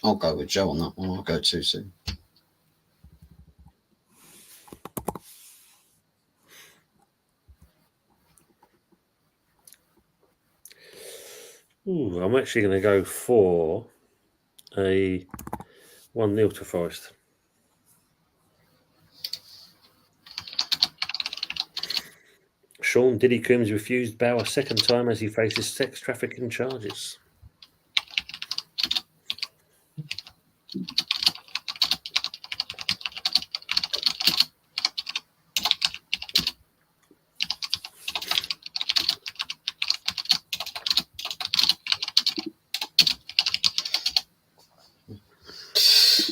I'll go with Joe on that one. I'll go 2-2. I'm actually going to go for a 1-0 to Forest. Sean Diddy Coombs refused bail a second time as he faces sex trafficking charges.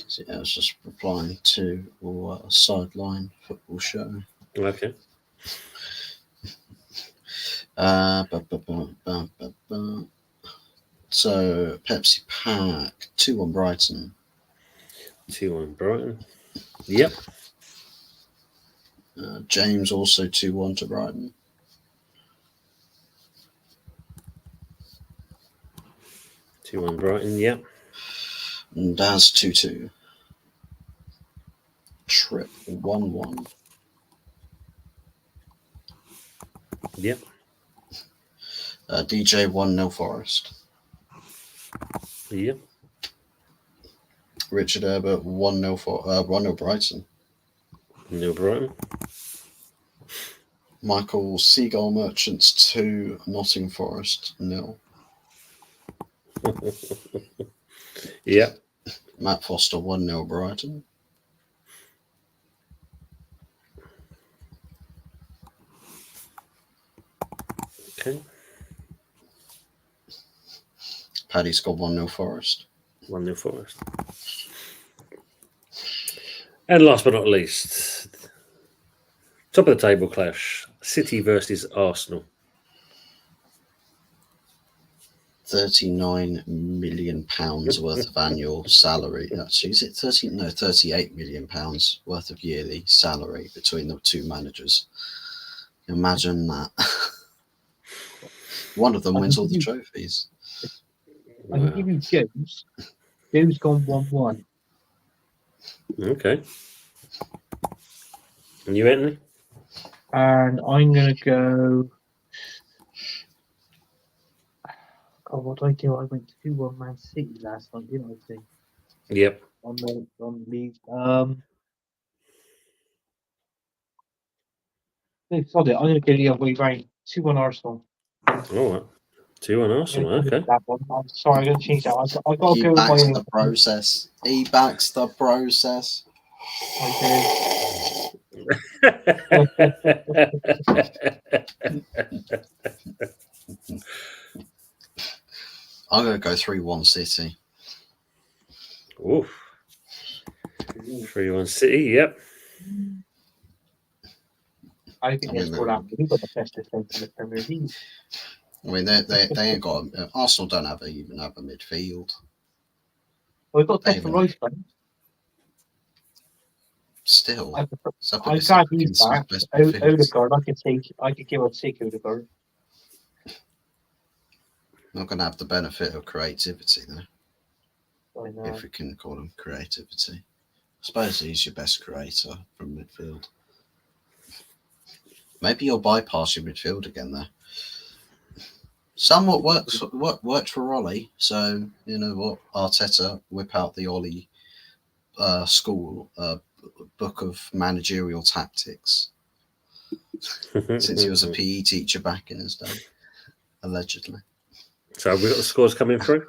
So yeah, I was just replying to a sideline football show. Okay. So Pepsi Pack 2-1 Brighton. 2-1 Brighton. Yep. James also 2-1 to Brighton. 2-1 Brighton. Yep. And Daz 2-2. Trip 1-1. Yep. DJ 1-0 Forest. Yep. Richard Herbert 1-0 for 1-0 Brighton. 0 Brighton. Michael Seagull Merchants 2, Nottingham Forest 0. Yep. Matt Foster 1-0 Brighton. Okay. Paddy's got 1-0 Forest. 1-0 Forest. And last but not least, top of the table clash: City versus Arsenal. £39 million worth of annual salary. Actually, is it 38 million pounds worth of yearly salary between the two managers. Imagine that. One of them wins all the trophies. I can give you Joe's. Joe's gone 1-1. Okay. And you, Anthony? And I'm going to go. God, what did I do? I went 2-1 Man City last night, didn't I? Think Yep. on the league. No, sod it. I'm going to go the other way round. 2-1 Arsenal. All right. 2-1 Arsenal. Okay. That one. I'm sorry, I'm going to change that. I got to He go with backs my. the process. He backs the process. I'm going to go 3-1 City. Oof. 3-1 City. Yep. I think that's what happened. We've got the best defense in the Premier League. I mean, they ain't got. Arsenal don't even have a midfield. Well, we've got Declan Rice, but Still, I'm glad he's back. Odegaard, I could give up take Odegaard. Not going to have the benefit of creativity though. I know. If we can call him creativity. I suppose he's your best creator from midfield. Maybe you'll bypass your midfield again there. Somewhat worked for Ollie, so you know what? Arteta whip out the Ollie school book of managerial tactics. Since he was a PE teacher back in his day, allegedly. So have we got the scores coming through?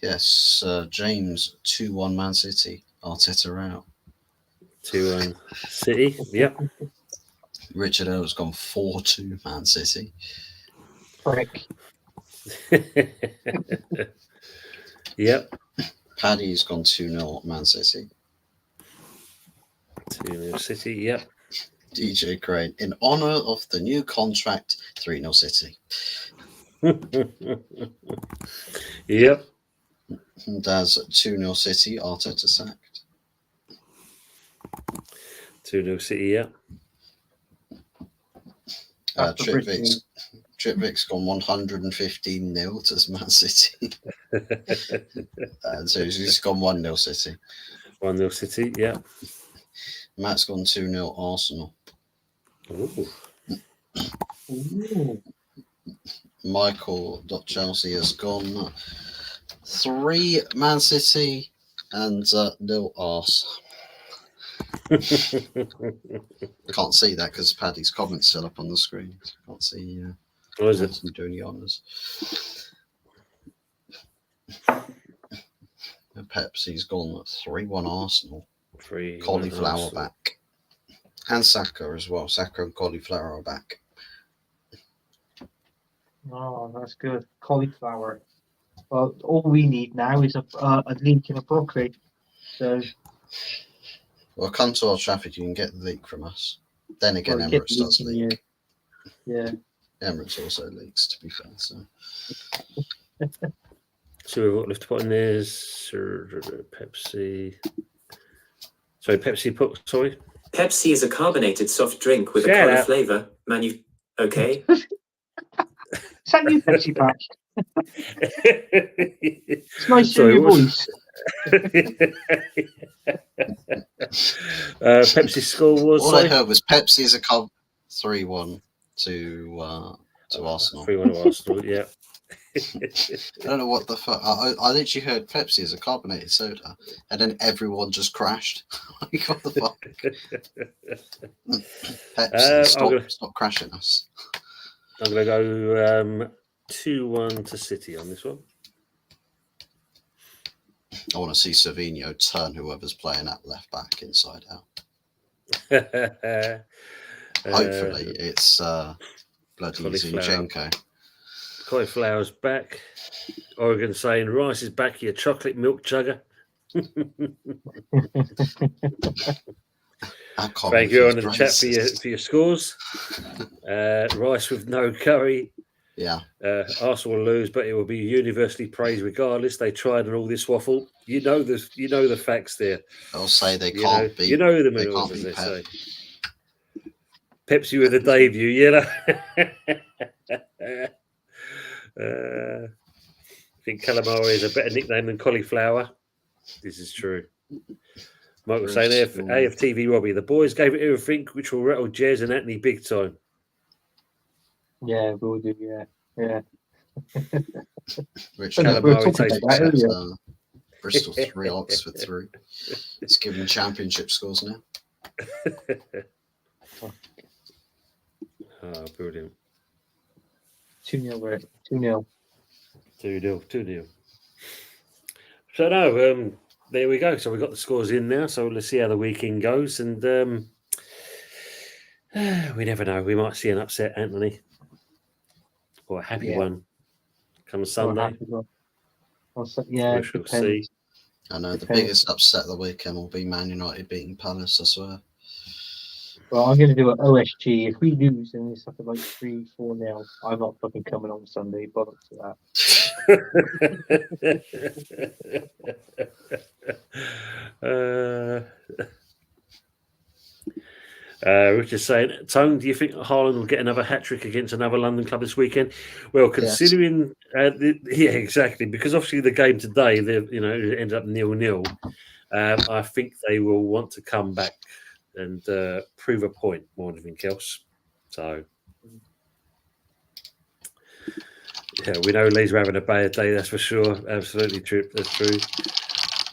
Yes, James 2-1 Man City. Arteta out. 2-1 City. Yep. Richard Earl's gone 4-2 Man City. Prick. Yep. Paddy's gone 2-0 Man City. 2-0 City. Yep. DJ Crane, in honour of the new contract, 3-0 City. Yep. Daz 2-0 City. Arteta sacked. 2-0 City. Yep. Tripvik's gone 115-0 to Man City. And so he's gone 1-0 City. 1-0 City, yeah. Matt's gone 2-0 Arsenal. Ooh. Michael.Chelsea has gone 3 Man City and 0 Arse. Can't see that because Paddy's comment's still up on the screen. Can't see. What is it? Doing the honours. Pepsi's gone 3-1 Arsenal. 3 Cauliflower Arsenal. back. And Saka as well. Saka and Cauliflower are back. Oh, that's good. Cauliflower. Well, all we need now is a leek and a broccoli. So. Well, come to Old Trafford, you can get the leek from us. Then again, Well, Emirates does leak. Yeah. Emirates also leaks, to be fair. So we've got left to put in there is Pepsi. Sorry, Pepsi put, sorry. Pepsi is a carbonated soft drink with a colour flavour. Okay. Is that you, Pepsi Pack? It's nice to hear your voice. Pepsi score was. All I heard was Pepsi is a 3-1 to Arsenal. 3-1 to Arsenal, yeah. I don't know what the fuck. I literally heard Pepsi is a carbonated soda, and then everyone just crashed. Like, what the fuck? Pepsi, stop crashing us. I'm going to go 2-1 to City on this one. I want to see Savinho turn whoever's playing at left back inside out. Hopefully, it's bloody Zinchenko. Cauliflower's back. Oregon saying Rice is back, your chocolate milk chugger. Thank you on the chat for your scores. Rice with no curry. Yeah. Arsenal will lose, but it will be universally praised regardless. They tried and all this waffle. You know the facts there. They'll say they can't be. You know the minerals, as they say. Pepsi with a debut, you know. I think calamari is a better nickname than cauliflower. This is true. Michael saying AFTV Robbie, the boys gave it everything, which will rattle Jez and Anthony big time. Yeah, we'll do. Yeah. Rich calamari takes Bristol 3, Oxford 3. It's given championship scores now. Oh, brilliant. 2-0, Rick. 2-0. 2-0. So no, there we go. So we've got the scores in now. So let's see how the weekend goes. And we never know. We might see an upset, Anthony. Or a happy one come Sunday. Yeah, we shall see. I know the biggest upset of the weekend will be Man United beating Palace, I swear. Well, I'm going to do an OSG. If we lose, then it's something like 3-4-0. I'm not fucking coming on Sunday. Bother to that. Richard saying, Tone, do you think Haaland will get another hat-trick against another London club this weekend? Well, considering, exactly, because obviously the game today, it ended up 0-0. I think they will want to come back and prove a point more than anything else. So, yeah, we know Leeds are having a bad day, that's for sure. Absolutely true. That's true.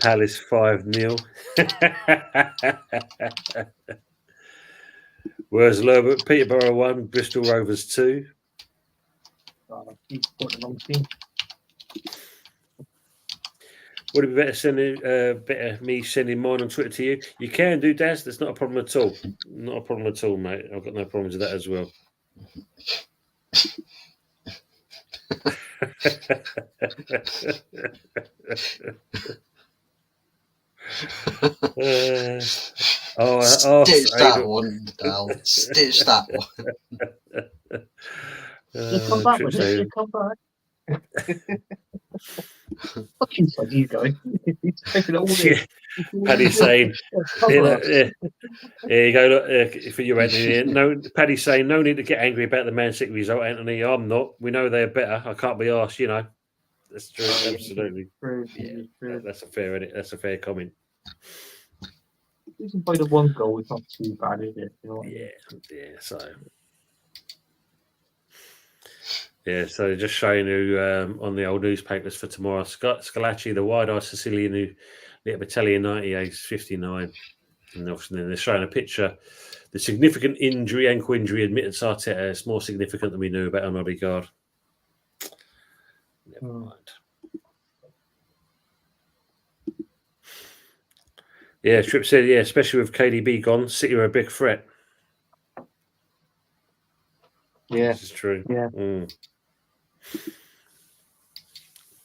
Palace 5-0. Whereas Herbert, Peterborough 1, Bristol Rovers 2. He's got the wrong team. Would it be better me sending mine on Twitter to you? You can do, Daz. That's not a problem at all. Not a problem at all, mate. I've got no problems with that as well. Stitch that one, Dal. Stitch that one. Come back with it. Come back. Fucking son, you guys. He's taking it all in. Paddy's saying, here you go. Look, for you, Anthony. No, Paddy's saying, no need to get angry about the Man City result, Anthony. I'm not. We know they're better. I can't be arsed, you know. That's true. Absolutely. True. That's a fair comment. Losing by the one goal is not too bad, is it? You know what I mean? So. Yeah, so just showing you on the old newspapers for tomorrow. Scalacci, the wide-eyed Sicilian who lit up Italian 98, 59. And obviously then they're showing a picture. The significant ankle injury admittance Arteta is more significant than we knew about on Odegaard. Never mind. Yeah, Tripp said, especially with KDB gone, City are a big threat. Yeah. This is true. Yeah.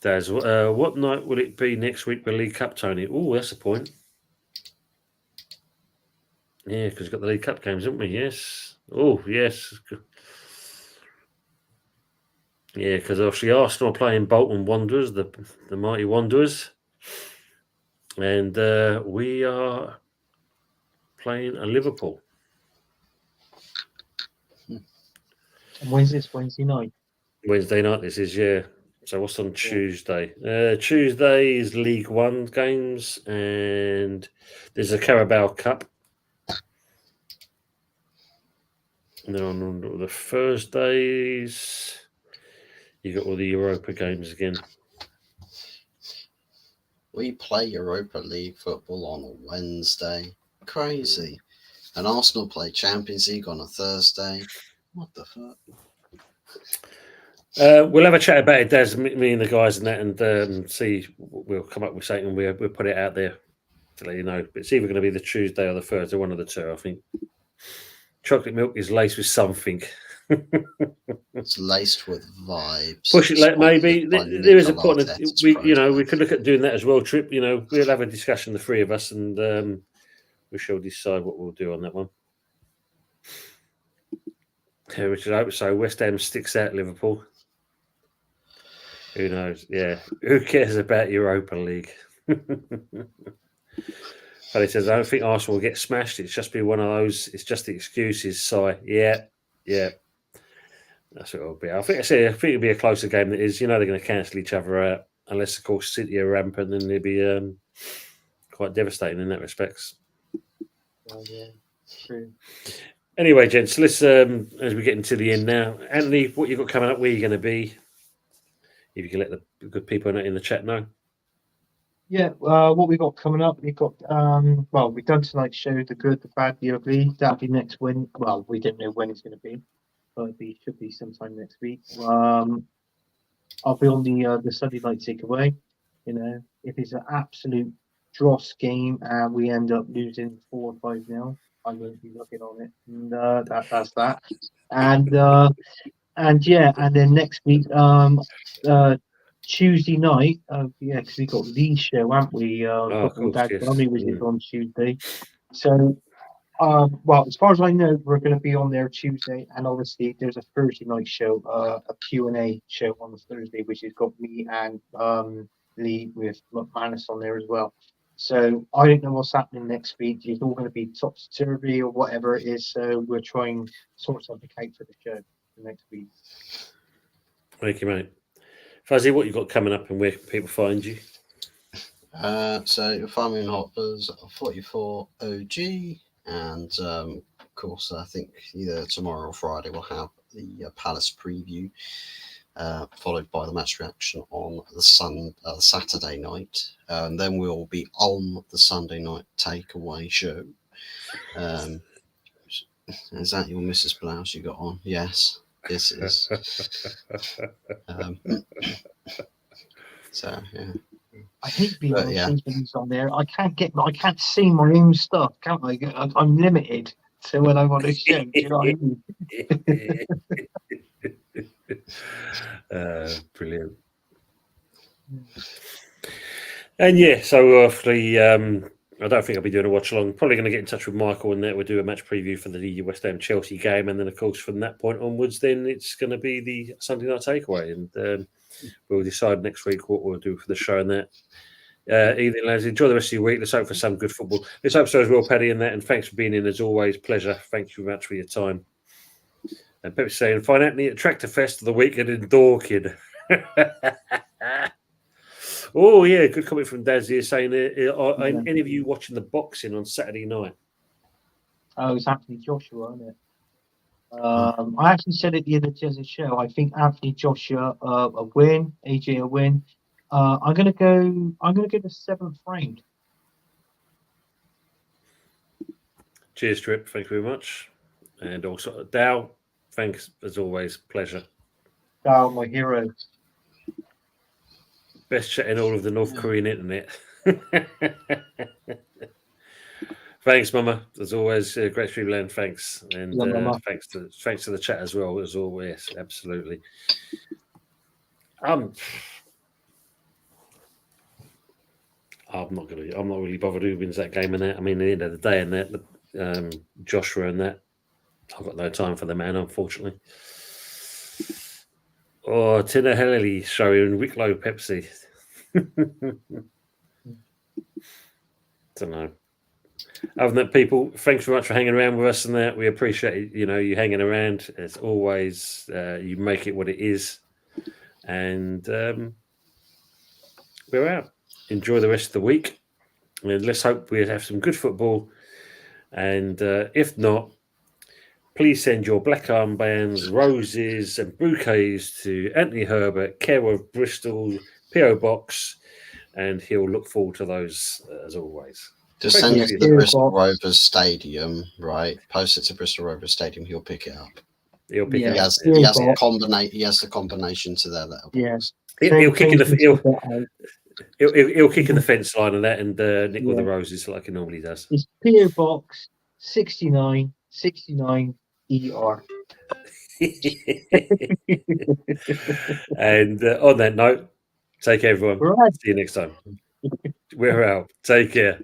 Daz, what night will it be next week for League Cup, Tony? Oh, that's a point. Yeah, because we've got the League Cup games, haven't we? Yes. Oh, yes. Yeah, because obviously Arsenal are playing Bolton Wanderers, the mighty Wanderers. And we are playing a Liverpool. And when's this? Wednesday night? Wednesday night, this is, yeah. So what's on Tuesday? Tuesday is League One games, and there's a Carabao Cup. And then on the Thursdays, you got all the Europa games again. We play Europa League football on a Wednesday. Crazy. And Arsenal play Champions League on a Thursday. What the fuck? We'll have a chat about it, Daz, me and the guys and that, and see. We'll come up with something and we'll put it out there to let you know. But it's either going to be the Tuesday or the Thursday, one of the two, I think. Chocolate milk is laced with something. It's laced with vibes. Push it late, maybe. By There is a Nicola point. Arteta's We could look at doing that as well. Trip. We'll have a discussion, the three of us, and we shall decide what we'll do on that one. Yeah, we should hope so. West Ham sticks out Liverpool. Who knows? Yeah. Who cares about Europa League? But he says, I don't think Arsenal will get smashed. It's just be one of those. It's just the excuses. So, yeah. That's what it'll be. I think it'll be a closer game than it is. They're going to cancel each other out. Unless, of course, City are rampant, then they'll be quite devastating in that respect. Oh, yeah, true. Anyway, gents, let's, as we get into the end now, Anthony, what you got coming up? Where you going to be? If you can let the good people in the chat know. Yeah, what we got coming up? We've got we've done tonight's show, the good, the bad, the ugly. That'll be next when. Well, we don't know when it's going to be, but it should be sometime next week. I'll be on the Sunday night takeaway. If it's an absolute dross game and we end up losing 4 or 5-0, I won't be looking on it. And that's that. And then next week, Tuesday night, because we got Lee's show, haven't we? Football Dad Bunny, which is on Tuesday. So, as far as I know, we're going to be on there Tuesday, and obviously there's a Thursday night show, a Q&A show on the Thursday, which has got me and Lee with McManus on there as well. So I don't know what's happening next week. It's all going to be topsy-turvy or whatever it is. So we're trying to sort something out for the show for next week. Thank you, mate. Fuzzy, what you got coming up and where can people find you? So you'll find me on HotFuzz44 OG, and of course, I think either tomorrow or Friday we'll have the Palace preview, followed by the match reaction on the Saturday night. Then we'll be on the Sunday night takeaway show. Is that your Mrs. Blouse you got on? Yes. This is. So yeah. I hate being on things on there. I can't see my own stuff, can't I? I'm limited to when I'm on a show. Do you know what I mean? Brilliant. And yeah, so hopefully, I don't think I'll be doing a watch along. Probably going to get in touch with Michael and that we'll do a match preview for the West Ham Chelsea game, and then of course from that point onwards, then it's going to be the Sunday night takeaway, and we'll decide next week what we'll do for the show and that. Evening, lads. Enjoy the rest of your week. Let's hope for some good football. Let's hope so as well, Paddy, and that. And thanks for being in as always. Pleasure. Thank you very much for your time. And Pep's saying, find Anthony at Tractor Fest of the weekend in Dorking. Oh, yeah, good comment from Daz here saying, are any of you watching the boxing on Saturday night? Oh, it's Anthony Joshua, isn't it? I actually said it the other day as a show. I think Anthony Joshua a win, AJ a win. I'm gonna go the 7th round. Cheers, Trip. Thank you very much. And also Dow, thanks as always. Pleasure. Dow, my hero. Best chat in all of the North Korean internet. Thanks, Mama. As always, great streamland. Thanks, and thanks to the chat as well. As always, absolutely. I'm not really bothered who wins that game and that. I mean, at the end of the day, and that Joshua and that, I've got no time for the man, unfortunately. Oh, Tina Helley showing Wicklow Pepsi. Don't know. Other than that, people, thanks very much for hanging around with us and that. We appreciate you hanging around. As always, you make it what it is. And we're out. Enjoy the rest of the week. And let's hope we have some good football. And if not, please send your black armbands, roses, and bouquets to Anthony Herbert, care of Bristol, P.O. Box, and he'll look forward to those as always. Just send it to the Bristol Rovers Stadium, right? Post it to Bristol Rovers Stadium. He'll pick it up. He'll pick it up. He has the combination to their letterbox. Yes. He'll kick in the fence line and that, and nick all the roses like he normally does. It's P.O. Box 69 ER. And on that note, take care, everyone. Right. See you next time. We're out. Take care.